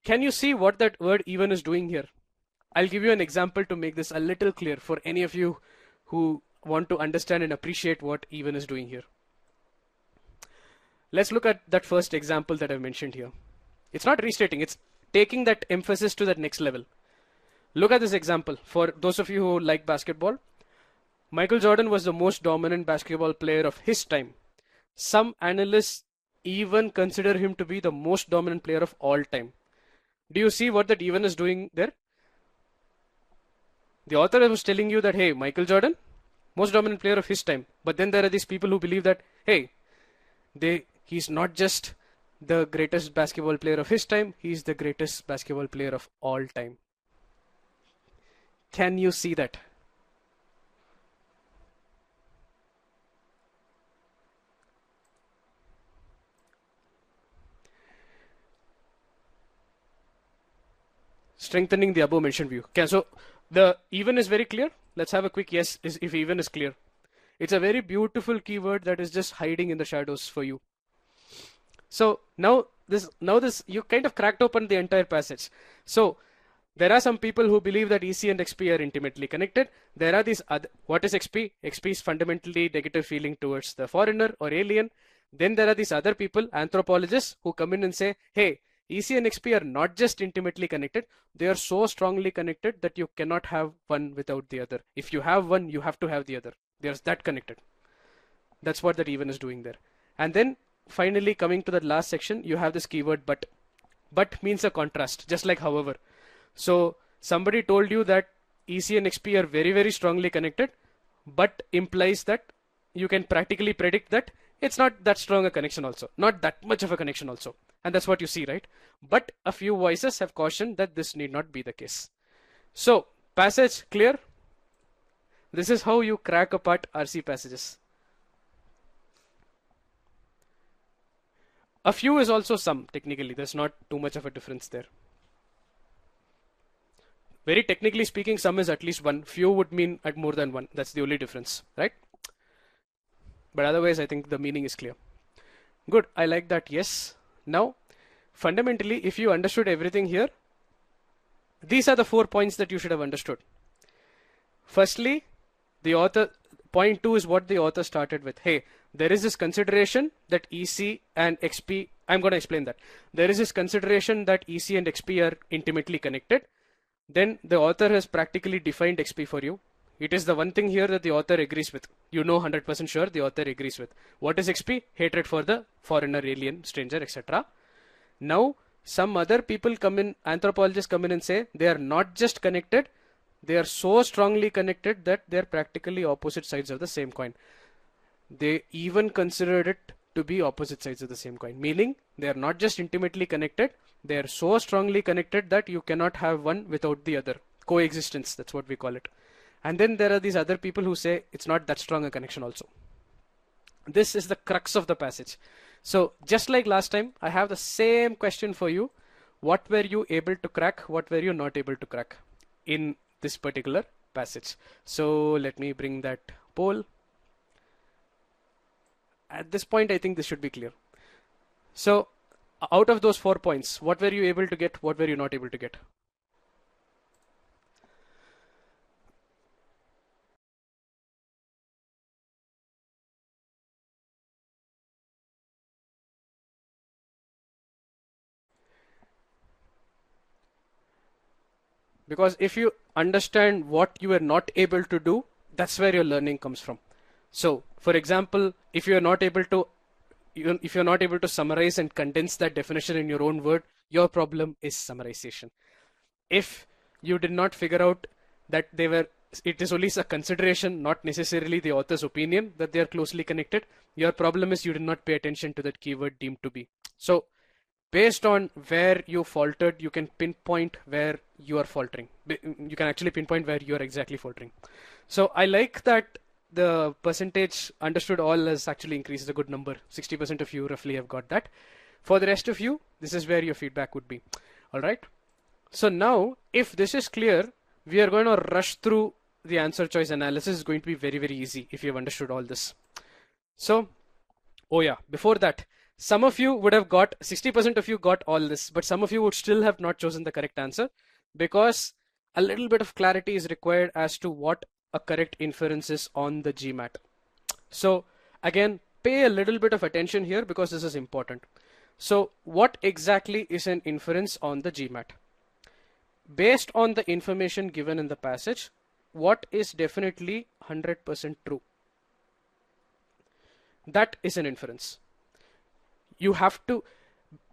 Can you see what that word even is doing here? I'll give you an example to make this a little clear for any of you who want to understand and appreciate what even is doing here. Let's look at that first example that I mentioned here. It's not restating, it's taking that emphasis to that next level. Look at this example. For those of you who like basketball, Michael Jordan was the most dominant basketball player of his time. Some analysts even consider him to be the most dominant player of all time. Do you see what that even is doing there? The author was telling you that, hey, Michael Jordan, most dominant player of his time. But then there are these people who believe that, hey, he's not just the greatest basketball player of his time, he's the greatest basketball player of all time. Can you see that? Strengthening the above mentioned view. Okay, so the even is very clear. Let's have a quick yes if even is clear. It's a very beautiful keyword that is just hiding in the shadows for you. So now this you kind of cracked open the entire passage. So there are some people who believe that EC and XP are intimately connected. There are these other, what is XP? XP is fundamentally negative feeling towards the foreigner or alien. Then there are these other people, anthropologists, who come in and say, hey, EC and XP are not just intimately connected, they are so strongly connected that you cannot have one without the other. If you have one, you have to have the other. They're that connected. That's what that even is doing there. And then finally coming to the last section, you have this keyword but. But means a contrast, just like however. So somebody told you that EC and XP are very, very strongly connected, but implies that you can practically predict that it's not that strong a connection also, not that much of a connection also. And that's what you see, right? But a few voices have cautioned that this need not be the case. So passage clear? This is how you crack apart RC passages. A few is also some, technically. There's not too much of a difference there. Very technically speaking, some is at least one. Few would mean at more than one. That's the only difference, right? But otherwise, I think the meaning is clear. Good, I like that, yes. Now, fundamentally, if you understood everything here, these are the 4 points that you should have understood. Firstly, the author, point 2 is what the author started with. Hey, there is this consideration that EC and XP, I'm going to explain that. There is this consideration that EC and XP are intimately connected. Then the author has practically defined XP for you. It is the one thing here that the author agrees with. You know 100% sure the author agrees with. What is XP? Hatred for the foreigner, alien, stranger, etc. Now, some other people come in, anthropologists come in and say they are not just connected, they are so strongly connected that they are practically opposite sides of the same coin. They even considered it to be opposite sides of the same coin, meaning they are not just intimately connected, they are so strongly connected that you cannot have one without the other. Coexistence, that's what we call it. And then there are these other people who say it's not that strong a connection also. This is the crux of the passage. So just like last time, I have the same question for you. What were you able to crack? What were you not able to crack in this particular passage? So let me bring that poll. At this point, I think this should be clear. So out of those 4 points, what were you able to get? What were you not able to get? Because if you understand what you are not able to do, that's where your learning comes from. So for example, if you're not able to summarize and condense that definition in your own word, your problem is summarization. If you did not figure out that it is only a consideration, not necessarily the author's opinion that they are closely connected. Your problem is you did not pay attention to that keyword deemed to be. So based on where you faltered, you can pinpoint where you are faltering. You can actually pinpoint where you are exactly faltering. So I like that the percentage understood all has actually increased a good number. 60% of you roughly have got that. For the rest of you, this is where your feedback would be. All right. So now, if this is clear, we are going to rush through the answer choice analysis. Is going to be very, very easy if you have understood all this. So, oh yeah, before that, some of you would have got, 60% of you got all this, but some of you would still have not chosen the correct answer because a little bit of clarity is required as to what a correct inference is on the GMAT. So again, pay a little bit of attention here because this is important. So what exactly is an inference on the GMAT? Based on the information given in the passage, what is definitely 100% true? That is an inference. You have to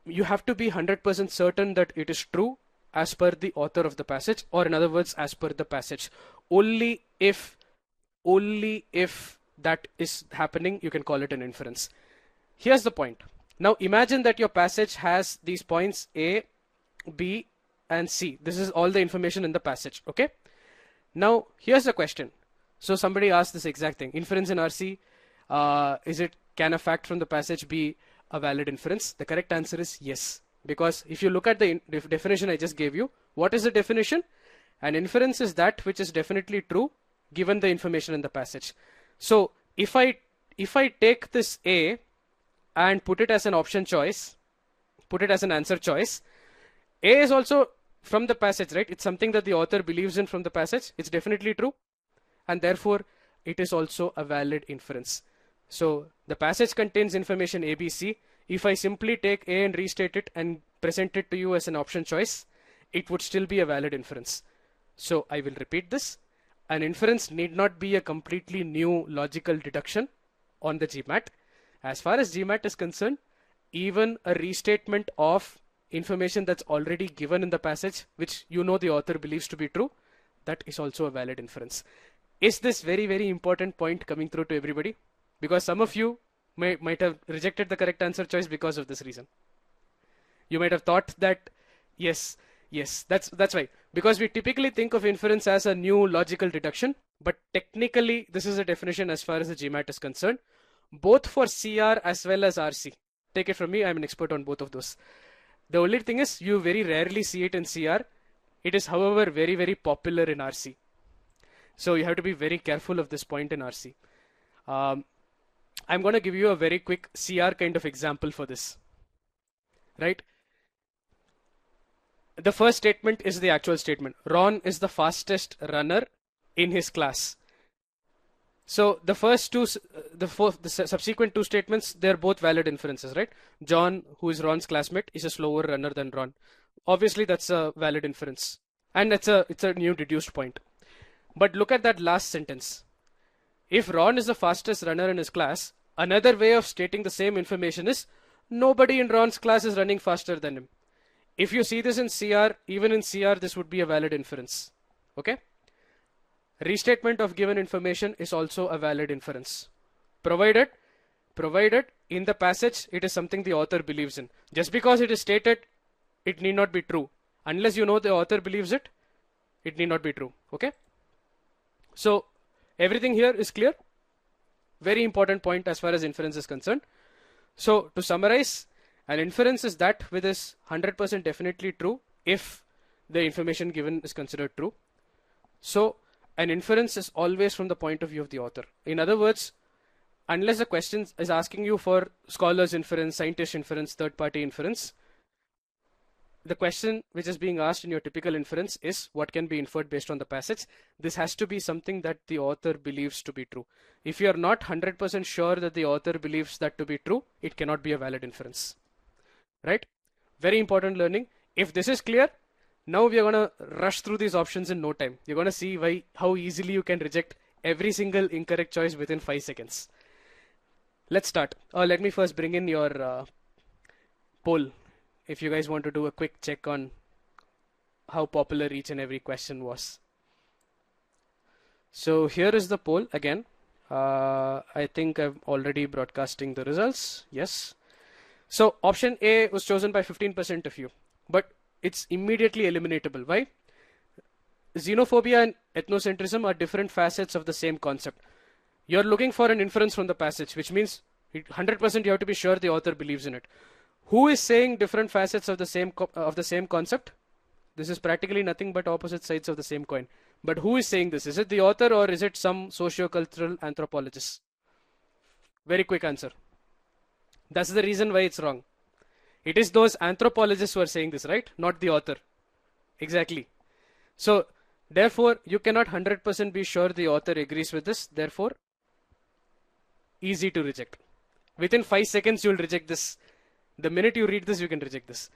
be 100% certain that it is true as per the author of the passage, or in other words, as per the passage. Only if that is happening, you can call it an inference. Here's the point. Now imagine that your passage has these points A, B, and C. This is all the information in the passage. Okay. Now here's the question. So somebody asked this exact thing. Inference in RC, can a fact from the passage be a valid inference? The correct answer is yes. Because if you look at the definition I just gave you, what is the definition? An inference is that which is definitely true given the information in the passage. So if I take this A and put it as an option choice, put it as an answer choice, A is also from the passage, right? It's something that the author believes in from the passage. It's definitely true, and therefore it is also a valid inference. So the passage contains information A, B, C. If I simply take A and restate it and present it to you as an option choice, it would still be a valid inference. So I will repeat this. An inference need not be a completely new logical deduction on the GMAT. As far as GMAT is concerned, even a restatement of information that's already given in the passage, which you know the author believes to be true, that is also a valid inference. Is this very, very important point coming through to everybody? Because some of you might have rejected the correct answer choice because of this reason. You might have thought that, yes, that's right. Because we typically think of inference as a new logical deduction, but technically this is a definition as far as the GMAT is concerned, both for CR as well as RC. Take it from me, I'm an expert on both of those. The only thing is you very rarely see it in CR. It is, however, very, very popular in RC. So you have to be very careful of this point in RC. I'm going to give you a very quick CR kind of example for this. Right? The first statement is the actual statement. Ron is the fastest runner in his class. So the first two, the subsequent two statements, they're both valid inferences, right? John, who is Ron's classmate, is a slower runner than Ron. Obviously, that's a valid inference, and it's a new deduced point. But look at that last sentence. If Ron is the fastest runner in his class, another way of stating the same information is nobody in Ron's class is running faster than him. If you see this in CR, even in CR, this would be a valid inference. Okay? Restatement of given information is also a valid inference, provided in the passage it is something the author believes in. Just because it is stated, it need not be true. Unless you know the author believes it, it need not be true. Okay? So everything here is clear. Very important point as far as inference is concerned. So to summarize, an inference is that which is 100% definitely true if the information given is considered true. So an inference is always from the point of view of the author. In other words, unless the question is asking you for scholars inference, scientist inference, third party inference, the question which is being asked in your typical inference is what can be inferred based on the passage. This has to be something that the author believes to be true. If you are not 100% sure that the author believes that to be true, it cannot be a valid inference. Right? Very important learning. If this is clear, now we are going to rush through these options in no time. You're going to see how easily you can reject every single incorrect choice within 5 seconds. Let's start. Let me first bring in your poll. If you guys want to do a quick check on how popular each and every question was. So here is the poll again. I think I'm already broadcasting the results. Yes. So option A was chosen by 15% of you, but it's immediately eliminatable. Why? Xenophobia and ethnocentrism are different facets of the same concept. You're looking for an inference from the passage, which means 100% you have to be sure the author believes in it. Who is saying different facets of the same concept? This is practically nothing but opposite sides of the same coin. But who is saying this? Is it the author or is it some socio-cultural anthropologist? Very quick answer. That's the reason why it's wrong. It is those anthropologists who are saying this, right? Not the author. Exactly. So, therefore, you cannot 100% be sure the author agrees with this. Therefore, easy to reject. Within 5 seconds, you'll reject this. The minute you read this, you can reject this.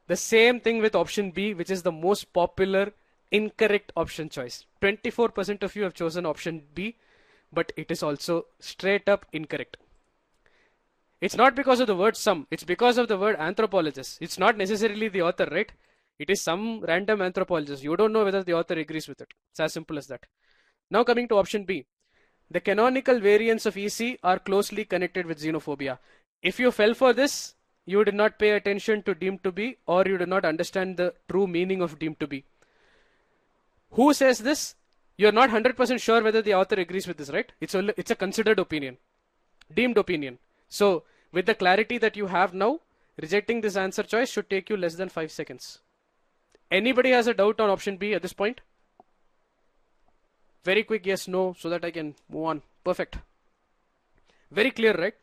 The same thing with option B, which is the most popular incorrect option choice. 24% of you have chosen option B, but it is also straight up incorrect. It's not because of the word some, it's because of the word anthropologist. It's not necessarily the author, right? It is some random anthropologist. You don't know whether the author agrees with it. It's as simple as that. Now coming to option B. The canonical variants of EC are closely connected with xenophobia. If you fell for this, you did not pay attention to deemed to be, or you did not understand the true meaning of deemed to be. Who says this? You're not 100% sure whether the author agrees with this, right? It's a considered opinion, deemed opinion. So with the clarity that you have now, rejecting this answer choice should take you less than 5 seconds. Anybody has a doubt on option B at this point? Very quick yes, no, so that I can move on. Perfect. Very clear, right?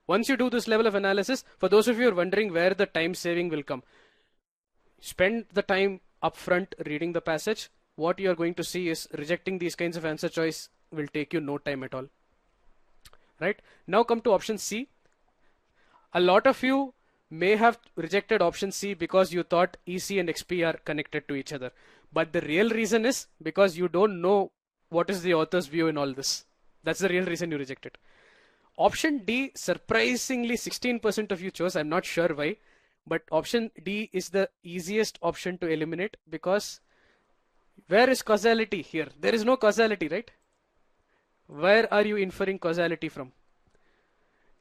Once you do this level of analysis, for those of you who are wondering where the time saving will come, spend the time upfront reading the passage. What you are going to see is rejecting these kinds of answer choice will take you no time at all. Right? Now come to option C. A lot of you may have rejected option C because you thought EC and XP are connected to each other. But the real reason is because you don't know what is the author's view in all this. That's the real reason you reject it. Option D, surprisingly 16% of you chose. I'm not sure why, but option D is the easiest option to eliminate because where is causality here? There is no causality, right? Where are you inferring causality from?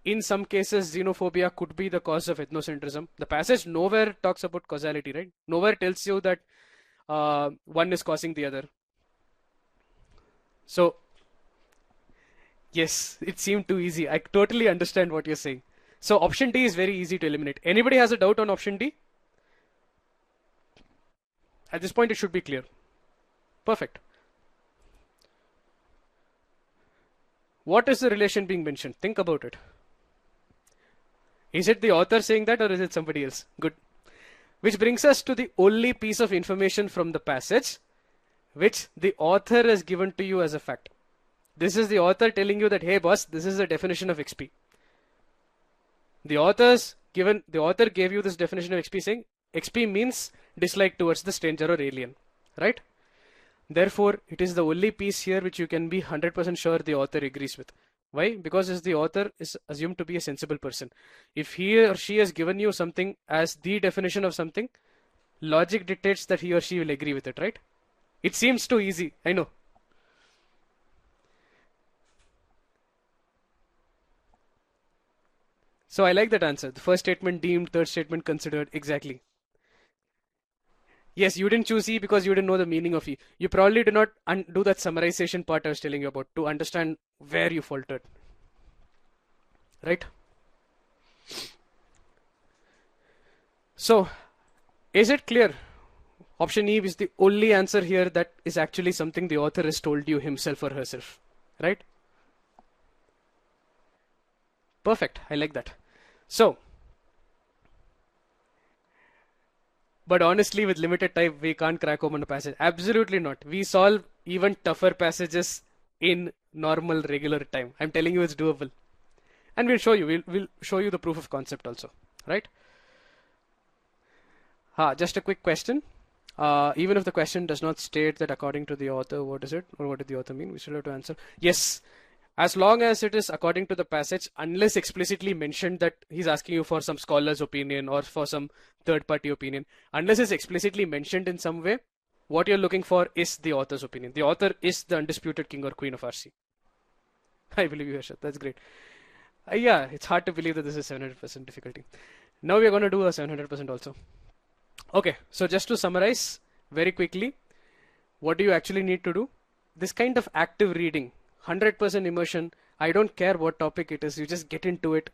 In some cases, xenophobia could be the cause of ethnocentrism. The passage nowhere talks about causality, right? Nowhere tells you that one is causing the other. So, yes, it seemed too easy. I totally understand what you're saying. So option D is very easy to eliminate. Anybody has a doubt on option D? At this point, it should be clear. Perfect. What is the relation being mentioned? Think about it. Is it the author saying that or is it somebody else? Good. Which brings us to the only piece of information from the passage which the author has given to you as a fact. This is the author telling you that, hey boss, this is the definition of XP. The author gave you this definition of XP saying XP means dislike towards the stranger or alien, right? Therefore, it is the only piece here which you can be 100% sure the author agrees with. Why? Because the author is assumed to be a sensible person. If he or she has given you something as the definition of something, logic dictates that he or she will agree with it, right? It seems too easy, I know. So I like that answer. The first statement deemed, third statement considered. Exactly. Yes, you didn't choose E because you didn't know the meaning of E. You probably did not do that summarization part I was telling you about to understand where you faltered. Right? So, is it clear? Option E is the only answer here that is actually something the author has told you himself or herself. Right? Perfect. I like that. So, but honestly, with limited time, we can't crack open a passage. Absolutely not. We solve even tougher passages in normal, regular time. I'm telling you it's doable. And we'll show you. We'll show you the proof of concept also. Right? Just a quick question. Even if the question does not state that according to the author, what is it? Or what did the author mean? We still have to answer. Yes. As long as it is according to the passage, unless explicitly mentioned that he's asking you for some scholar's opinion or for some third party opinion, unless it's explicitly mentioned in some way, what you're looking for is the author's opinion. The author is the undisputed king or queen of RC. I believe you, Harshad. That's great. Yeah, it's hard to believe that this is 700% difficulty. Now we're going to do a 700% also. Okay, so just to summarize very quickly, what do you actually need to do? This kind of active reading, 100% immersion. I don't care what topic it is, you just get into it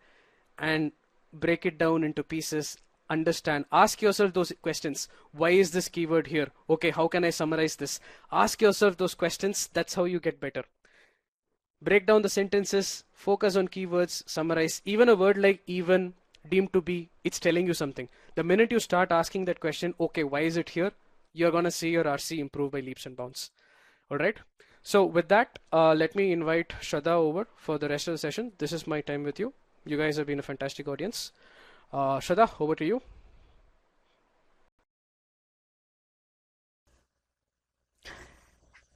and break it down into pieces, understand, ask yourself those questions. Why is this keyword here? Okay, how can I summarize this? Ask yourself those questions. That's how you get better. Break down the sentences, focus on keywords, summarize. Even a word like even, deemed to be, it's telling you something. The minute you start asking that question, okay, why is it here? You're going to see your RC improve by leaps and bounds. All right. So with that, let me invite Shraddha over for the rest of the session. This is my time with you. You guys have been a fantastic audience. Shraddha, over to you.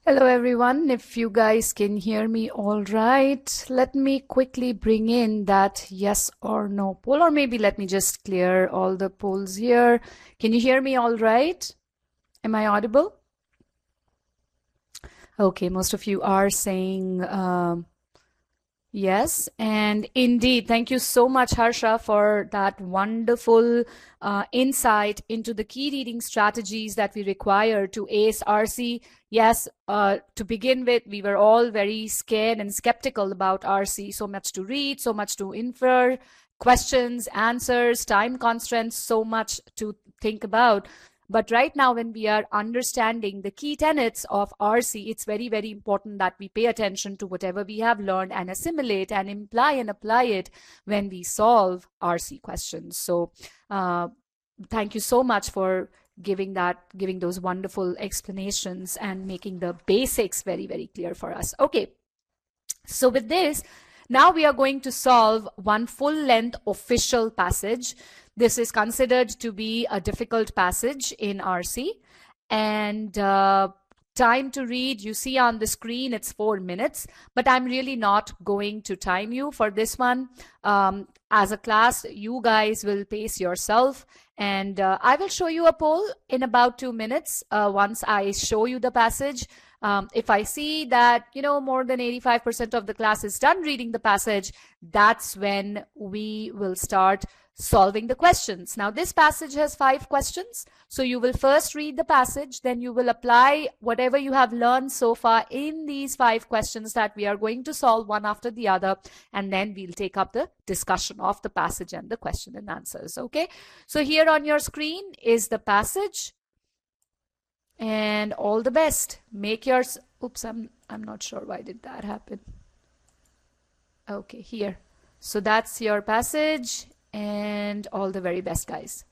Hello everyone, if you guys can hear me all right, let me quickly bring in that yes or no poll, or maybe let me just clear all the polls here. Can you hear me all right? Am I audible? Okay, most of you are saying yes, and indeed, thank you so much, Harsha, for that wonderful insight into the key reading strategies that we require to ace RC. Yes, to begin with, we were all very scared and skeptical about RC. So much to read, so much to infer, questions, answers, time constraints, so much to think about. But right now, when we are understanding the key tenets of RC, it's very, very important that we pay attention to whatever we have learned and assimilate and imply and apply it when we solve RC questions. So thank you so much for giving those wonderful explanations and making the basics very, very clear for us. Okay, so with this, now we are going to solve one full-length official passage. This is considered to be a difficult passage in RC. And time to read, you see on the screen, it's 4 minutes. But I'm really not going to time you for this one. As a class, you guys will pace yourself. And I will show you a poll in about 2 minutes once I show you the passage. If I see that, more than 85% of the class is done reading the passage, that's when we will start solving the questions. Now, this passage has 5 questions. So you will first read the passage, then you will apply whatever you have learned so far in these 5 questions that we are going to solve one after the other. And then we'll take up the discussion of the passage and the question and answers. Okay. So here on your screen is the passage. And all the best. Make your, oops, I'm not sure why did that happen. Okay, here. So that's your passage, and all the very best, guys.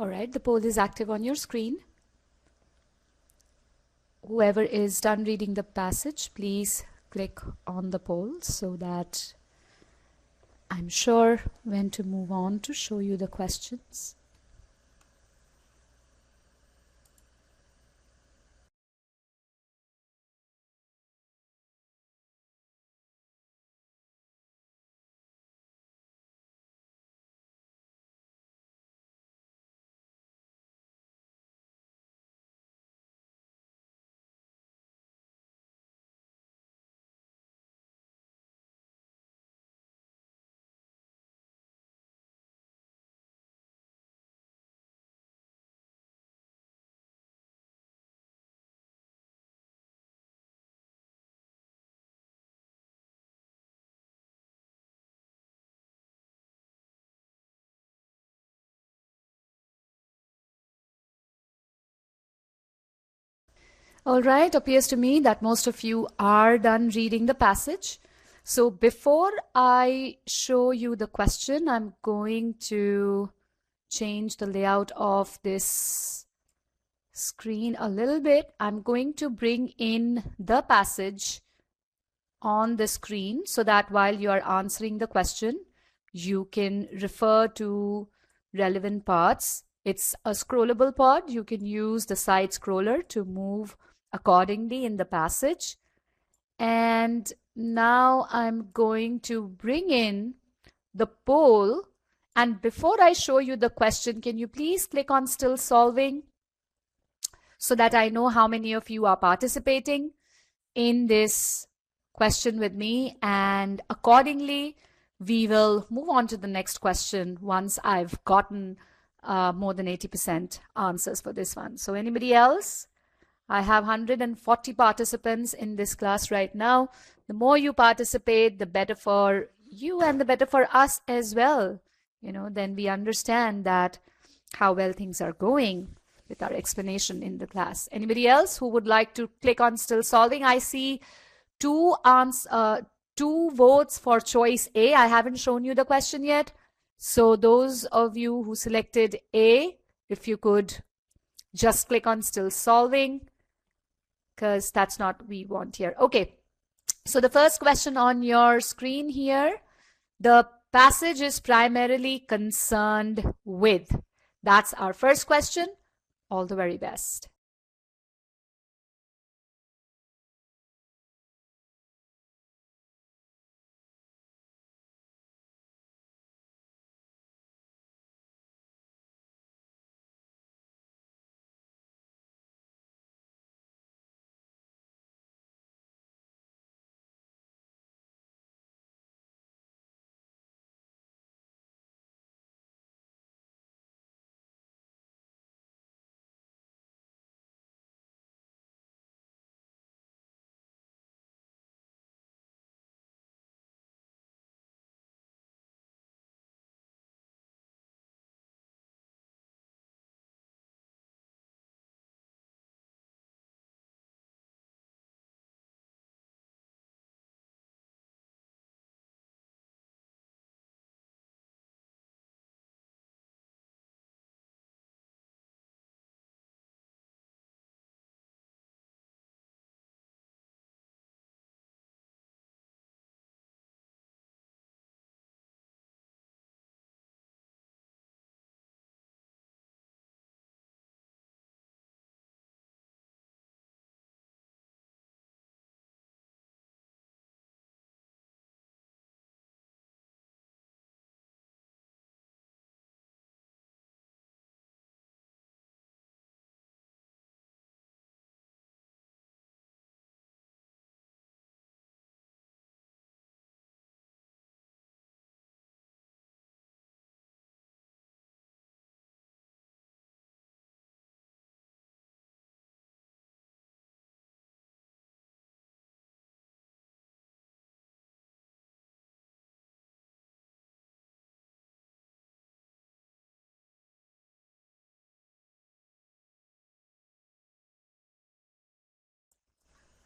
All right, the poll is active on your screen. Whoever is done reading the passage, please click on the poll so that I'm sure when to move on to show you the questions. All right, appears to me that most of you are done reading the passage. So before I show you the question, I'm going to change the layout of this screen a little bit. I'm going to bring in the passage on the screen so that while you are answering the question, you can refer to relevant parts. It's a scrollable pod. You can use the side scroller to move accordingly in the passage. And now I'm going to bring in the poll. And before I show you the question, can you please click on still solving so that I know how many of you are participating in this question with me, and accordingly we will move on to the next question once I've gotten more than 80% answers for this one. So anybody else? I have 140 participants in this class right now. The more you participate, the better for you and the better for us as well. Then we understand that how well things are going with our explanation in the class. Anybody else who would like to click on still solving? I see two votes for choice A. I haven't shown you the question yet. So those of you who selected A, if you could just click on still solving, because that's not what we want here. Okay, so the first question on your screen here, the passage is primarily concerned with. That's our first question. All the very best.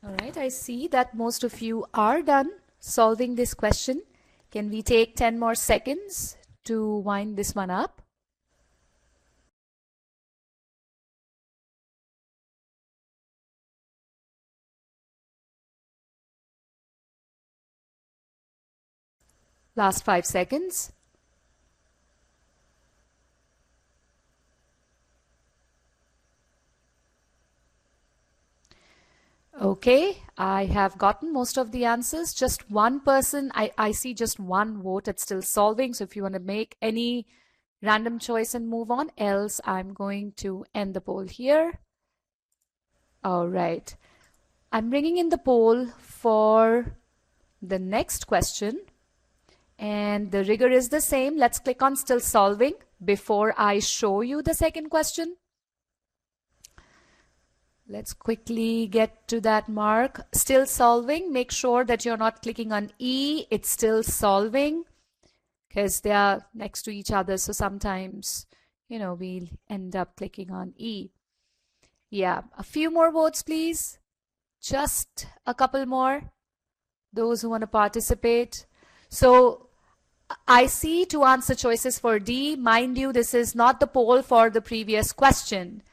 All right, I see that most of you are done solving this question. Can we take 10 more seconds to wind this one up? Last 5 seconds. Okay, I have gotten most of the answers. Just one person, I see just one vote. It's still solving. So if you want to make any random choice and move on, else I'm going to end the poll here. All right. I'm bringing in the poll for the next question. And the rigor is the same. Let's click on still solving before I show you the second question. Let's quickly get to that mark. Still solving. Make sure that you're not clicking on E. It's still solving because they are next to each other. So sometimes, we'll end up clicking on E. Yeah, a few more votes, please. Just a couple more. Those who want to participate. So I see 2 answer choices for D. Mind you, this is not the poll for the previous question.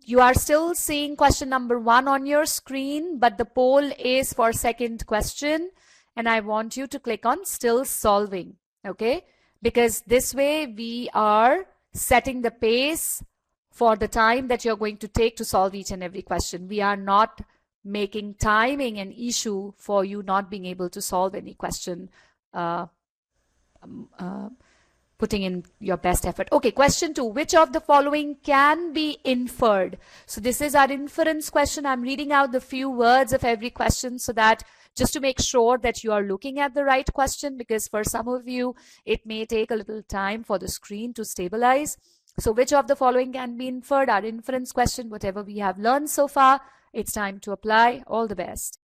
You are still seeing question number 1 on your screen, but the poll is for second question. And I want you to click on still solving, okay? Because this way we are setting the pace for the time that you're going to take to solve each and every question. We are not making timing an issue for you not being able to solve any question, putting in your best effort. Okay, question 2. Which of the following can be inferred? So this is our inference question. I'm reading out the few words of every question so that just to make sure that you are looking at the right question, because for some of you, it may take a little time for the screen to stabilize. So which of the following can be inferred? Our inference question, whatever we have learned so far, it's time to apply. All the best.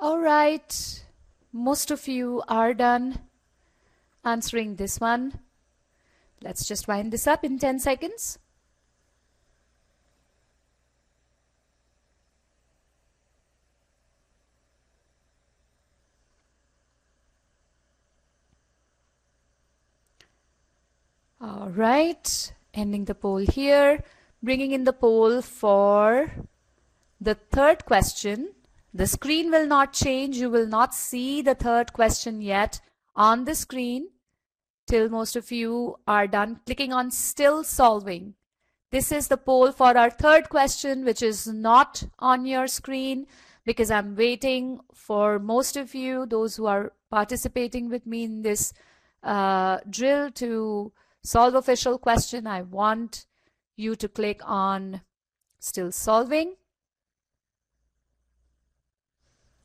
All right, most of you are done answering this one. Let's just wind this up in 10 seconds. All right, ending the poll here, bringing in the poll for the third question. The screen will not change. You will not see the third question yet on the screen till most of you are done clicking on still solving. This is the poll for our third question, which is not on your screen because I'm waiting for most of you, those who are participating with me in this drill, to solve official question. I want you to click on still solving.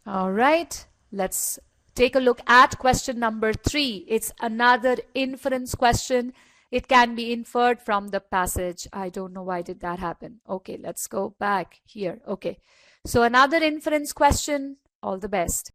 All right, let's take a look at question number 3. It's another inference question. It can be inferred from the passage. I don't know why did that happen. Okay, let's go back here. Okay, so another inference question. All the best.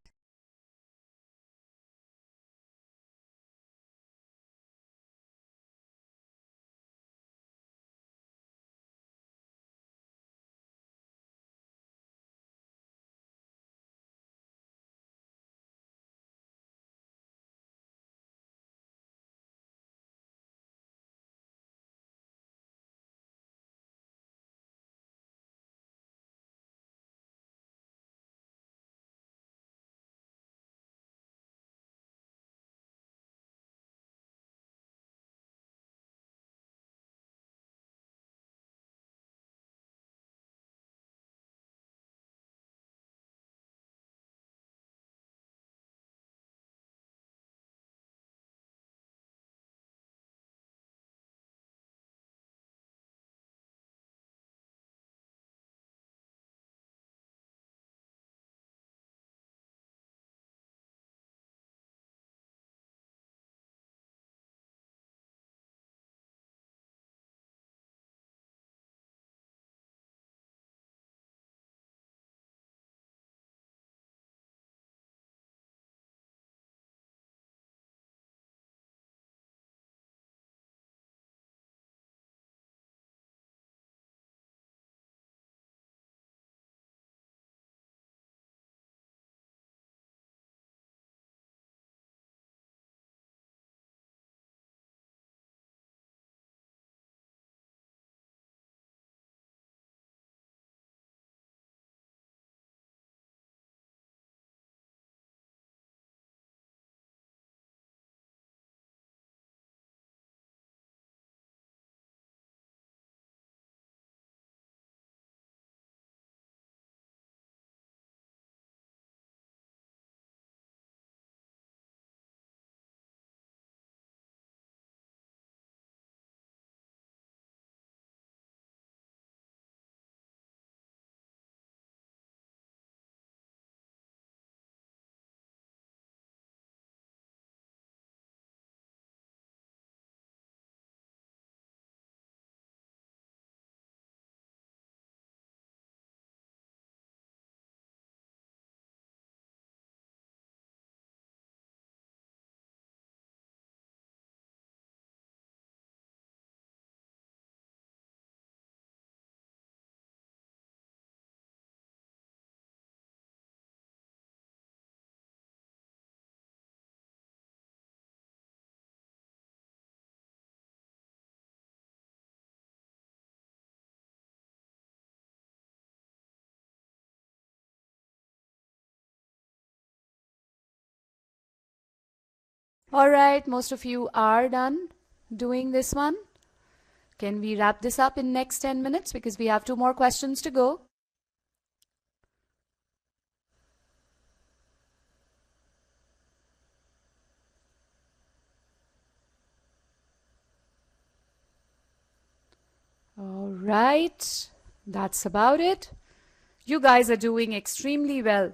All right, most of you are done doing this one. Can we wrap this up in next 10 minutes because we have 2 more questions to go? All right, that's about it. You guys are doing extremely well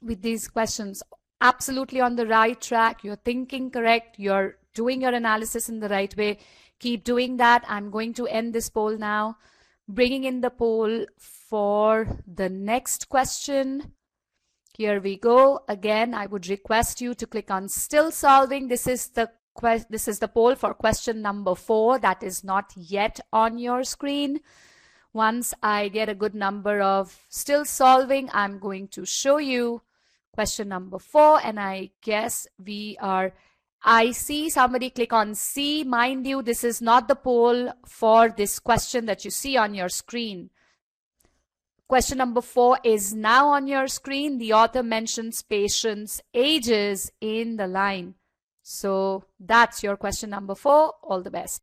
with these questions. Absolutely on the right track. You're thinking correct. You're doing your analysis in the right way. Keep doing that. I'm going to end this poll now, bringing in the poll for the next question. Here we go. Again, I would request you to click on still solving. This is the poll for question number 4 that is not yet on your screen. Once I get a good number of still solving, I'm going to show you question number 4, and I guess I see somebody click on C. Mind you, this is not the poll for this question that you see on your screen. Question number 4 is now on your screen. The author mentions patients' ages in the line. So that's your question number 4. All the best.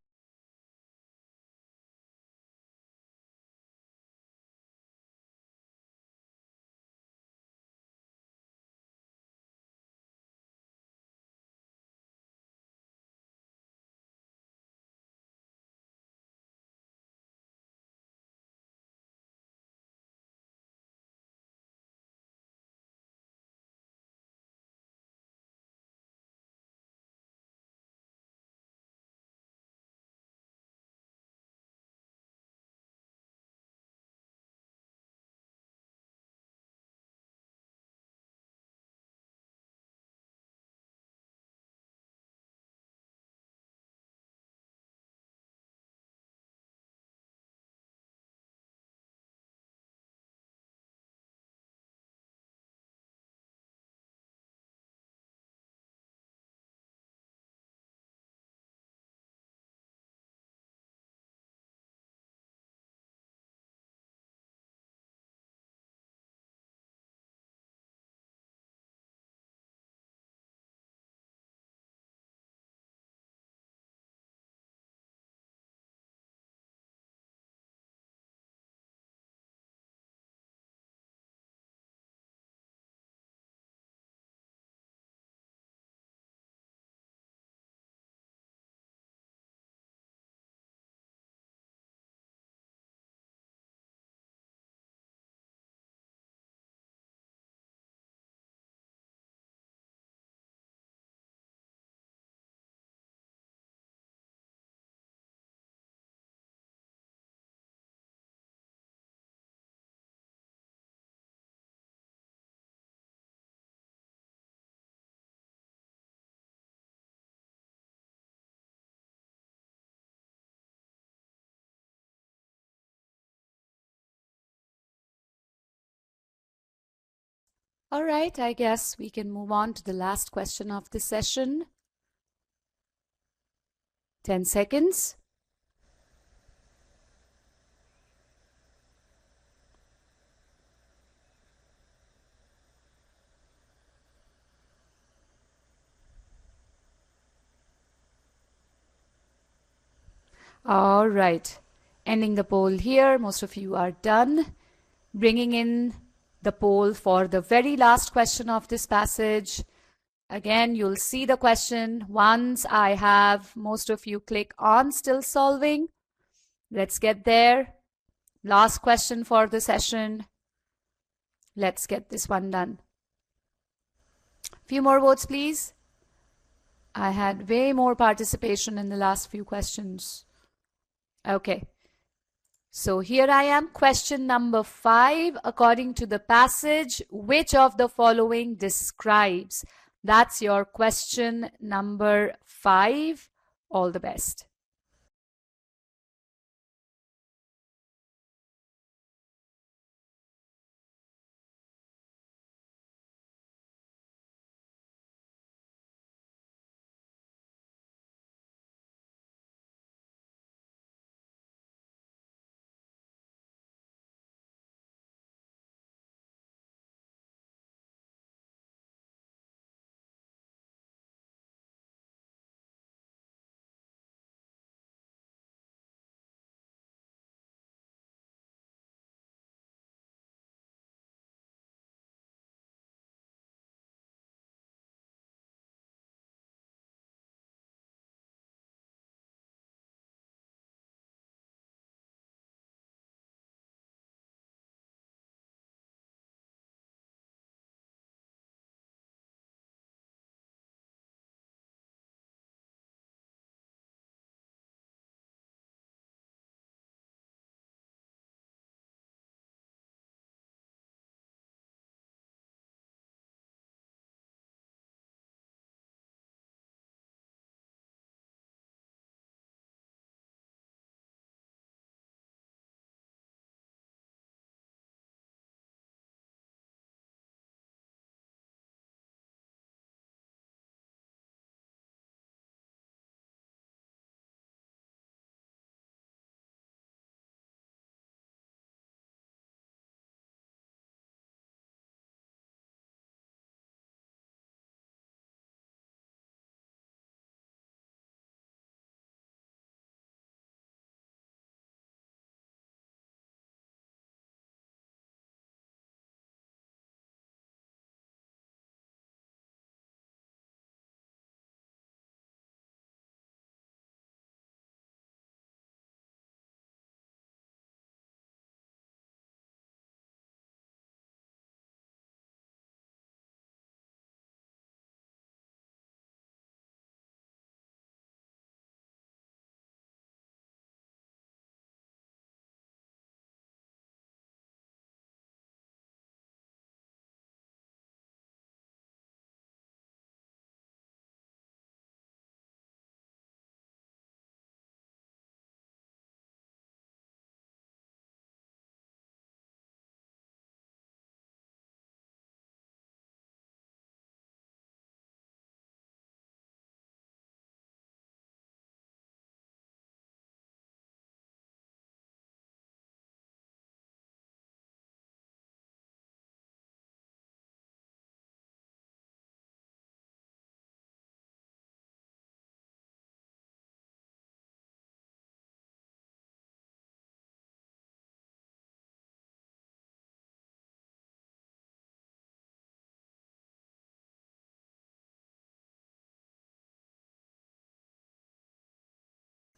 All right, I guess we can move on to the last question of the session. 10 seconds. All right, ending the poll here. Most of you are done. Bringing in the poll for the very last question of this passage. Again, you'll see the question once I have most of you click on still solving. Let's get there. Last question for the session. Let's get this one done. Few more votes, please. I had way more participation in the last few questions. Okay. So here I am, question number 5. According to the passage, which of the following describes? That's your question number 5. All the best.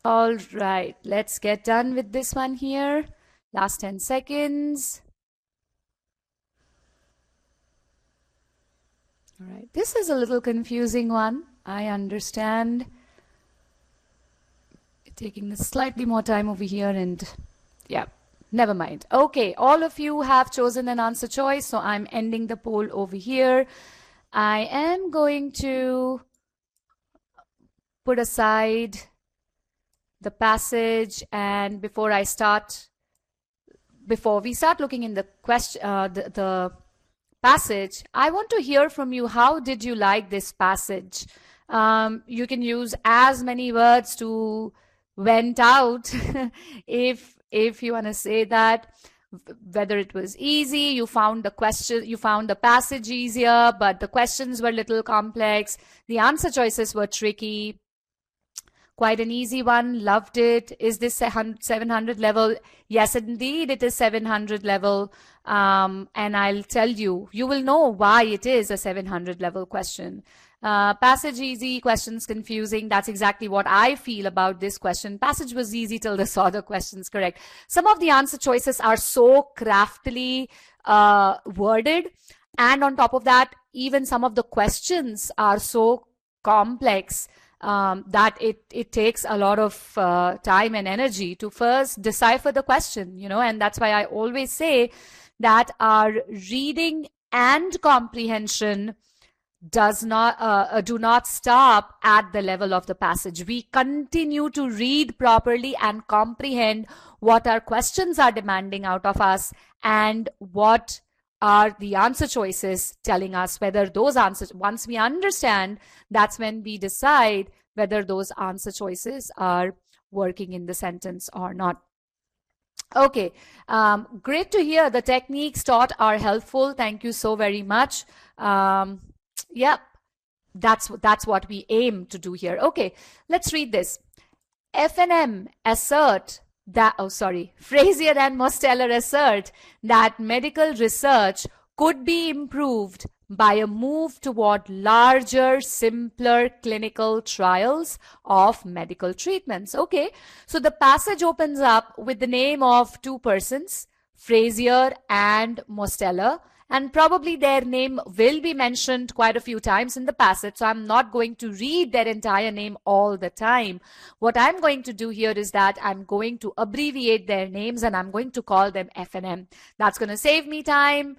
All right, let's get done with this one here. Last 10 seconds. All right, this is a little confusing one. I understand. Taking slightly more time over here and yeah, never mind. Okay, all of you have chosen an answer choice, so I'm ending the poll over here. I am going to put aside the passage, and before we start looking in the question, the passage, I want to hear from you. How did you like this passage? You can use as many words to went out if you want to say that, whether it was easy, you found the passage easier, but the questions were a little complex, the answer choices were tricky. Quite an easy one, loved it. Is this 700 level? Yes, indeed, it is 700 level. And I'll tell you, you will know why it is a 700 level question. Passage easy, questions confusing. That's exactly what I feel about this question. Passage was easy till they saw the questions correct. Some of the answer choices are so craftily worded. And on top of that, even some of the questions are so complex that it takes a lot of time and energy to first decipher the question, you know, and that's why I always say that our reading and comprehension do not stop at the level of the passage. We continue to read properly and comprehend what our questions are demanding out of us and what are the answer choices telling us, whether those answers, once we understand, that's when we decide whether those answer choices are working in the sentence or not. Okay, great to hear. The techniques taught are helpful. Thank you so very much. Yep, that's what we aim to do here. Okay, let's read this. F&M assert that, Frazier and Mosteller assert that medical research could be improved by a move toward larger, simpler clinical trials of medical treatments. Okay, so the passage opens up with the name of two persons, Frazier and Mosteller, and probably their name will be mentioned quite a few times in the passage, so I'm not going to read their entire name all the time. What I'm going to do here is that I'm going to abbreviate their names and I'm going to call them F&M. That's going to save me time.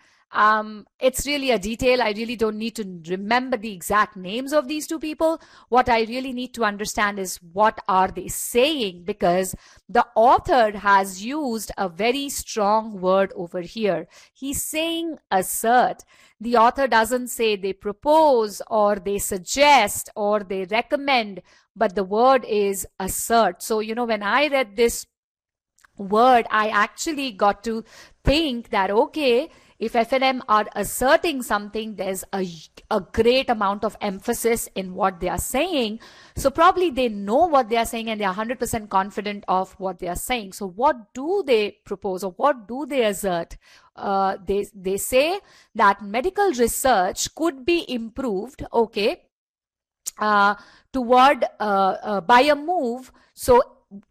It's really a detail. I really don't need to remember the exact names of these two people. What I really need to understand is what are they saying, because the author has used a very strong word over here. He's saying assert. The author doesn't say they propose or they suggest or they recommend, but the word is assert. So, you know, when I read this word, I actually got to think that, okay, if F&M are asserting something, there's a great amount of emphasis in what they are saying. So probably they know what they are saying and they are 100% confident of what they are saying. So what do they propose or what do they assert? They say that medical research could be improved, okay, toward by a move. So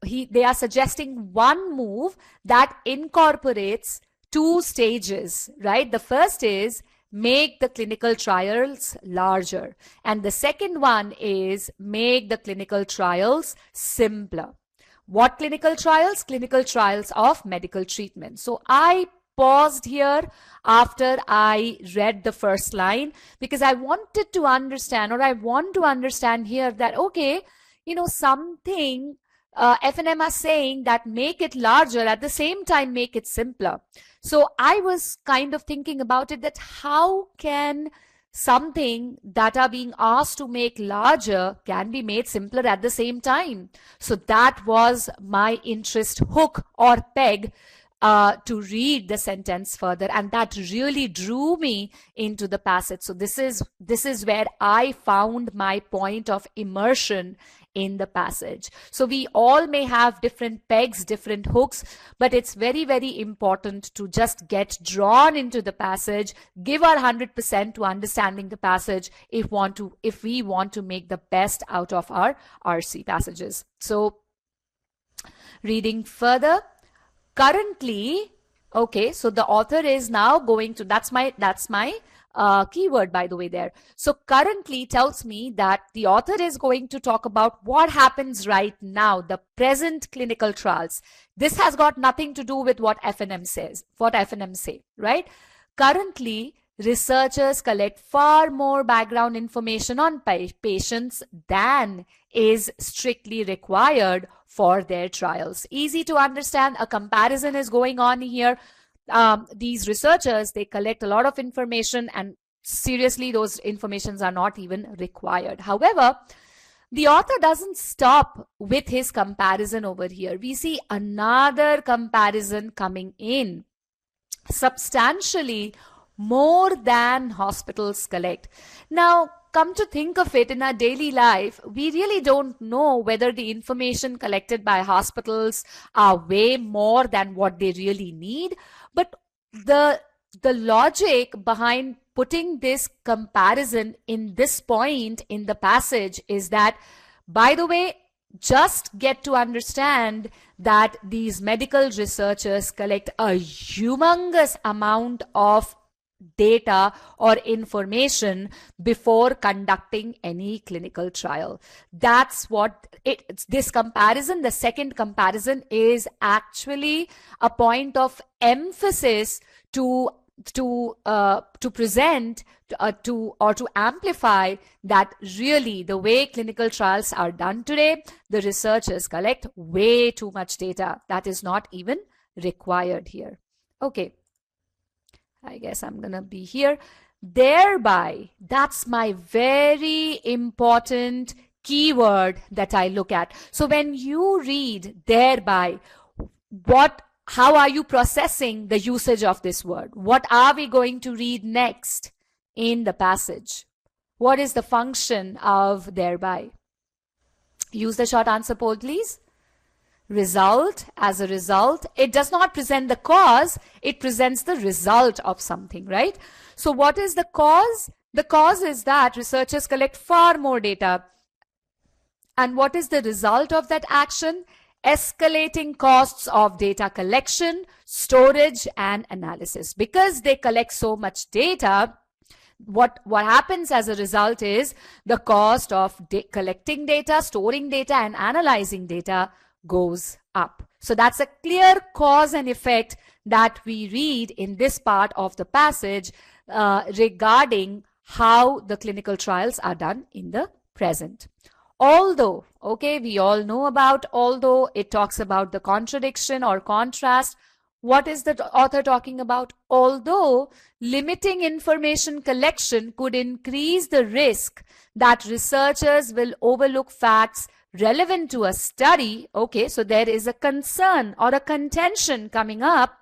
they are suggesting one move that incorporates two stages, right? The first is make the clinical trials larger. And the second one is make the clinical trials simpler. What clinical trials? Clinical trials of medical treatment. So I paused here after I read the first line because I wanted to understand, or I want to understand here that, okay, you know, something F&M are saying that make it larger, at the same time make it simpler. So I was kind of thinking about it, that how can something that are being asked to make larger can be made simpler at the same time? So that was my interest hook or peg to read the sentence further, and that really drew me into the passage. So this is where I found my point of immersion in the passage. So we all may have different pegs, different hooks, but it's very, very important to just get drawn into the passage, give our 100% to understanding the passage if we want to make the best out of our RC passages. So Reading further, currently, okay, so the author is now going to, that's my keyword, by the way, there. So currently tells me that the author is going to talk about what happens right now, the present clinical trials. This has got nothing to do with what FNM says, right? Currently, researchers collect far more background information on patients than is strictly required for their trials. Easy to understand. A comparison is going on here. These researchers, they collect a lot of information, and seriously, those informations are not even required. However, the author doesn't stop with his comparison over here. We see another comparison coming in. Substantially more than hospitals collect. Now, come to think of it, in our daily life, we really don't know whether the information collected by hospitals are way more than what they really need. But the logic behind putting this comparison in this point in the passage is that, by the way, just get to understand that these medical researchers collect a humongous amount of data or information before conducting any clinical trial. That's what this comparison, the second comparison, is actually a point of emphasis to present to amplify that really the way clinical trials are done today, the researchers collect way too much data that is not even required here. Okay, I guess I'm gonna be here. Thereby, that's my very important keyword that I look at. So when you read thereby, how are you processing the usage of this word? What are we going to read next in the passage? What is the function of thereby? Use the short answer poll, please. Result. As a result, it does not present the cause, it presents the result of something, right? So what is the cause? The cause is that researchers collect far more data. And what is the result of that action? Escalating costs of data collection, storage, and analysis. Because they collect so much data, what happens as a result is the cost of collecting data, storing data, and analyzing data goes up. So that's a clear cause and effect that we read in this part of the passage regarding how the clinical trials are done in the present. Although, okay, we all know about although, it talks about the contradiction or contrast. What is the author talking about? Although limiting information collection could increase the risk that researchers will overlook facts relevant to a study, okay, so there is a concern or a contention coming up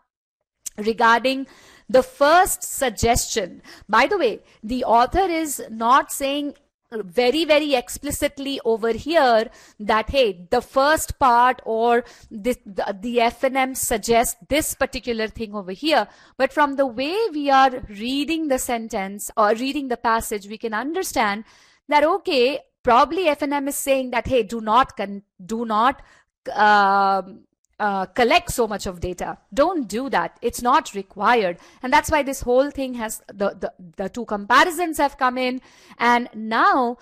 regarding the first suggestion. By the way, the author is not saying very, very explicitly over here that, hey, the first part or the FNM suggests this particular thing over here. But from the way we are reading the sentence or reading the passage, we can understand that, okay, probably FNM is saying that, hey, do not collect so much of data. Don't do that. It's not required. And that's why this whole thing has, the two comparisons have come in. And now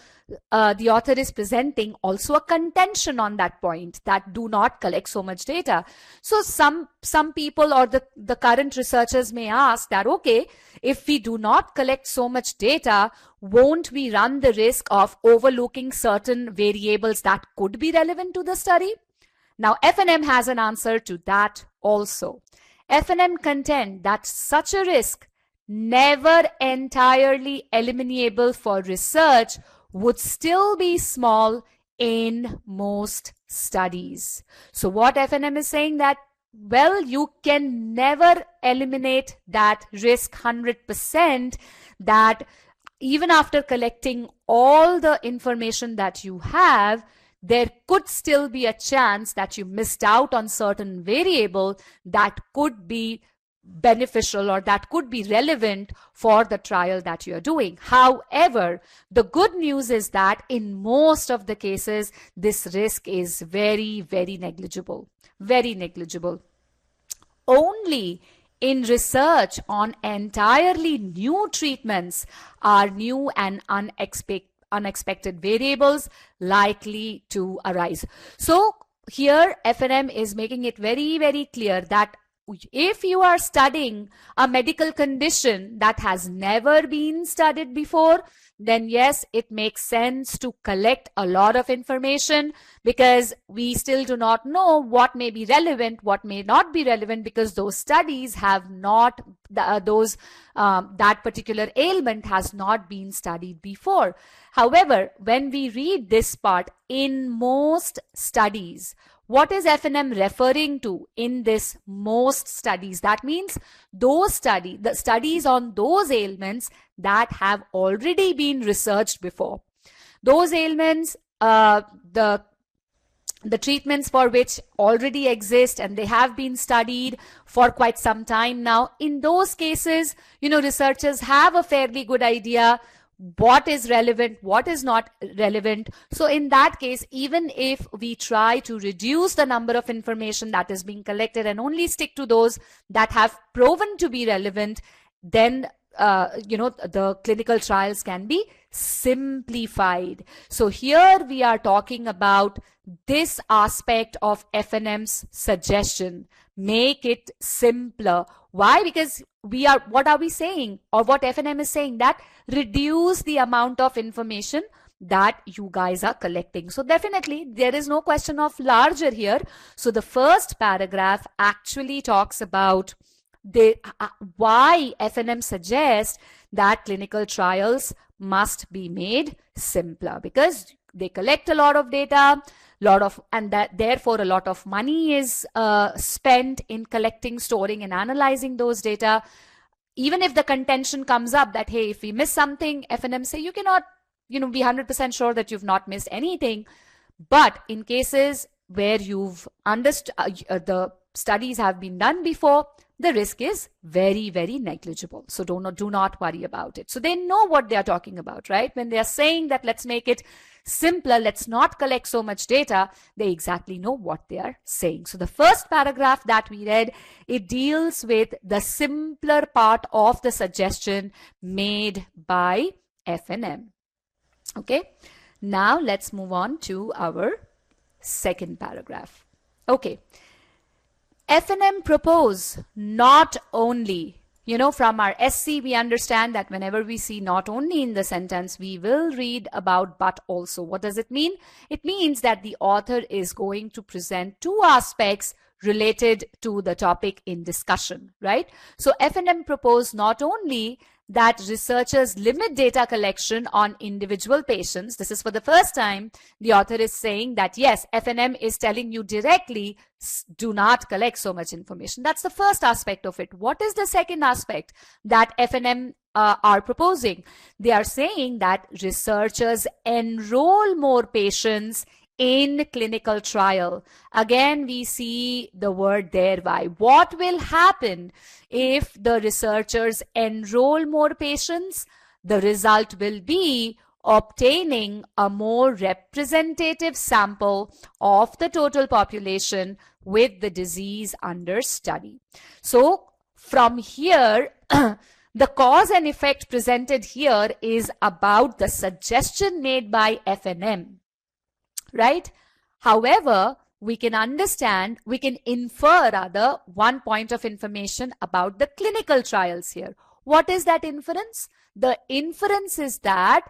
the author is presenting also a contention on that point, that do not collect so much data. So some people or the current researchers may ask that, okay, if we do not collect so much data, won't we run the risk of overlooking certain variables that could be relevant to the study? Now, FNM has an answer to that also. FNM contend that such a risk, never entirely eliminable for research, would still be small in most studies. So what FNM is saying that, well, you can never eliminate that risk 100%, that even after collecting all the information that you have, there could still be a chance that you missed out on certain variable that could be beneficial or that could be relevant for the trial that you are doing. However, the good news is that in most of the cases, this risk is very, very negligible. Very negligible. Only in research on entirely new treatments are new and unexpected variables likely to arise. So here FNM is making it very, very clear that if you are studying a medical condition that has never been studied before, then yes, it makes sense to collect a lot of information, because we still do not know what may be relevant, what may not be relevant, because those studies have not, that particular ailment has not been studied before. However, when we read this part, in most studies, what is FNM referring to in this most studies? That means the studies on those ailments that have already been researched before. Those ailments, the treatments for which already exist and they have been studied for quite some time now. In those cases, researchers have a fairly good idea what is relevant, what is not relevant. So in that case, even if we try to reduce the number of information that is being collected and only stick to those that have proven to be relevant, then the clinical trials can be simplified. So here we are talking about this aspect of FNM's suggestion. Make it simpler. Why? Because what are we saying, or what FNM is saying, that reduce the amount of information that you guys are collecting. So definitely there is no question of larger here. So the first paragraph actually talks about why FNM suggests that clinical trials must be made simpler, because they collect a lot of data, and that therefore a lot of money is spent in collecting, storing, and analyzing those data. Even if the contention comes up that, hey, if we miss something, FNM say you cannot, be 100% sure that you've not missed anything. But in cases where you've understood, the studies have been done before, the risk is very, very negligible. So do not worry about it. So they know what they are talking about, right? When they are saying that let's make it simpler, let's not collect so much data, they exactly know what they are saying. So the first paragraph that we read, it deals with the simpler part of the suggestion made by FNM. Okay, now let's move on to our second paragraph. Okay. FNM propose not only, from our SC, we understand that whenever we see not only in the sentence, we will read about but also. What does it mean? It means that the author is going to present two aspects related to the topic in discussion, right? So FNM propose not only that researchers limit data collection on individual patients. This is for the first time the author is saying that, yes, FNM is telling you directly, do not collect so much information. That's the first aspect of it. What is the second aspect that FNM are proposing? They are saying that researchers enroll more patients in clinical trial. Again, we see the word thereby. What will happen if the researchers enroll more patients? The result will be obtaining a more representative sample of the total population with the disease under study. So from here, the cause and effect presented here is about the suggestion made by FNM. Right? However, we can infer rather one point of information about the clinical trials here. What is that inference? The inference is that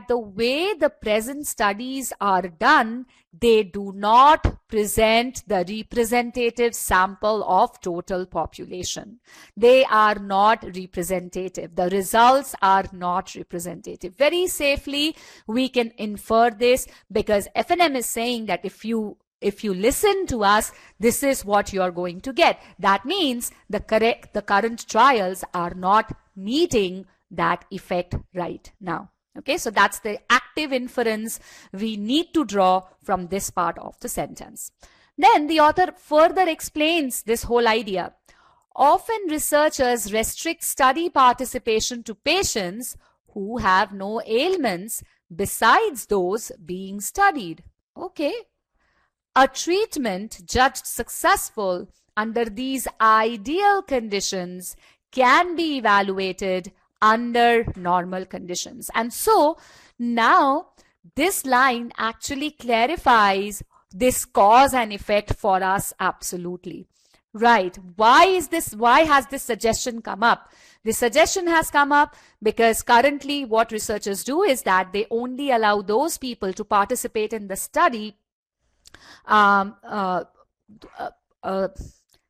the way the present studies are done, they do not present the representative sample of total population. They are not representative. The results are not representative. Very safely, we can infer this because FNM is saying that if you listen to us, this is what you are going to get. That means the current trials are not meeting that effect right now. Okay, so that's the active inference we need to draw from this part of the sentence. Then the author further explains this whole idea. often researchers restrict study participation to patients who have no ailments besides those being studied. Okay. A treatment judged successful under these ideal conditions can be evaluated under normal conditions. And so now this line actually clarifies this cause and effect for us absolutely. Right. Why has this suggestion come up? The suggestion has come up because currently what researchers do is that they only allow those people to participate in the study.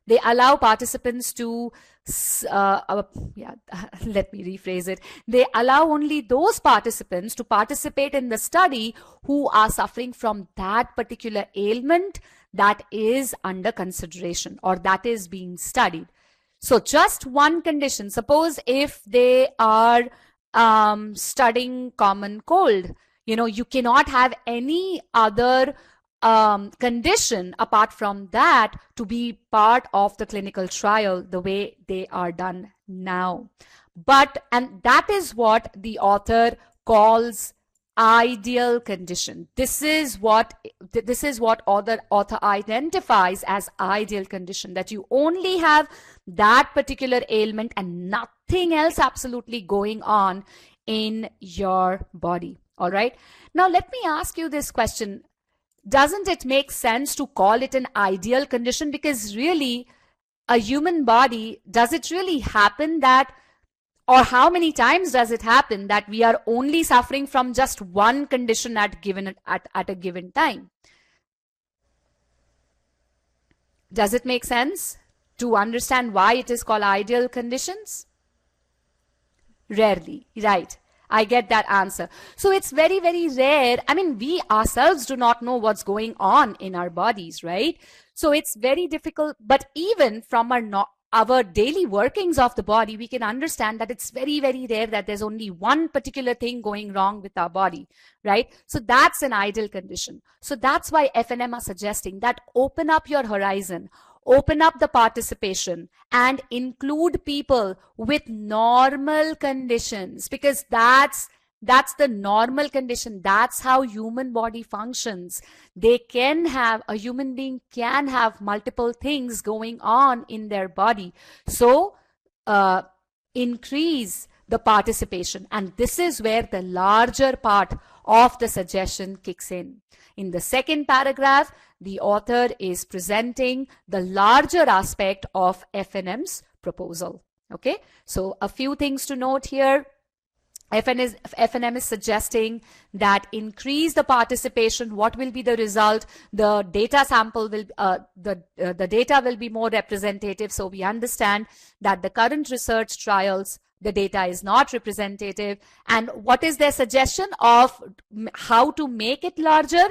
They allow participants to, let me rephrase it. They allow only those participants to participate in the study who are suffering from that particular ailment that is under consideration or that is being studied. So just one condition. Suppose if they are studying common cold, you cannot have any other condition apart from that to be part of the clinical trial the way they are done now. And that is what the author calls ideal condition. This is what author identifies as ideal condition, that you only have that particular ailment and nothing else absolutely going on in your body. All right. Now let me ask you this question. Doesn't it make sense to call it an ideal condition? Because really, a human body, does it really happen that, or how many times does it happen that we are only suffering from just one condition at a given time? Does it make sense to understand why it is called ideal conditions? Rarely, right? I get that answer. So it's very, very rare. I mean, we ourselves do not know what's going on in our bodies, right? So it's very difficult. But even from our daily workings of the body, we can understand that it's very, very rare that there's only one particular thing going wrong with our body, right? So that's an ideal condition. So that's why FNM are suggesting that open up your horizon, open up the participation and include people with normal conditions, because that's the normal condition. That's how human body functions. A human being can have multiple things going on in their body. So increase the participation. And this is where the larger part of the suggestion kicks in. In the second paragraph, the author is presenting the larger aspect of FNM's proposal. Okay, so a few things to note here. FNM is suggesting that increase the participation. What will be the result? The data sample will, the data will be more representative. So we understand that the current research trials, the data is not representative. And what is their suggestion of how to make it larger?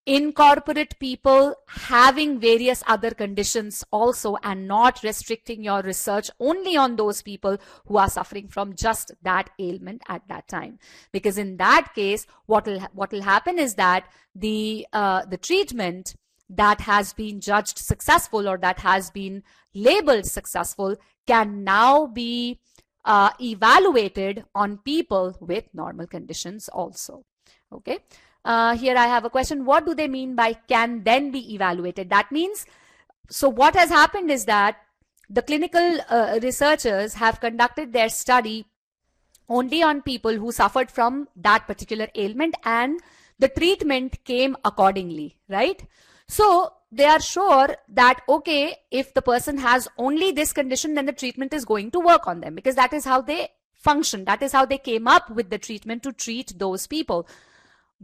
Incorporate people having various other conditions also, and not restricting your research only on those people who are suffering from just that ailment at that time. Because in that case, what will happen is that the treatment that has been judged successful or that has been labeled successful can now be evaluated on people with normal conditions also. Okay. Here I have a question. What do they mean by can then be evaluated? That means, so what has happened is that the clinical researchers have conducted their study only on people who suffered from that particular ailment, and the treatment came accordingly, right? So they are sure that, okay, if the person has only this condition, then the treatment is going to work on them, because that is how they function. That is how they came up with the treatment to treat those people.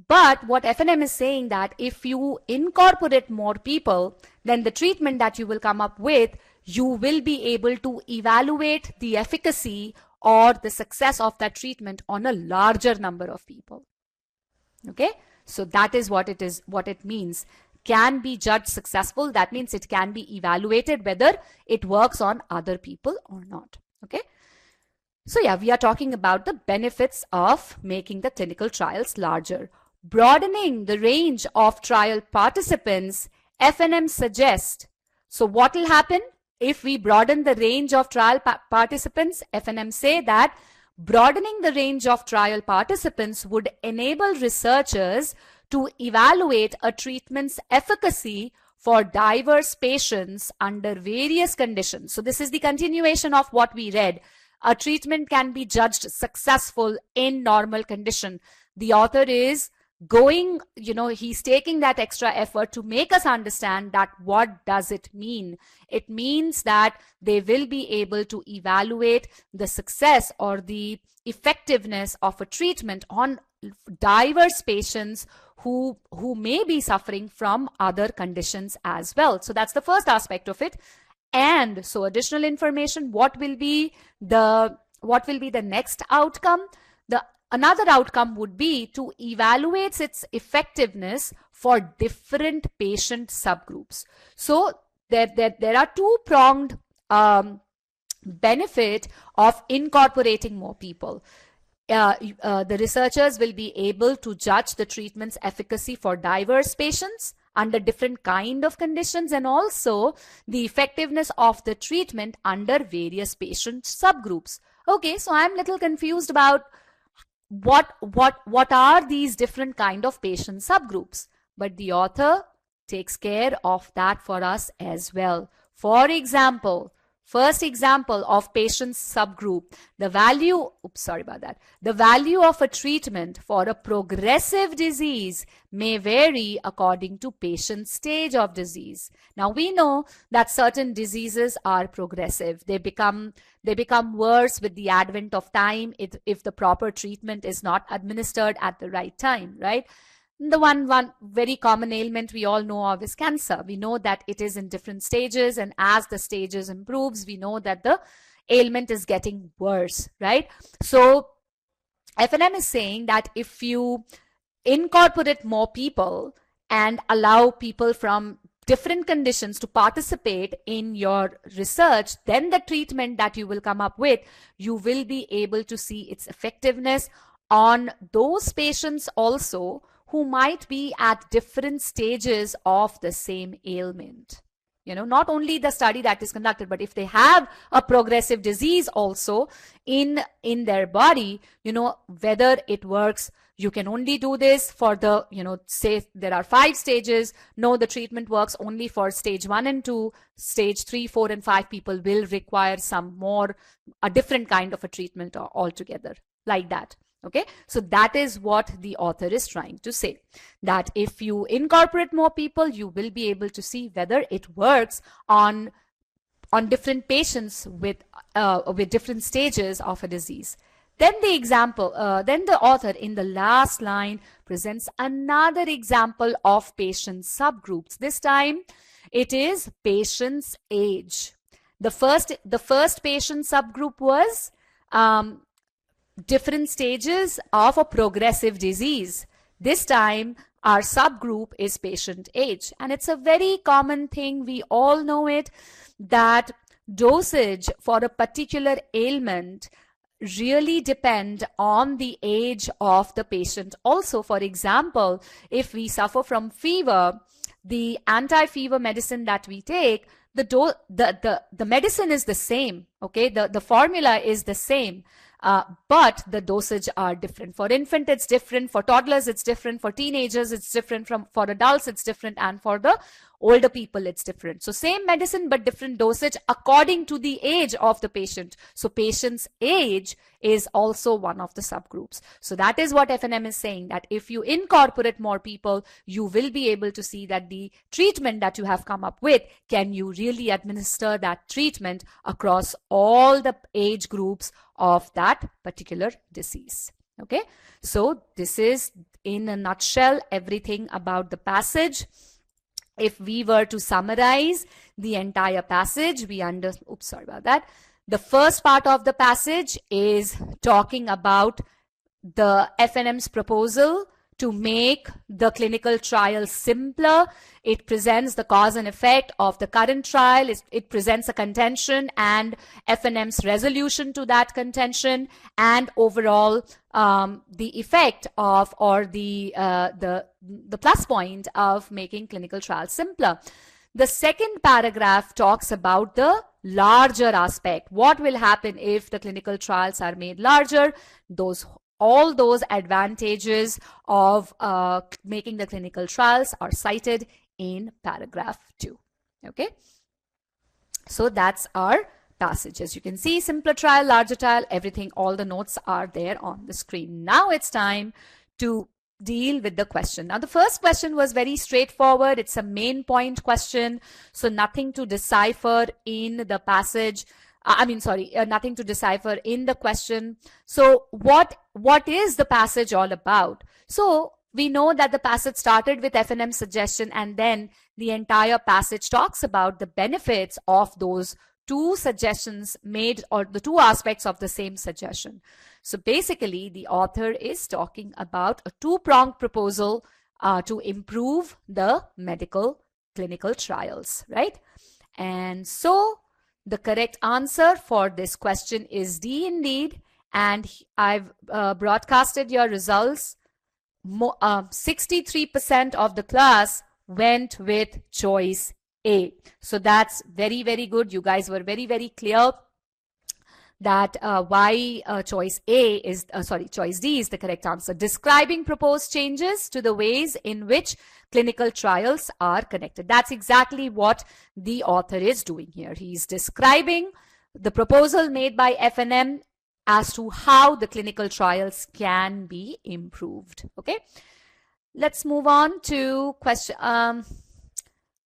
But what FNM is saying that if you incorporate more people, then the treatment that you will come up with, you will be able to evaluate the efficacy or the success of that treatment on a larger number of people. Okay, so that is what it means. Can be judged successful. That means it can be evaluated whether it works on other people or not. Okay. So yeah, we are talking about the benefits of making the clinical trials larger. Broadening the range of trial participants, FNM suggests. So what will happen? if we broaden the range of trial participants, FNM say that broadening the range of trial participants would enable researchers to evaluate a treatment's efficacy for diverse patients under various conditions. So this is the continuation of what we read. A treatment can be judged successful in normal condition. The author is going, he's taking that extra effort to make us understand that what does it mean. It means that they will be able to evaluate the success or the effectiveness of a treatment on diverse patients who may be suffering from other conditions as well. So that's the first aspect of it. And so additional information, what will be the next outcome? Another outcome would be to evaluate its effectiveness for different patient subgroups. So there are two-pronged benefit of incorporating more people. The researchers will be able to judge the treatment's efficacy for diverse patients under different kind of conditions, and also the effectiveness of the treatment under various patient subgroups. Okay, so I'm a little confused about what are these different kind of patient subgroups, but the author takes care of that for us as well. For example, first example of patient subgroup, the value of a treatment for a progressive disease may vary according to patient stage of disease. Now we know that certain diseases are progressive. They become worse with the advent of time if the proper treatment is not administered at the right time, right? The one very common ailment we all know of is cancer. We know that it is in different stages, and as the stages improves, we know that the ailment is getting worse, right? So FNM is saying that if you incorporate more people and allow people from different conditions to participate in your research, then the treatment that you will come up with, you will be able to see its effectiveness on those patients also who might be at different stages of the same ailment. Not only the study that is conducted, but if they have a progressive disease also in their body, whether it works. You can only do this for the, say there are 5 stages. No, the treatment works only for stage 1 and 2. Stage 3, 4, and 5 people will require a different kind of a treatment altogether, like that. Okay, so that is what the author is trying to say, that if you incorporate more people, you will be able to see whether it works on different patients with different stages of a disease. Then the author in the last line presents another example of patient subgroups. This time it is patient's age. The first patient subgroup was different stages of a progressive disease. This time our subgroup is patient age, and it's a very common thing. We all know it, that dosage for a particular ailment really depend on the age of the patient. Also, for example, if we suffer from fever, the anti-fever medicine that we take, the medicine is the same. Okay, the formula is the same. But the dosage are different. For infant, it's different. For toddlers, it's different. For teenagers, it's different. For adults, it's different. And for the older people, it's different. So same medicine, but different dosage according to the age of the patient. So patient's age is also one of the subgroups. So that is what FNM is saying, that if you incorporate more people, you will be able to see that the treatment that you have come up with, can you really administer that treatment across all the age groups of that particular disease. Okay, so this is in a nutshell everything about the passage. If we were to summarize the entire passage, the first part of the passage is talking about the FNM's proposal to make the clinical trial simpler. It presents the cause and effect of the current trial. It presents a contention and FNM's resolution to that contention, and overall the effect of, or the plus point of making clinical trials simpler. The second paragraph talks about the larger aspect. What will happen if the clinical trials are made larger? All those advantages of making the clinical trials are cited in paragraph 2. Okay. So that's our passage. As you can see, simpler trial, larger trial, everything, all the notes are there on the screen. Now it's time to deal with the question. Now the first question was very straightforward. It's a main point question. So nothing to decipher in the passage. Nothing to decipher in the question. So what is the passage all about? So we know that the passage started with F&M suggestion, and then the entire passage talks about the benefits of those two suggestions made, or the two aspects of the same suggestion. So basically, the author is talking about a two-pronged proposal to improve the medical clinical trials, right? And so the correct answer for this question is D indeed. And I've broadcasted your results. 63% of the class went with choice A. So that's very, very good. You guys were very, very clear that why choice D is the correct answer. Describing proposed changes to the ways in which clinical trials are connected. That's exactly what the author is doing here. He's describing the proposal made by F&M as to how the clinical trials can be improved. Okay, let's move on to question. I'm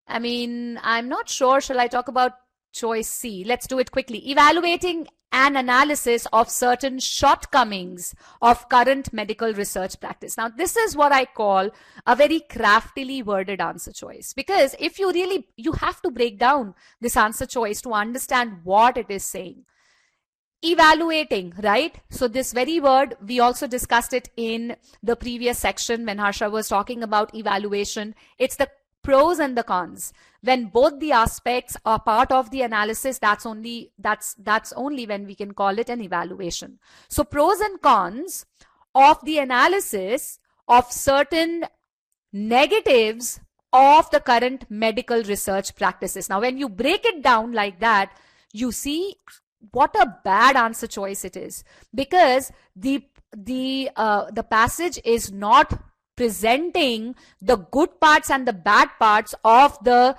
not sure. Shall I talk about choice C? Let's do it quickly. Evaluating an analysis of certain shortcomings of current medical research practice. Now, this is what I call a very craftily worded answer choice, because if you have to break down this answer choice to understand what it is saying. Evaluating, right? So this very word, we also discussed it in the previous section when Harsha was talking about evaluation. It's the pros and the cons. When both the aspects are part of the analysis, that's only when we can call it an evaluation. So pros and cons of the analysis of certain negatives of the current medical research practices. Now, when you break it down like that, you see what a bad answer choice it is, because the passage is not presenting the good parts and the bad parts of the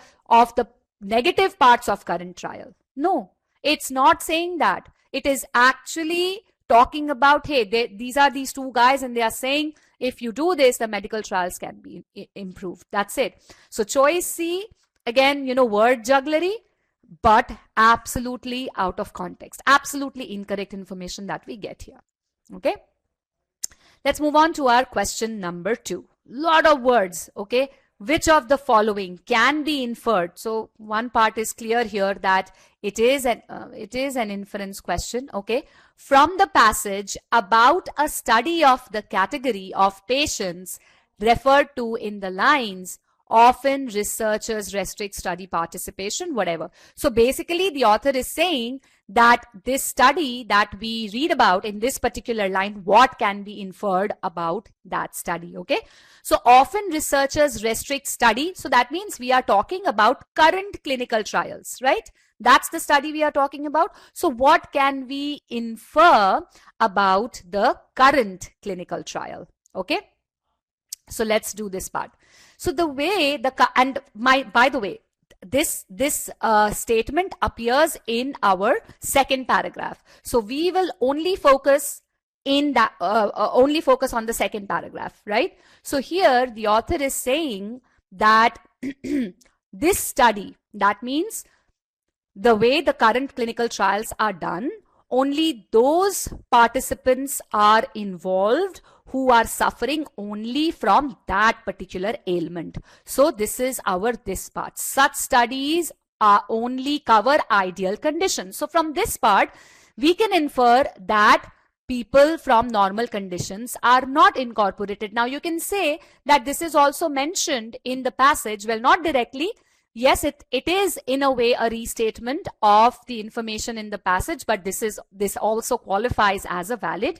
negative parts of current trial. No, it's not saying that. It is actually talking about, hey, these are these two guys, and they are saying if you do this, the medical trials can be improved. That's it. So choice C, again, word jugglery, but absolutely out of context, absolutely incorrect information that we get here. Okay, let's move on to our question number 2. Lot of words. Okay, which of the following can be inferred? So one part is clear here that it is an inference question. Okay, from the passage about a study of the category of patients referred to in the lines, often researchers restrict study participation, whatever. So basically the author is saying that this study that we read about in this particular line, what can be inferred about that study. Okay, so often researchers restrict study. So that means we are talking about current clinical trials, right? That's the study we are talking about. So what can we infer about the current clinical trial? Okay, so let's do this part. So the way by the way, this statement appears in our second paragraph. So we will only focus on the second paragraph, right? So here the author is saying that this study, that means the way the current clinical trials are done, only those participants are involved who are suffering only from that particular ailment. So this is this part. Such studies only cover ideal conditions. So from this part, we can infer that people from normal conditions are not incorporated. Now you can say that this is also mentioned in the passage. Well, not directly. Yes, it is in a way a restatement of the information in the passage, but this also qualifies as a valid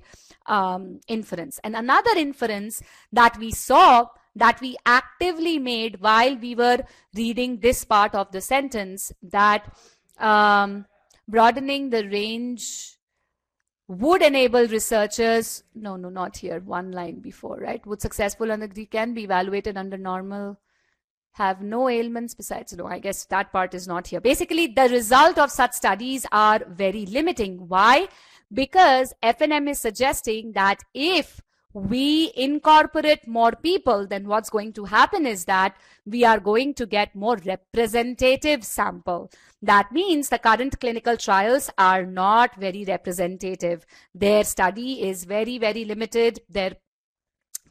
inference. And another inference that we saw that we actively made while we were reading this part of the sentence, that broadening the range would enable researchers, no, not here, one line before, right? Would successful under can be evaluated under normal, have no ailments besides, no, I guess that part is not here. Basically, the result of such studies are very limiting. Why? Because FNM is suggesting that if we incorporate more people, then what's going to happen is that we are going to get more representative sample. That means the current clinical trials are not very representative. Their study is very, very limited.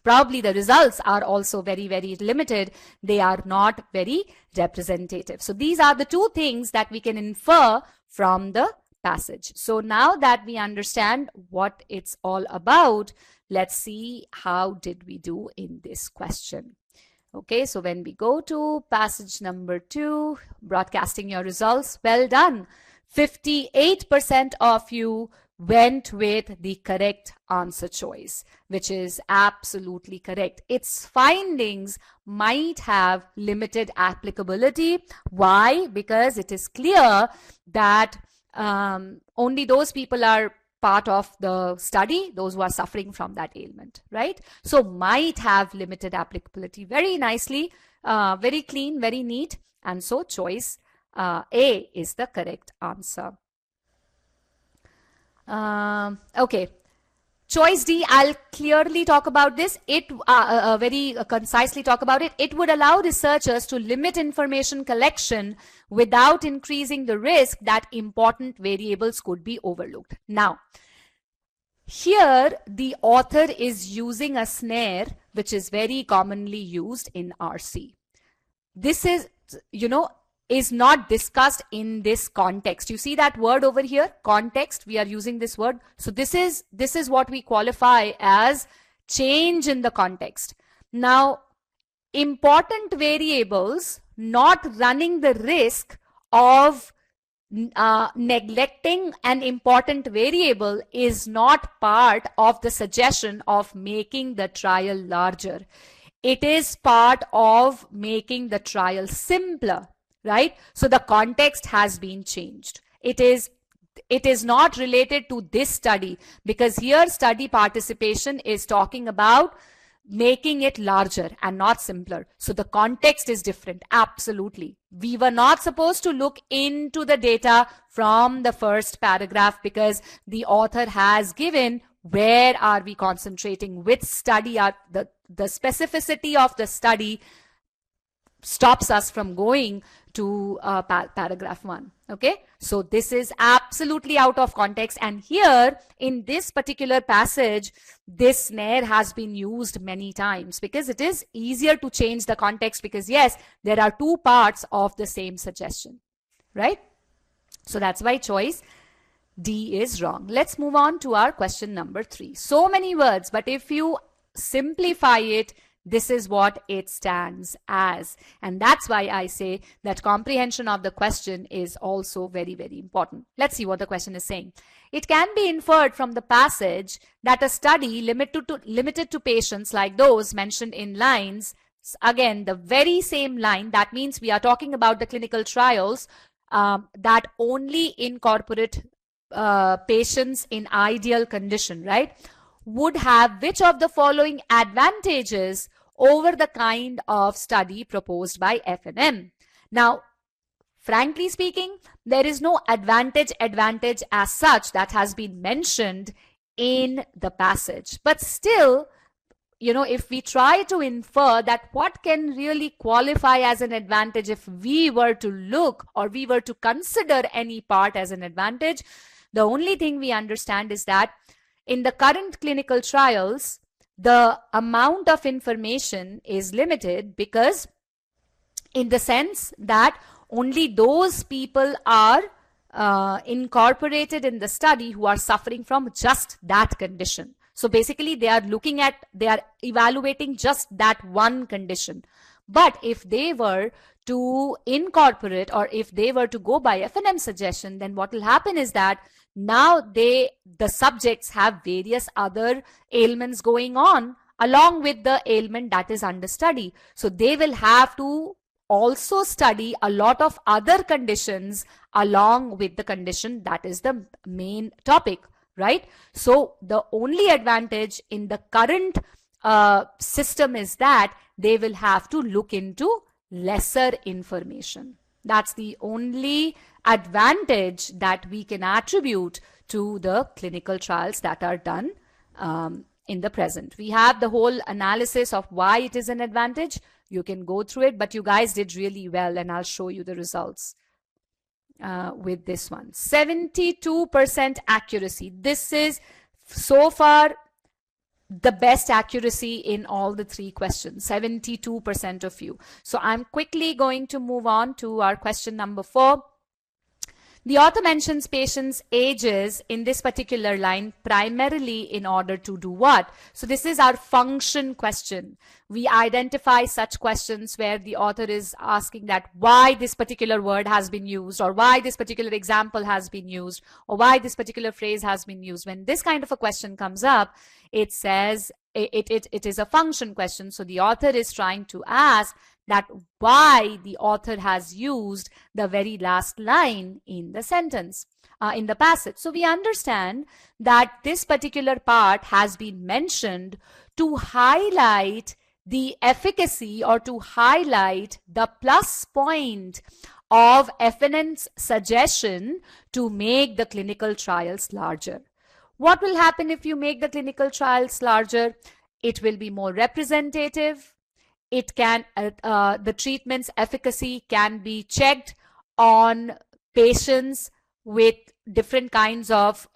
Probably the results are also very, very limited. They are not very representative. So these are the two things that we can infer from the passage. So now that we understand what it's all about, let's see how did we do in this question. Okay, so when we go to passage number 2, broadcasting your results, well done. 58% of you went with the correct answer choice, which is absolutely correct. Its findings might have limited applicability. Why? Because it is clear that only those people are part of the study, those who are suffering from that ailment, right? So might have limited applicability. Very nicely, very clean, very neat. And so choice A is the correct answer. Okay. Choice D, I'll clearly talk about this. Very concisely talk about it. It would allow researchers to limit information collection without increasing the risk that important variables could be overlooked. Now, here the author is using a snare which is very commonly used in RC. This is, is not discussed in this context. You see that word over here, context, we are using this word. So this is what we qualify as change in the context. Now, important variables not running the risk of neglecting an important variable is not part of the suggestion of making the trial larger. It is part of making the trial simpler. Right? So the context has been changed. It is not related to this study, because here study participation is talking about making it larger and not simpler. So the context is different. Absolutely. We were not supposed to look into the data from the first paragraph, because the author has given where are we concentrating, which study are the specificity of the study stops us from going to paragraph 1. Okay, so this is absolutely out of context, and here in this particular passage this snare has been used many times because it is easier to change the context, because yes, there are two parts of the same suggestion, right? So that's why choice D is wrong. Let's move on to our question number 3. So many words, but if you simplify it, this is what it stands as. And that's why I say that comprehension of the question is also very, very important. Let's see what the question is saying. It can be inferred from the passage that a study limited to patients like those mentioned in lines, again, the very same line, that means we are talking about the clinical trials that only incorporate patients in ideal condition, right? Would have which of the following advantages over the kind of study proposed by FNM? Now, frankly speaking, there is no advantage as such that has been mentioned in the passage. But still, if we try to infer that what can really qualify as an advantage, if we were to look or we were to consider any part as an advantage, the only thing we understand is that in the current clinical trials, the amount of information is limited, because in the sense that only those people are incorporated in the study who are suffering from just that condition. So basically they are evaluating just that one condition. But if they were to incorporate, or if they were to go by FNM suggestion, then what will happen is that now the subjects have various other ailments going on along with the ailment that is under study. So they will have to also study a lot of other conditions along with the condition that is the main topic, right? So the only advantage in the current system is that they will have to look into lesser information. That's the only advantage that we can attribute to the clinical trials that are done in the present. We have the whole analysis of why it is an advantage. You can go through it, but you guys did really well, and I'll show you the results with this one. 72% accuracy. This is so far the best accuracy in all the three questions, 72% of you. So I'm quickly going to move on to our question number 4. The author mentions patients' ages in this particular line primarily in order to do what? So this is our function question. We identify such questions where the author is asking that why this particular word has been used, or why this particular example has been used, or why this particular phrase has been used. When this kind of a question comes up, it says it is a function question. So the author is trying to ask that why the author has used the very last line in the sentence, in the passage. So we understand that this particular part has been mentioned to highlight the efficacy, or to highlight the plus point of FNN's suggestion to make the clinical trials larger. What will happen if you make the clinical trials larger? It will be more representative. It can, the treatment's efficacy can be checked on patients with different kinds of,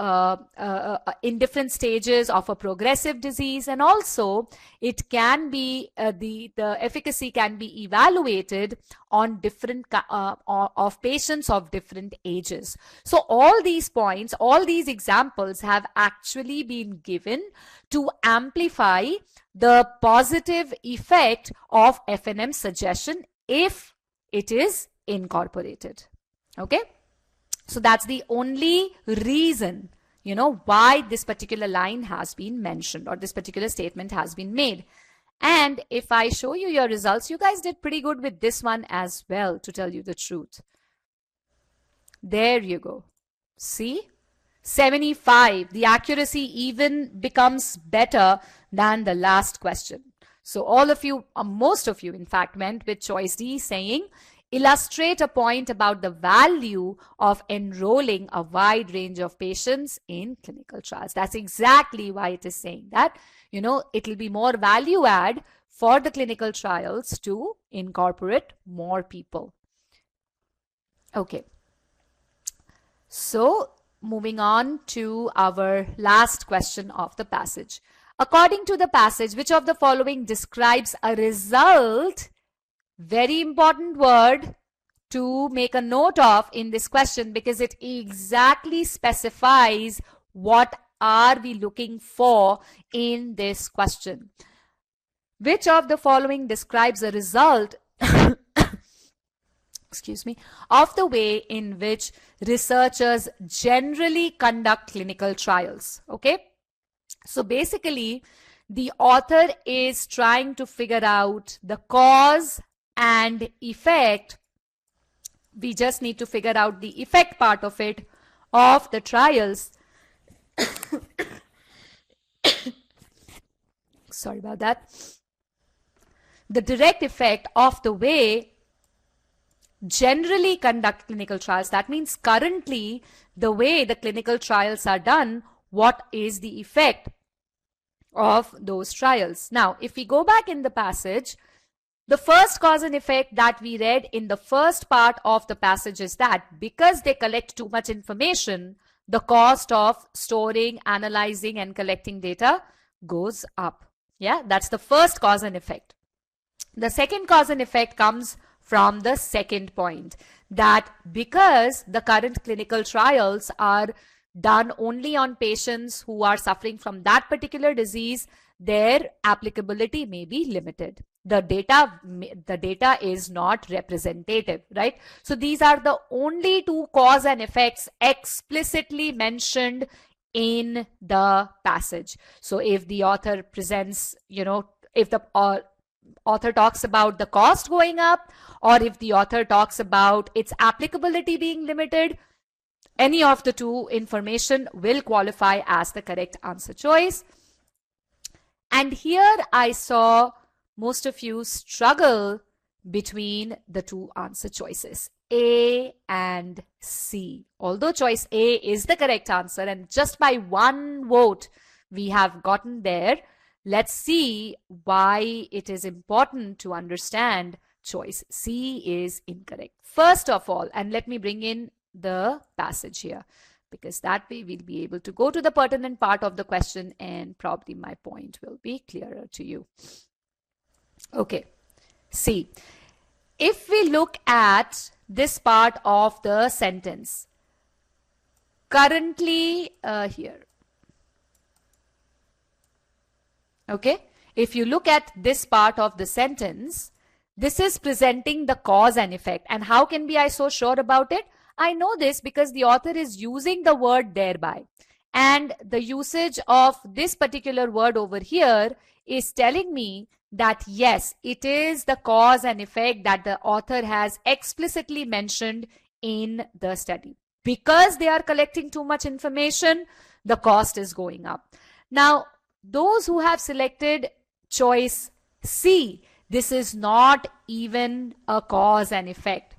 in different stages of a progressive disease, and also it can be, the efficacy can be evaluated on different, of patients of different ages. So all these points, all these examples have actually been given to amplify the positive effect of FNM suggestion if it is incorporated. Okay? So that's the only reason, you know, why this particular line has been mentioned, or this particular statement has been made. And if I show you your results, you guys did pretty good with this one as well, to tell you the truth. There you go. See? 75. The accuracy even becomes better than the last question. So all of you, most of you in fact, went with choice D, saying illustrate a point about the value of enrolling a wide range of patients in clinical trials. That's exactly why it is saying that, you know, it will be more value add for the clinical trials to incorporate more people. Okay. So moving on to our last question of the passage. According to the passage, which of the following describes a result? Very important word to make a note of in this question, because it exactly specifies what are we looking for in this question. Which of the following describes a result excuse me, of the way in which researchers generally conduct clinical trials? Okay. So basically, the author is trying to figure out the cause and effect. We just need to figure out the effect part of it, of the trials. Sorry about that. The direct effect of the way generally conduct clinical trials. That means currently the way the clinical trials are done, what is the effect of those trials? Now, if we go back in the passage, the first cause and effect that we read in the first part of the passage is that because they collect too much information, the cost of storing, analyzing, and collecting data goes up. Yeah, that's the first cause and effect. The second cause and effect comes from the second point, that because the current clinical trials are done only on patients who are suffering from that particular disease, their applicability may be limited. The data is not representative, right? So these are the only two cause and effects explicitly mentioned in the passage. So if the author presents, if the author talks about the cost going up, or if the author talks about its applicability being limited, any of the two information will qualify as the correct answer choice. And here I saw most of you struggle between the two answer choices, A and C. Although choice A is the correct answer, and just by one vote we have gotten there, let's see why it is important to understand choice C is incorrect. First of all, and let me bring in the passage here, because that way we'll be able to go to the pertinent part of the question and probably my point will be clearer to you. Okay, see, if we look at this part of the sentence, currently here, okay, if you look at this part of the sentence, this is presenting the cause and effect. And how can be I so sure about it? I know this because the author is using the word thereby, and the usage of this particular word over here is telling me that yes, it is the cause and effect that the author has explicitly mentioned in the study. Because they are collecting too much information, the cost is going up. Now, those who have selected choice C, this is not even a cause and effect.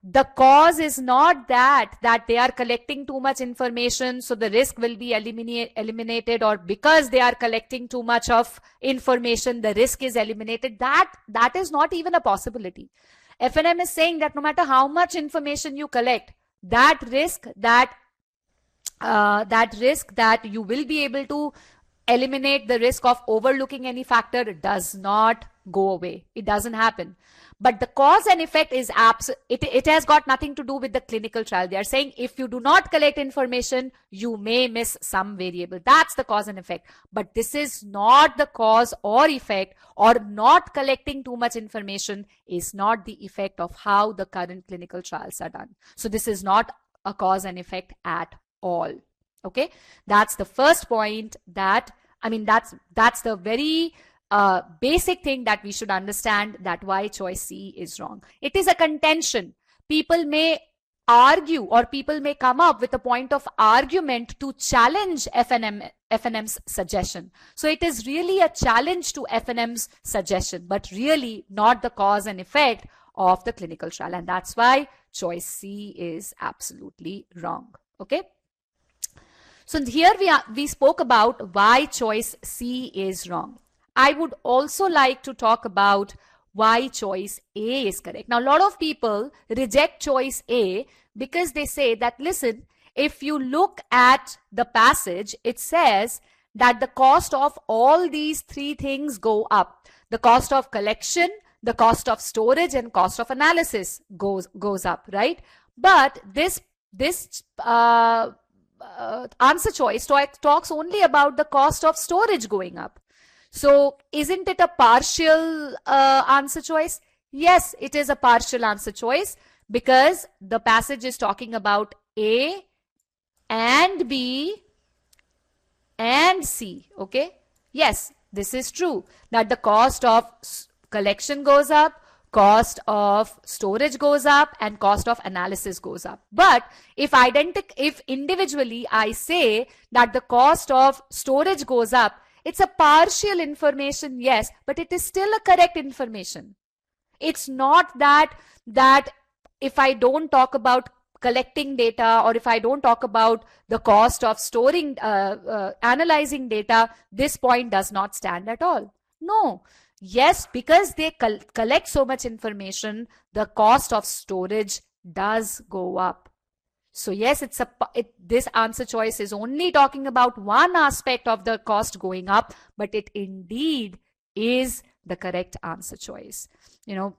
The cause is not that they are collecting too much information, so the risk will be eliminated, or because they are collecting too much of information, the risk is eliminated. That is not even a possibility. FNM is saying that no matter how much information you collect, that risk that you will be able to eliminate the risk of overlooking any factor does not go away. It doesn't happen. But the cause and effect is it has got nothing to do with the clinical trial. They are saying if you do not collect information, you may miss some variable. That's the cause and effect. But this is not the cause or effect, or not collecting too much information is not the effect of how the current clinical trials are done. So this is not a cause and effect at all. Okay, that's the first point. That's the very basic thing that we should understand, that why choice C is wrong. It is a contention. People may argue, or people may come up with a point of argument to challenge FNM's suggestion. So it is really a challenge to FNM's suggestion, but really not the cause and effect of the clinical trial. And that's why choice C is absolutely wrong. Okay. So here we spoke about why choice C is wrong. I would also like to talk about why choice A is correct. Now, a lot of people reject choice A because they say that, listen, if you look at the passage, it says that the cost of all these three things go up. The cost of collection, the cost of storage, and cost of analysis goes up, right? But this answer choice talks only about the cost of storage going up. So isn't it a partial answer choice? Yes, it is a partial answer choice because the passage is talking about A and B and C. Okay. Yes, this is true that the cost of collection goes up, cost of storage goes up, and cost of analysis goes up. But if individually I say that the cost of storage goes up, it's a partial information, yes, but it is still a correct information. It's not that if I don't talk about collecting data, or if I don't talk about the cost of storing, analyzing data, this point does not stand at all. No. Yes, because they collect so much information, the cost of storage does go up. So yes, this answer choice is only talking about one aspect of the cost going up, but it indeed is the correct answer choice. You know,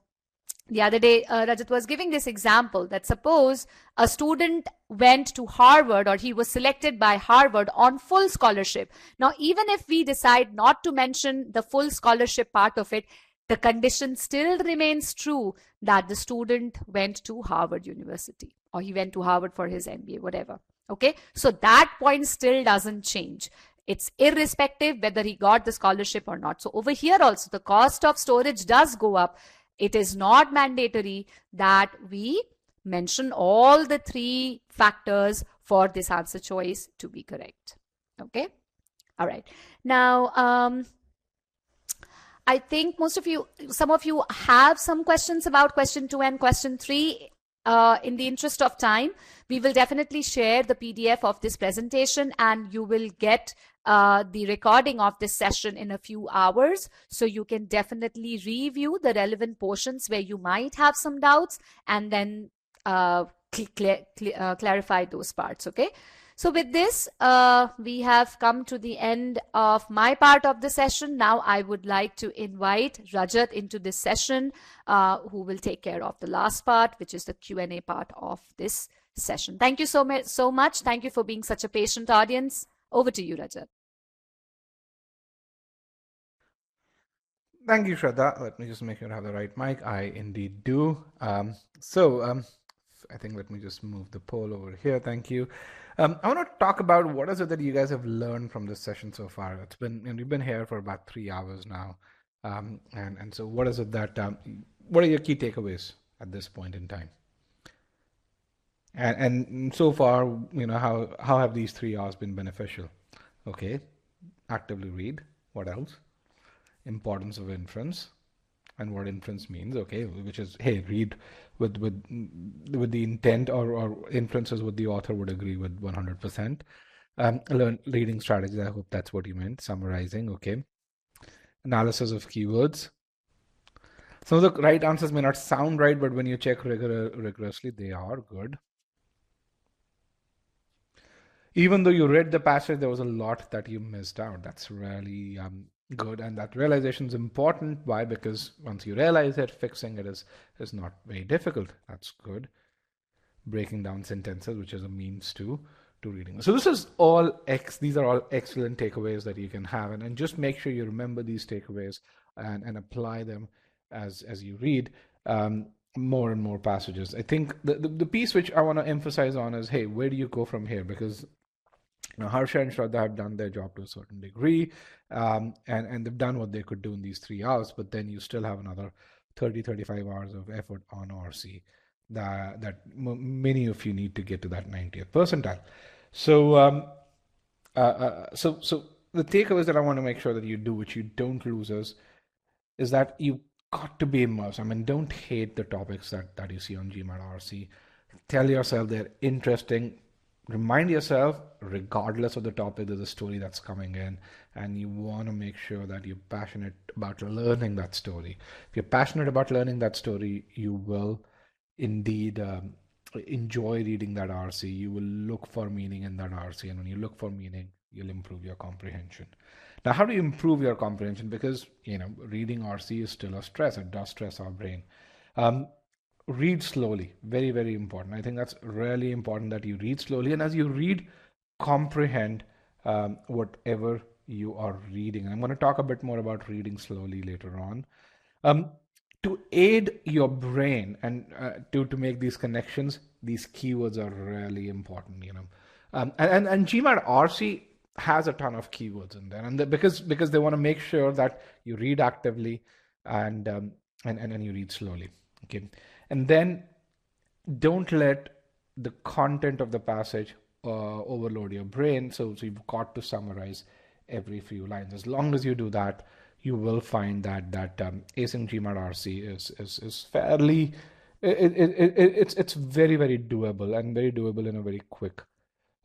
the other day, Rajat was giving this example that suppose a student went to Harvard, or he was selected by Harvard on full scholarship. Now, even if we decide not to mention the full scholarship part of it, the condition still remains true that the student went to Harvard University, or he went to Harvard for his MBA, whatever. Okay, so that point still doesn't change. It's irrespective whether he got the scholarship or not. So over here also, the cost of storage does go up. It is not mandatory that we mention all the three factors for this answer choice to be correct. Okay. All right. Now, I think some of you have some questions about question 2 and question 3. In the interest of time, we will definitely share the PDF of this presentation, and you will get the recording of this session in a few hours. So you can definitely review the relevant portions where you might have some doubts, and then clarify those parts. Okay. So with this, we have come to the end of my part of the session. Now I would like to invite Rajat into this session, who will take care of the last part, which is the Q&A part of this session. Thank you so much. Thank you for being such a patient audience. Over to you, Rajat. Thank you, Shraddha. Let me just make sure I have the right mic. I indeed do. I think let me just move the poll over here. Thank you. I want to talk about what is it that you guys have learned from this session so far. It's been, we've been here for about 3 hours now. And so what is it that, what are your key takeaways at this point in time? And so far, how have these 3 hours been beneficial? Okay. Actively read. What else? Importance of inference and what inference means. Okay. Which is, hey, read with the intent or inferences what the author would agree with 100%. Learn reading strategies. I hope that's what you meant. Summarizing. Okay. Analysis of keywords. Some of the right answers may not sound right, but when you check rigorously, they are good. Even though you read the passage, there was a lot that you missed out. That's really good, and that realization is important. Why? Because once you realize it, fixing it is not very difficult. That's good. Breaking down sentences, which is a means to reading. So this is all these are all excellent takeaways that you can have, and just make sure you remember these takeaways and apply them as you read more and more passages. I think the piece which I want to emphasize on is, hey, where do you go from here? Because Harsha and Shraddha have done their job to a certain degree, and they've done what they could do in these 3 hours, but then you still have another 35 hours of effort on RC that many of you need to get to that 90th percentile. So, so the takeaways that I want to make sure that you do, which you don't lose, is that you got to be immersed. I mean, don't hate the topics that you see on GMAT RC. Tell yourself they're interesting. Remind yourself, regardless of the topic, there's a story that's coming in, and you want to make sure that you're passionate about learning that story. If you're passionate about learning that story, you will indeed enjoy reading that RC. You will look for meaning in that RC, and when you look for meaning, you'll improve your comprehension. Now, how do you improve your comprehension? Because reading RC is still a stress. It does stress our brain. Read slowly. Very, very important. I think that's really important that you read slowly, and as you read, comprehend whatever you are reading. And I'm going to talk a bit more about reading slowly later on. To aid your brain and to make these connections, these keywords are really important. And GMAT RC has a ton of keywords in there, and because they want to make sure that you read actively and you read slowly. Okay. And then don't let the content of the passage overload your brain. So you've got to summarize every few lines. As long as you do that, you will find that acing GMAT RC is fairly, it's very, very doable, and very doable in a very quick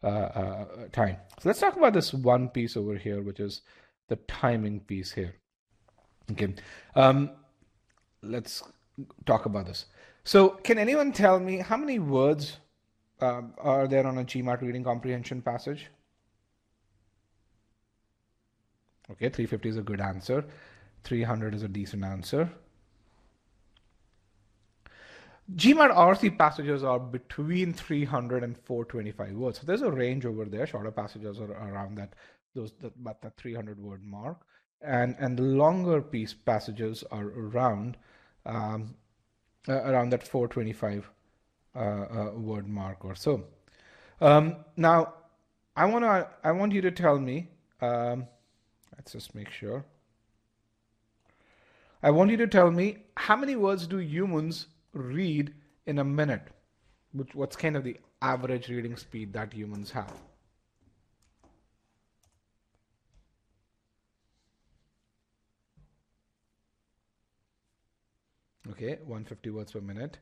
time. So let's talk about this one piece over here, which is the timing piece here. Okay. Let's talk about this. So can anyone tell me how many words are there on a GMAT reading comprehension passage? Okay, 350 is a good answer. 300 is a decent answer. GMAT RC passages are between 300 and 425 words. So there's a range over there. Shorter passages are around that 300 word mark, and the longer passages are around that 425 word mark or so. Now, I want you to tell me, let's just make sure. I want you to tell me how many words do humans read in a minute? What's kind of the average reading speed that humans have? Okay, 150 words per minute.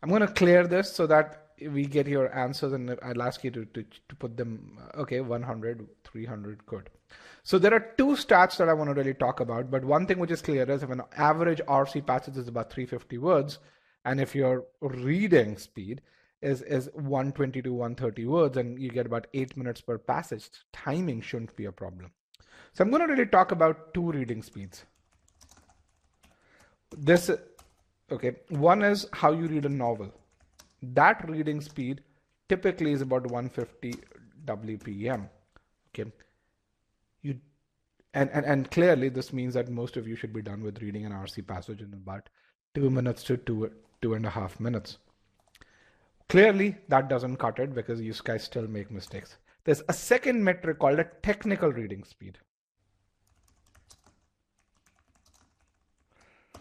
I'm going to clear this so that we get your answers, and I'll ask you to put them. Okay, 100, 300, good. So there are two stats that I want to really talk about, but one thing which is clear is if an average RC passage is about 350 words, and if your reading speed is 120 to 130 words, and you get about 8 minutes per passage, timing shouldn't be a problem. So I'm going to really talk about two reading speeds. Okay, one is how you read a novel. That reading speed typically is about 150 WPM. Okay, and clearly this means that most of you should be done with reading an RC passage in about 2 minutes to 2.5 minutes. Clearly that doesn't cut it because you guys still make mistakes. There's a second metric called a technical reading speed,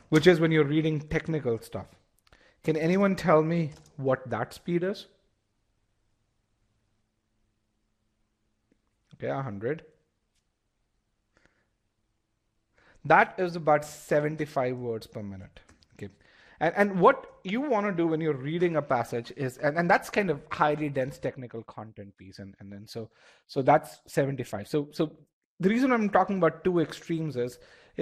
which is when you're reading technical stuff. Can anyone tell me what that speed is? Okay, 100. That is about 75 words per minute. Okay, and what you want to do when you're reading a passage is, and that's kind of highly dense technical content piece, and then so that's 75. So the reason I'm talking about two extremes is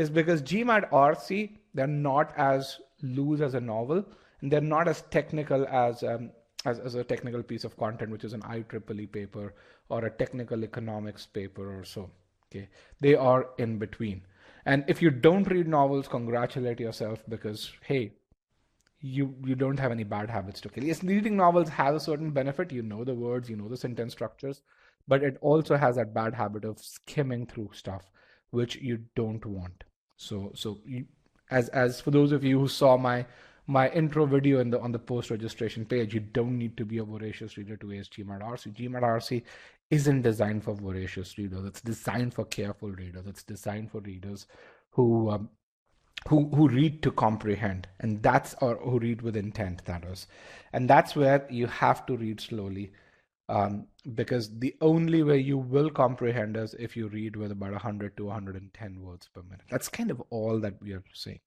because GMAT RC, they're not as loose as a novel, and they're not as technical as a technical piece of content, which is an IEEE paper or a technical economics paper or so. Okay, they are in between. And if you don't read novels, congratulate yourself, because hey, you don't have any bad habits to kill. Yes, reading novels has a certain benefit. You know the words, you know the sentence structures, but it also has that bad habit of skimming through stuff, which you don't want. So you, as for those of you who saw my intro video on the post registration page, you don't need to be a voracious reader to ace GMAT RC. GMAT RC isn't designed for voracious readers. It's designed for careful readers. It's designed for readers who read to comprehend, and that's, or who read with intent, that is. And that's where you have to read slowly, because the only way you will comprehend is if you read with about 100 to 110 words per minute. That's kind of all that we are saying.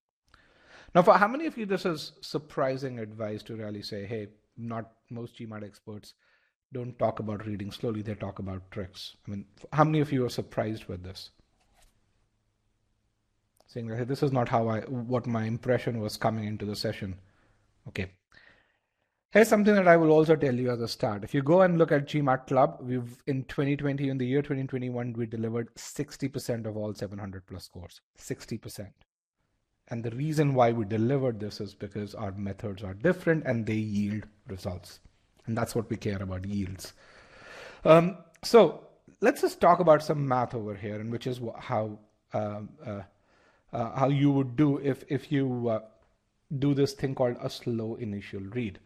Now, for how many of you this is surprising advice to really say, hey, not most GMAT experts don't talk about reading slowly, they talk about tricks. I mean, how many of you are surprised with this? Saying that, hey, this is not what my impression was coming into the session. Okay. Here's something that I will also tell you as a start. If you go and look at GMAT Club, we've in 2020, in the year 2021, we delivered 60% of all 700 plus scores, 60%. And the reason why we delivered this is because our methods are different and they yield results. And that's what we care about, yields. So let's just talk about some math over here, and which is how you would do if you do this thing called a slow initial read.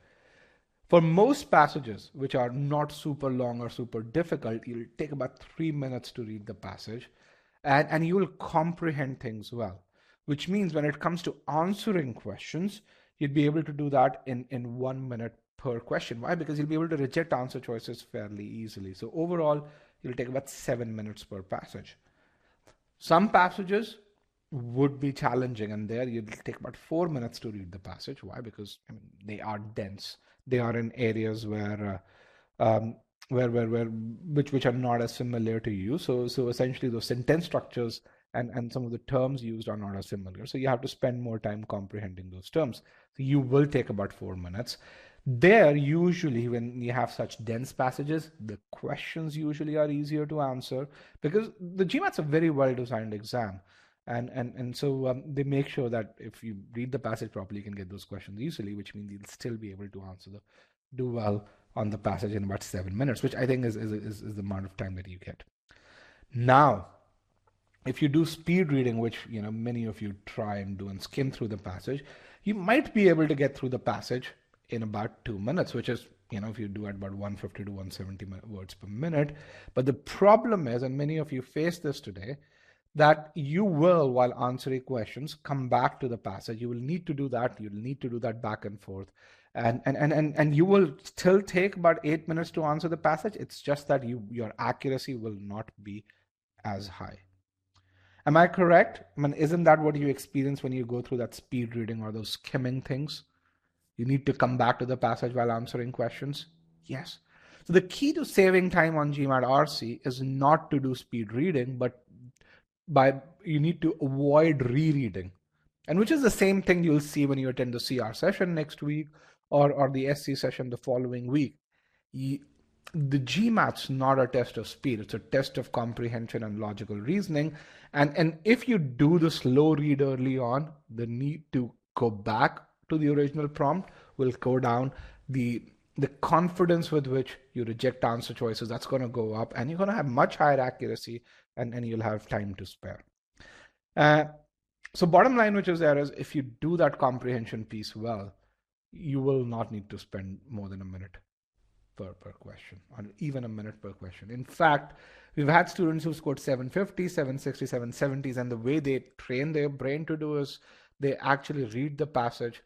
For most passages, which are not super long or super difficult, you'll take about 3 minutes to read the passage, and you will comprehend things well, which means when it comes to answering questions, you'd be able to do that in 1 minute per question. Why? Because you'll be able to reject answer choices fairly easily. So overall, you'll take about 7 minutes per passage. Some passages would be challenging, and there you'll take about 4 minutes to read the passage. Why? Because they are dense. They are in areas where which are not as familiar to you. So essentially those sentence structures and some of the terms used are not as familiar. So you have to spend more time comprehending those terms. So you will take about 4 minutes. There, usually when you have such dense passages, the questions usually are easier to answer, because the GMAT's a very well-designed exam. And so they make sure that if you read the passage properly, you can get those questions easily, which means you'll still be able to do well on the passage in about 7 minutes, which I think is the amount of time that you get. Now, if you do speed reading, which many of you try and do and skim through the passage, you might be able to get through the passage in about 2 minutes, which is if you do at about 150 to 170 words per minute. But the problem is, and many of you face this today, that you will, while answering questions, come back to the passage. You will need to do that. You'll need to do that back and forth. And you will still take about 8 minutes to answer the passage. It's just that your accuracy will not be as high. Am I correct? I mean, isn't that what you experience when you go through that speed reading or those skimming things? You need to come back to the passage while answering questions? Yes. So the key to saving time on GMAT RC is not to do speed reading, but you need to avoid rereading. And which is the same thing you'll see when you attend the CR session next week or the SC session the following week. The GMAT's not a test of speed. It's a test of comprehension and logical reasoning. And if you do the slow read early on, the need to go back to the original prompt will go down. The confidence with which you reject answer choices, that's going to go up, and you're going to have much higher accuracy, and you'll have time to spare. So bottom line, which is there, is if you do that comprehension piece well, you will not need to spend more than a minute per question, or even a minute per question. In fact, we've had students who scored 750, 760, 770s, and the way they train their brain to do is they actually read the passage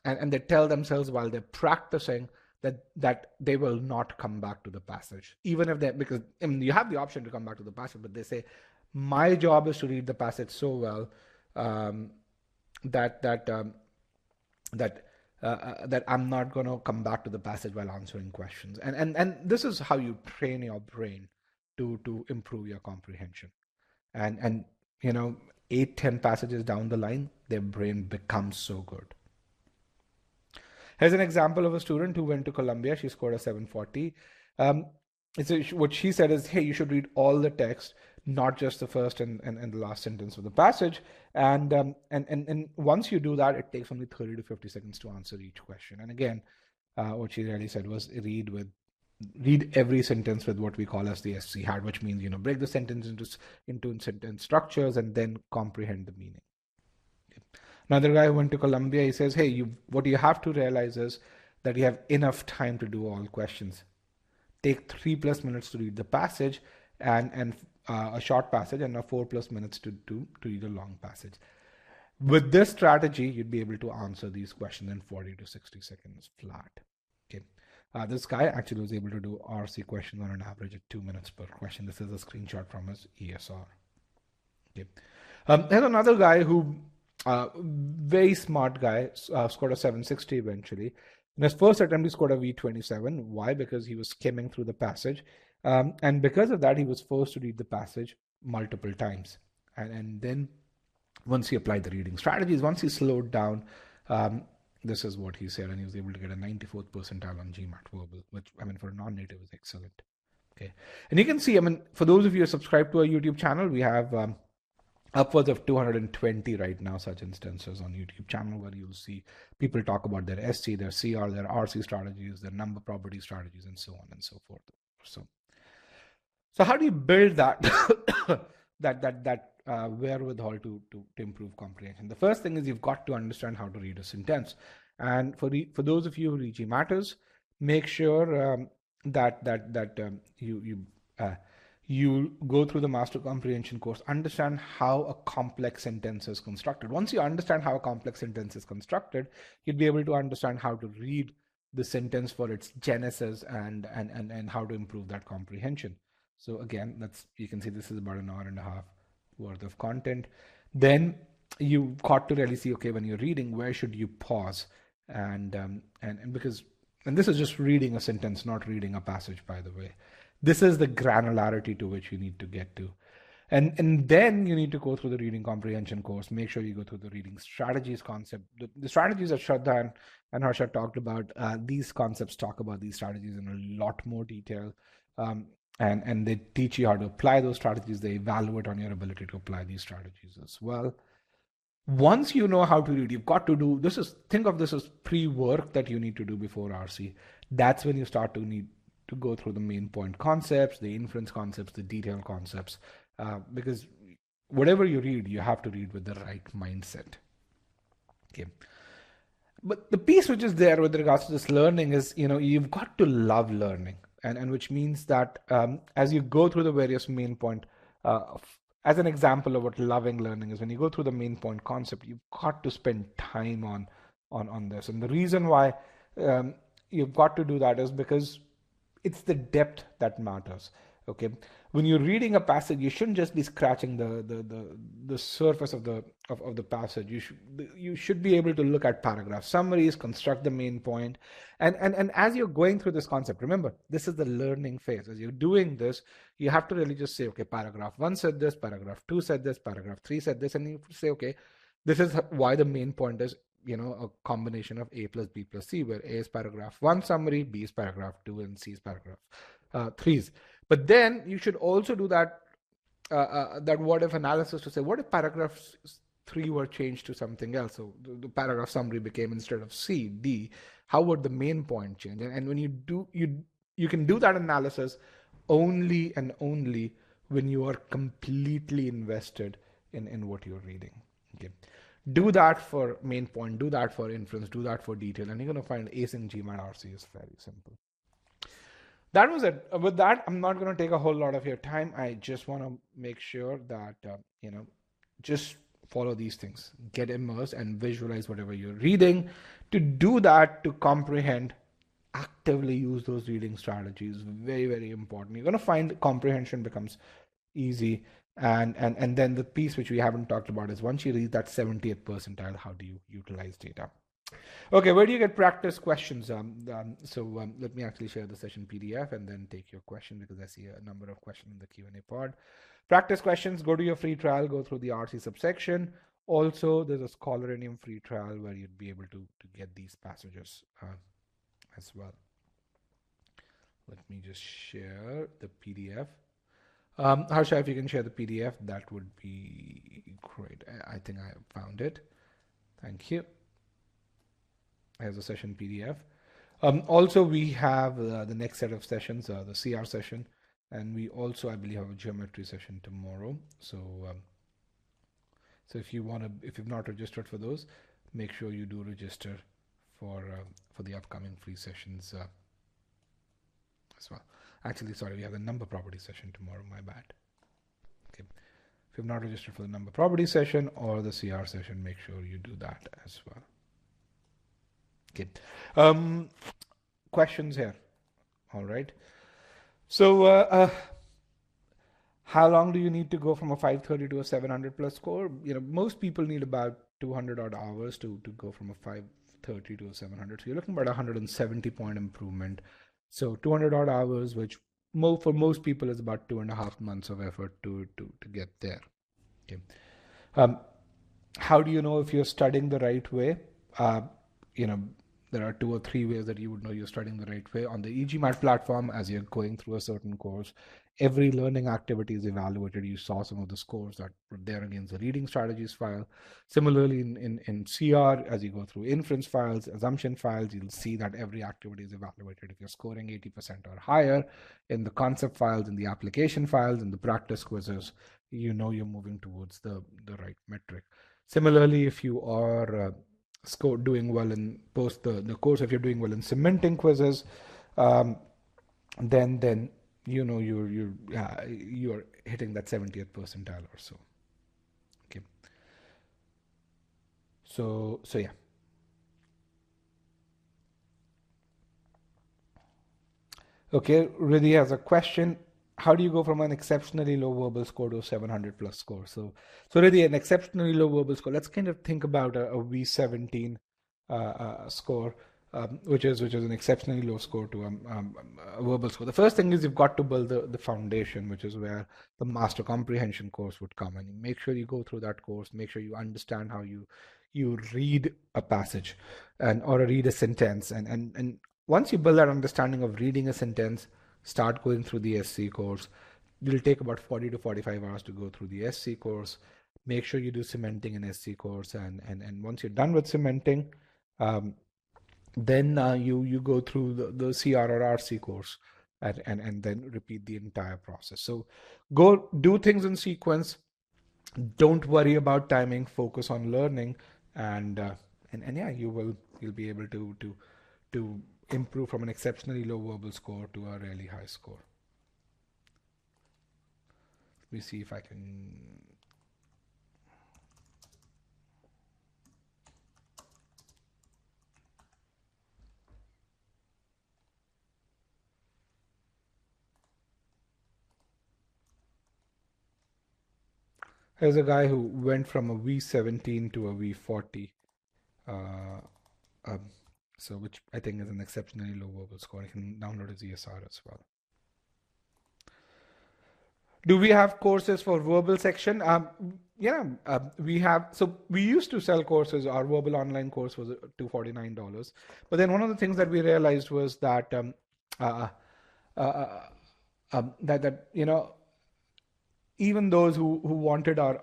and they tell themselves while they're practicing that they will not come back to the passage, even if because you have the option to come back to the passage, but they say, my job is to read the passage so well that I'm not going to come back to the passage while answering questions. And this is how you train your brain to improve your comprehension. And 8-10 passages down the line, their brain becomes so good. Here's an example of a student who went to Columbia. She scored a 740. What she said is, hey, you should read all the text, not just the first and the last sentence of the passage. And once you do that, it takes only 30 to 50 seconds to answer each question. And again, what she really said was read every sentence with what we call as the SC hat, which means, break the sentence into sentence structures and then comprehend the meaning. Another guy who went to Columbia, he says, hey, what you have to realize is that you have enough time to do all questions. Take 3+ minutes to read the passage and a short passage, and 4+ minutes to read a long passage. With this strategy, you'd be able to answer these questions in 40 to 60 seconds flat. Okay. This guy actually was able to do RC questions on an average of 2 minutes per question. This is a screenshot from his ESR. Okay. There's another guy who, very smart guy, scored a 760 eventually. In his first attempt, he scored a V27. Why? Because he was skimming through the passage. And because of that, he was forced to read the passage multiple times. And then once he applied the reading strategies, once he slowed down, this is what he said, and he was able to get a 94th percentile on GMAT verbal, which, for a non-native is excellent. Okay. And you can see, for those of you who are subscribed to our YouTube channel, we have upwards of 220 right now such instances on YouTube channel, where you'll see people talk about their SC, their CR, their RC strategies, their number property strategies, and so on and so forth. So how do you build that wherewithal to improve comprehension? The first thing is you've got to understand how to read a sentence. And for those of you who read GMATers, make sure that you go through the master comprehension course, understand how a complex sentence is constructed. Once you understand how a complex sentence is constructed, you'll be able to understand how to read the sentence for its genesis and how to improve that comprehension. So again, you can see this is about an hour and a half worth of content. Then you've got to really see, okay, when you're reading, where should you pause? And this is just reading a sentence, not reading a passage, by the way. This is the granularity to which you need to get to. And then you need to go through the reading comprehension course. Make sure you go through the reading strategies concept. The strategies that Shraddha and Harsha talked about, these concepts talk about these strategies in a lot more detail. And they teach you how to apply those strategies. They evaluate on your ability to apply these strategies as well. Once you know how to read, you've got to do think of this as pre-work that you need to do before RC. That's when you start to need to go through the main point concepts, the inference concepts, the detail concepts, because whatever you read, you have to read with the right mindset. Okay. But the piece which is there with regards to this learning is, you've got to love learning, and which means that as you go through the various main point, as an example of what loving learning is, when you go through the main point concept, you've got to spend time on this. And the reason why you've got to do that is because it's the depth that matters. Okay, when you're reading a passage, you shouldn't just be scratching the surface of the passage. You should be able to look at paragraph summaries, construct the main point, and as you're going through this concept, remember, this is the learning phase. As you're doing this, you have to really just say, okay, paragraph 1 said this, paragraph 2 said this, paragraph 3 said this, and you say, okay, this is why the main point is, a combination of A plus B plus C, where A is paragraph 1 summary, B is paragraph 2, and C is paragraph 3's. But then you should also do that what if analysis to say, what if paragraph 3 were changed to something else? So the paragraph summary became, instead of C, D. How would the main point change? And when you do, you can do that analysis only and only when you are completely invested in what you're reading. Okay. Do that for main point, do that for inference, do that for detail, and you're going to find acing GMAT RC is very simple. That was it. With that, I'm not going to take a whole lot of your time. I just want to make sure that, just follow these things. Get immersed and visualize whatever you're reading. To do that, to comprehend, actively use those reading strategies. Very, very important. You're going to find comprehension becomes easy. And then the piece which we haven't talked about is, once you reach that 70th percentile, how do you utilize data? Okay, where do you get practice questions? Let me actually share the session PDF and then take your question, because I see a number of questions in the Q&A pod. Practice questions, go to your free trial, go through the RC subsection. Also, there's a Scholarinium free trial where you'd be able to get these passages as well. Let me just share the PDF. Harsha, if you can share the PDF, that would be great. I think I found it. Thank you. As a session PDF. Also, we have the next set of sessions, the CR session, and we also, I believe, have a geometry session tomorrow. So if you've not registered for those, make sure you do register for the upcoming free sessions as well. Actually, sorry, we have the number property session tomorrow. My bad. Okay. If you've not registered for the number property session or the CR session, make sure you do that as well. Okay. Questions here. All right. So how long do you need to go from a 530 to a 700 plus score? Most people need about 200 odd hours to go from a 530 to a 700. So you're looking at about 170 point improvement. So 200 odd hours, which for most people is about 2.5 months of effort to get there. Okay. How do you know if you're studying the right way? There are 2 or 3 ways that you would know you're studying the right way. On the e-GMAT platform, as you're going through a certain course, every learning activity is evaluated. You saw some of the scores that were there against the reading strategies file. Similarly, in CR, as you go through inference files, assumption files, you'll see that every activity is evaluated. If you're scoring 80% or higher in the concept files, in the application files, in the practice quizzes, you're moving towards the right metric. Similarly, if you are doing well in the course, if you're doing well in cementing quizzes, then you're hitting that 70th percentile or so. Okay. So yeah. Okay, Riddhi has a question. How do you go from an exceptionally low verbal score to a 700 plus score? So Riddhi, an exceptionally low verbal score, let's kind of think about a V17 score, which is an exceptionally low score to a verbal score. The first thing is you've got to build the foundation, which is where the master comprehension course would come. And make sure you go through that course, make sure you understand how you read a passage or read a sentence. And once you build that understanding of reading a sentence, start going through the SC course. It'll take about 40 to 45 hours to go through the SC course. Make sure you do cementing in SC course. And once you're done with cementing, then you go through the CR or RC course and then repeat the entire process. So go do things in sequence. Don't worry about timing, focus on learning, and yeah, you will you'll be able to improve from an exceptionally low verbal score to a really high score. Let me see if I can. There's a guy who went from a V17 to a V40, so which I think is an exceptionally low verbal score. You can download his ESR as well. Do we have courses for verbal section? Yeah, we have. So we used to sell courses. Our verbal online course was $249. But then one of the things that we realized was that that even those who wanted our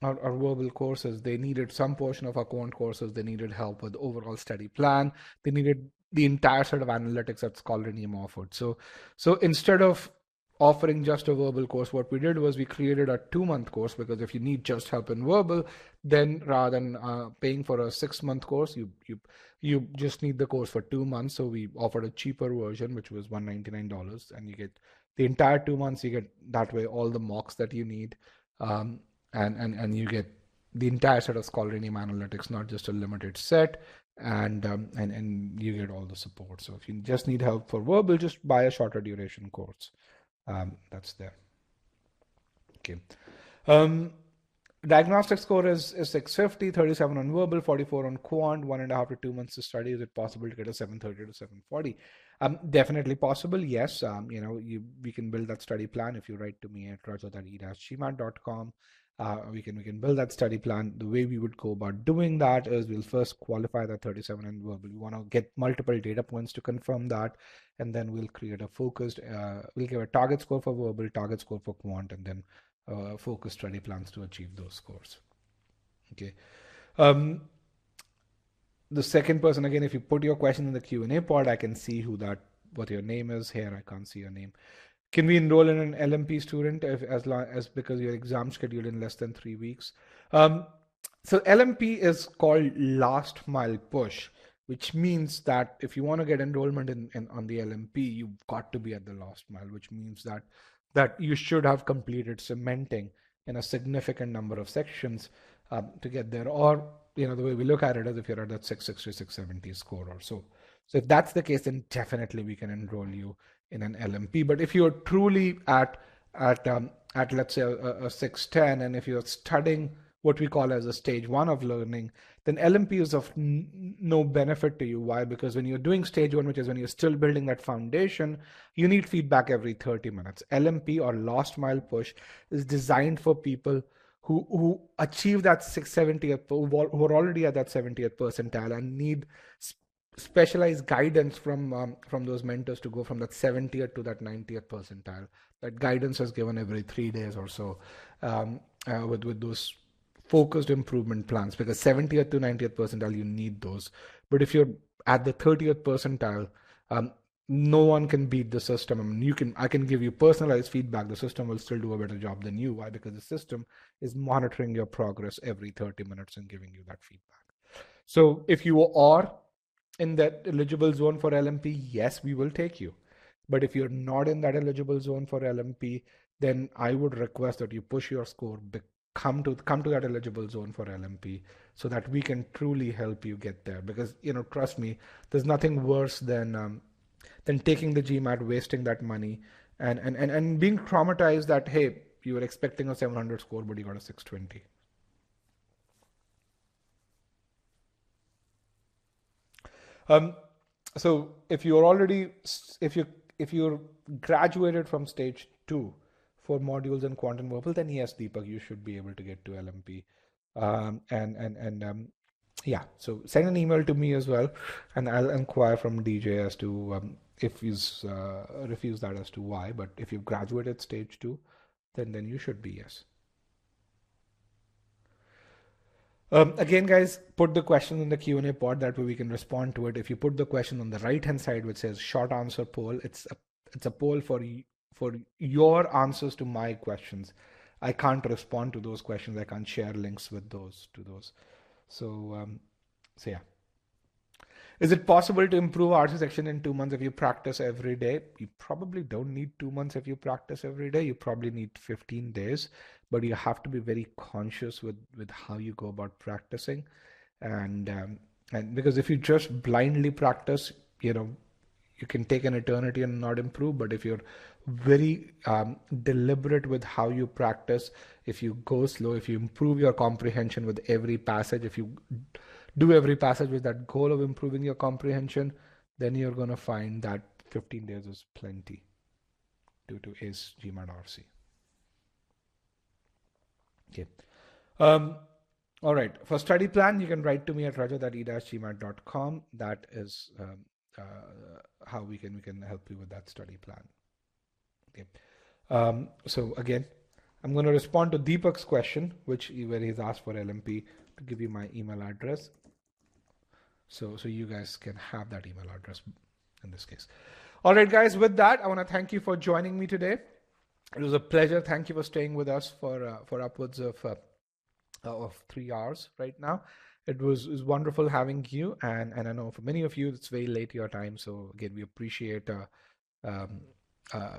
verbal courses, they needed some portion of our quant courses. They needed help with the overall study plan. They needed the entire set of analytics that Scholarinium offered. So instead of offering just a verbal course, what we did was we created a 2-month course, because if you need just help in verbal, then rather than paying for a 6-month course, you just need the course for 2 months. So we offered a cheaper version, which was $199, and you get the entire 2 months. You get that way all the mocks that you need, and you get the entire set of Scholarinium analytics, not just a limited set, and you get all the support. So if you just need help for verbal, just buy a shorter duration course. That's there. Okay. Diagnostic score is 650, 37 on verbal, 44 on quant, 1.5 to 2 months to study. Is it possible to get a 730 to 740? Definitely possible. Yes. We can build that study plan if you write to me at rajat@e-gmat.com. We can build that study plan. The way we would go about doing that is we'll first qualify that 37 in verbal. We want to get multiple data points to confirm that, and then we'll create a focused, we'll give a target score for verbal, target score for quant, and then focused study plans to achieve those scores. Okay. The second person, again, if you put your question in the Q&A pod, I can see what your name is. Here I can't see your name. Can we enroll in an LMP student as because your exam scheduled in less than 3 weeks? So LMP is called last mile push, which means that if you want to get enrollment on the LMP, you've got to be at the last mile, which means that you should have completed cementing in a significant number of sections to get there. Or, the way we look at it is if you're at that 660, 670 score or so. So if that's the case, then definitely we can enroll you in an LMP. But if you're truly at let's say a 610, and if you're studying what we call as a stage 1 of learning, then LMP is of no benefit to you. Why? Because when you're doing stage 1, which is when you're still building that foundation, you need feedback every 30 minutes. LMP, or last mile push, is designed for people who achieve that 670th, who are already at that 70th percentile and need specialized guidance from those mentors to go from that 70th to that 90th percentile. That guidance is given every 3 days or so with those focused improvement plans, because 70th to 90th percentile, you need those. But if you're at the 30th percentile, no one can beat the system. I mean, I can give you personalized feedback. The system will still do a better job than you. Why? Because the system is monitoring your progress every 30 minutes and giving you that feedback. So if you are in that eligible zone for LMP, yes, we will take you. But if you're not in that eligible zone for LMP, then I would request that you push your score, come to that eligible zone for LMP, so that we can truly help you get there. Because, trust me, there's nothing worse than taking the GMAT, wasting that money, and being traumatized that, hey, you were expecting a 700 score, but you got a 620. So if you're graduated from stage 2 for modules in quantum verbal, then yes, Deepak, you should be able to get to LMP. Yeah, so send an email to me as well, and I'll inquire from DJ as to if he's refused that as to why. But if you've graduated stage 2, then you should be, yes. Again, guys, put the question in the Q&A pod. That way we can respond to it. If you put the question on the right-hand side, which says short answer poll, it's a poll for your answers to my questions. I can't respond to those questions. I can't share links with those. So yeah. Is it possible to improve RC section in 2 months if you practice every day? You probably don't need 2 months if you practice every day. You probably need 15 days, but you have to be very conscious with how you go about practicing. And because if you just blindly practice, you can take an eternity and not improve. But if you're very deliberate with how you practice, if you go slow, if you improve your comprehension with every passage, if you do every passage with that goal of improving your comprehension, then you're going to find that 15 days is plenty to ace GMAT RC. Okay. All right. For study plan, you can write to me at rajat@e-gmat.com. That is how we can help you with that study plan. Okay. So again, I'm going to respond to Deepak's question, where he's asked for LMP, to give you my email address. So you guys can have that email address in this case. All right, guys, with that, I want to thank you for joining me today. It was a pleasure. Thank you for staying with us for upwards of 3 hours right now. It was wonderful having you, and I know for many of you it's very late your time. So again, we appreciate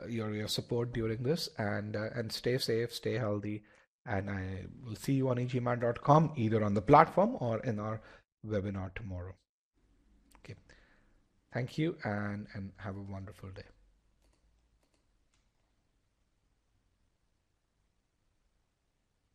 your support during this, and stay safe, stay healthy, and I will see you on e-GMAT.com, either on the platform or in our webinar tomorrow. Okay. Thank you, and have a wonderful day.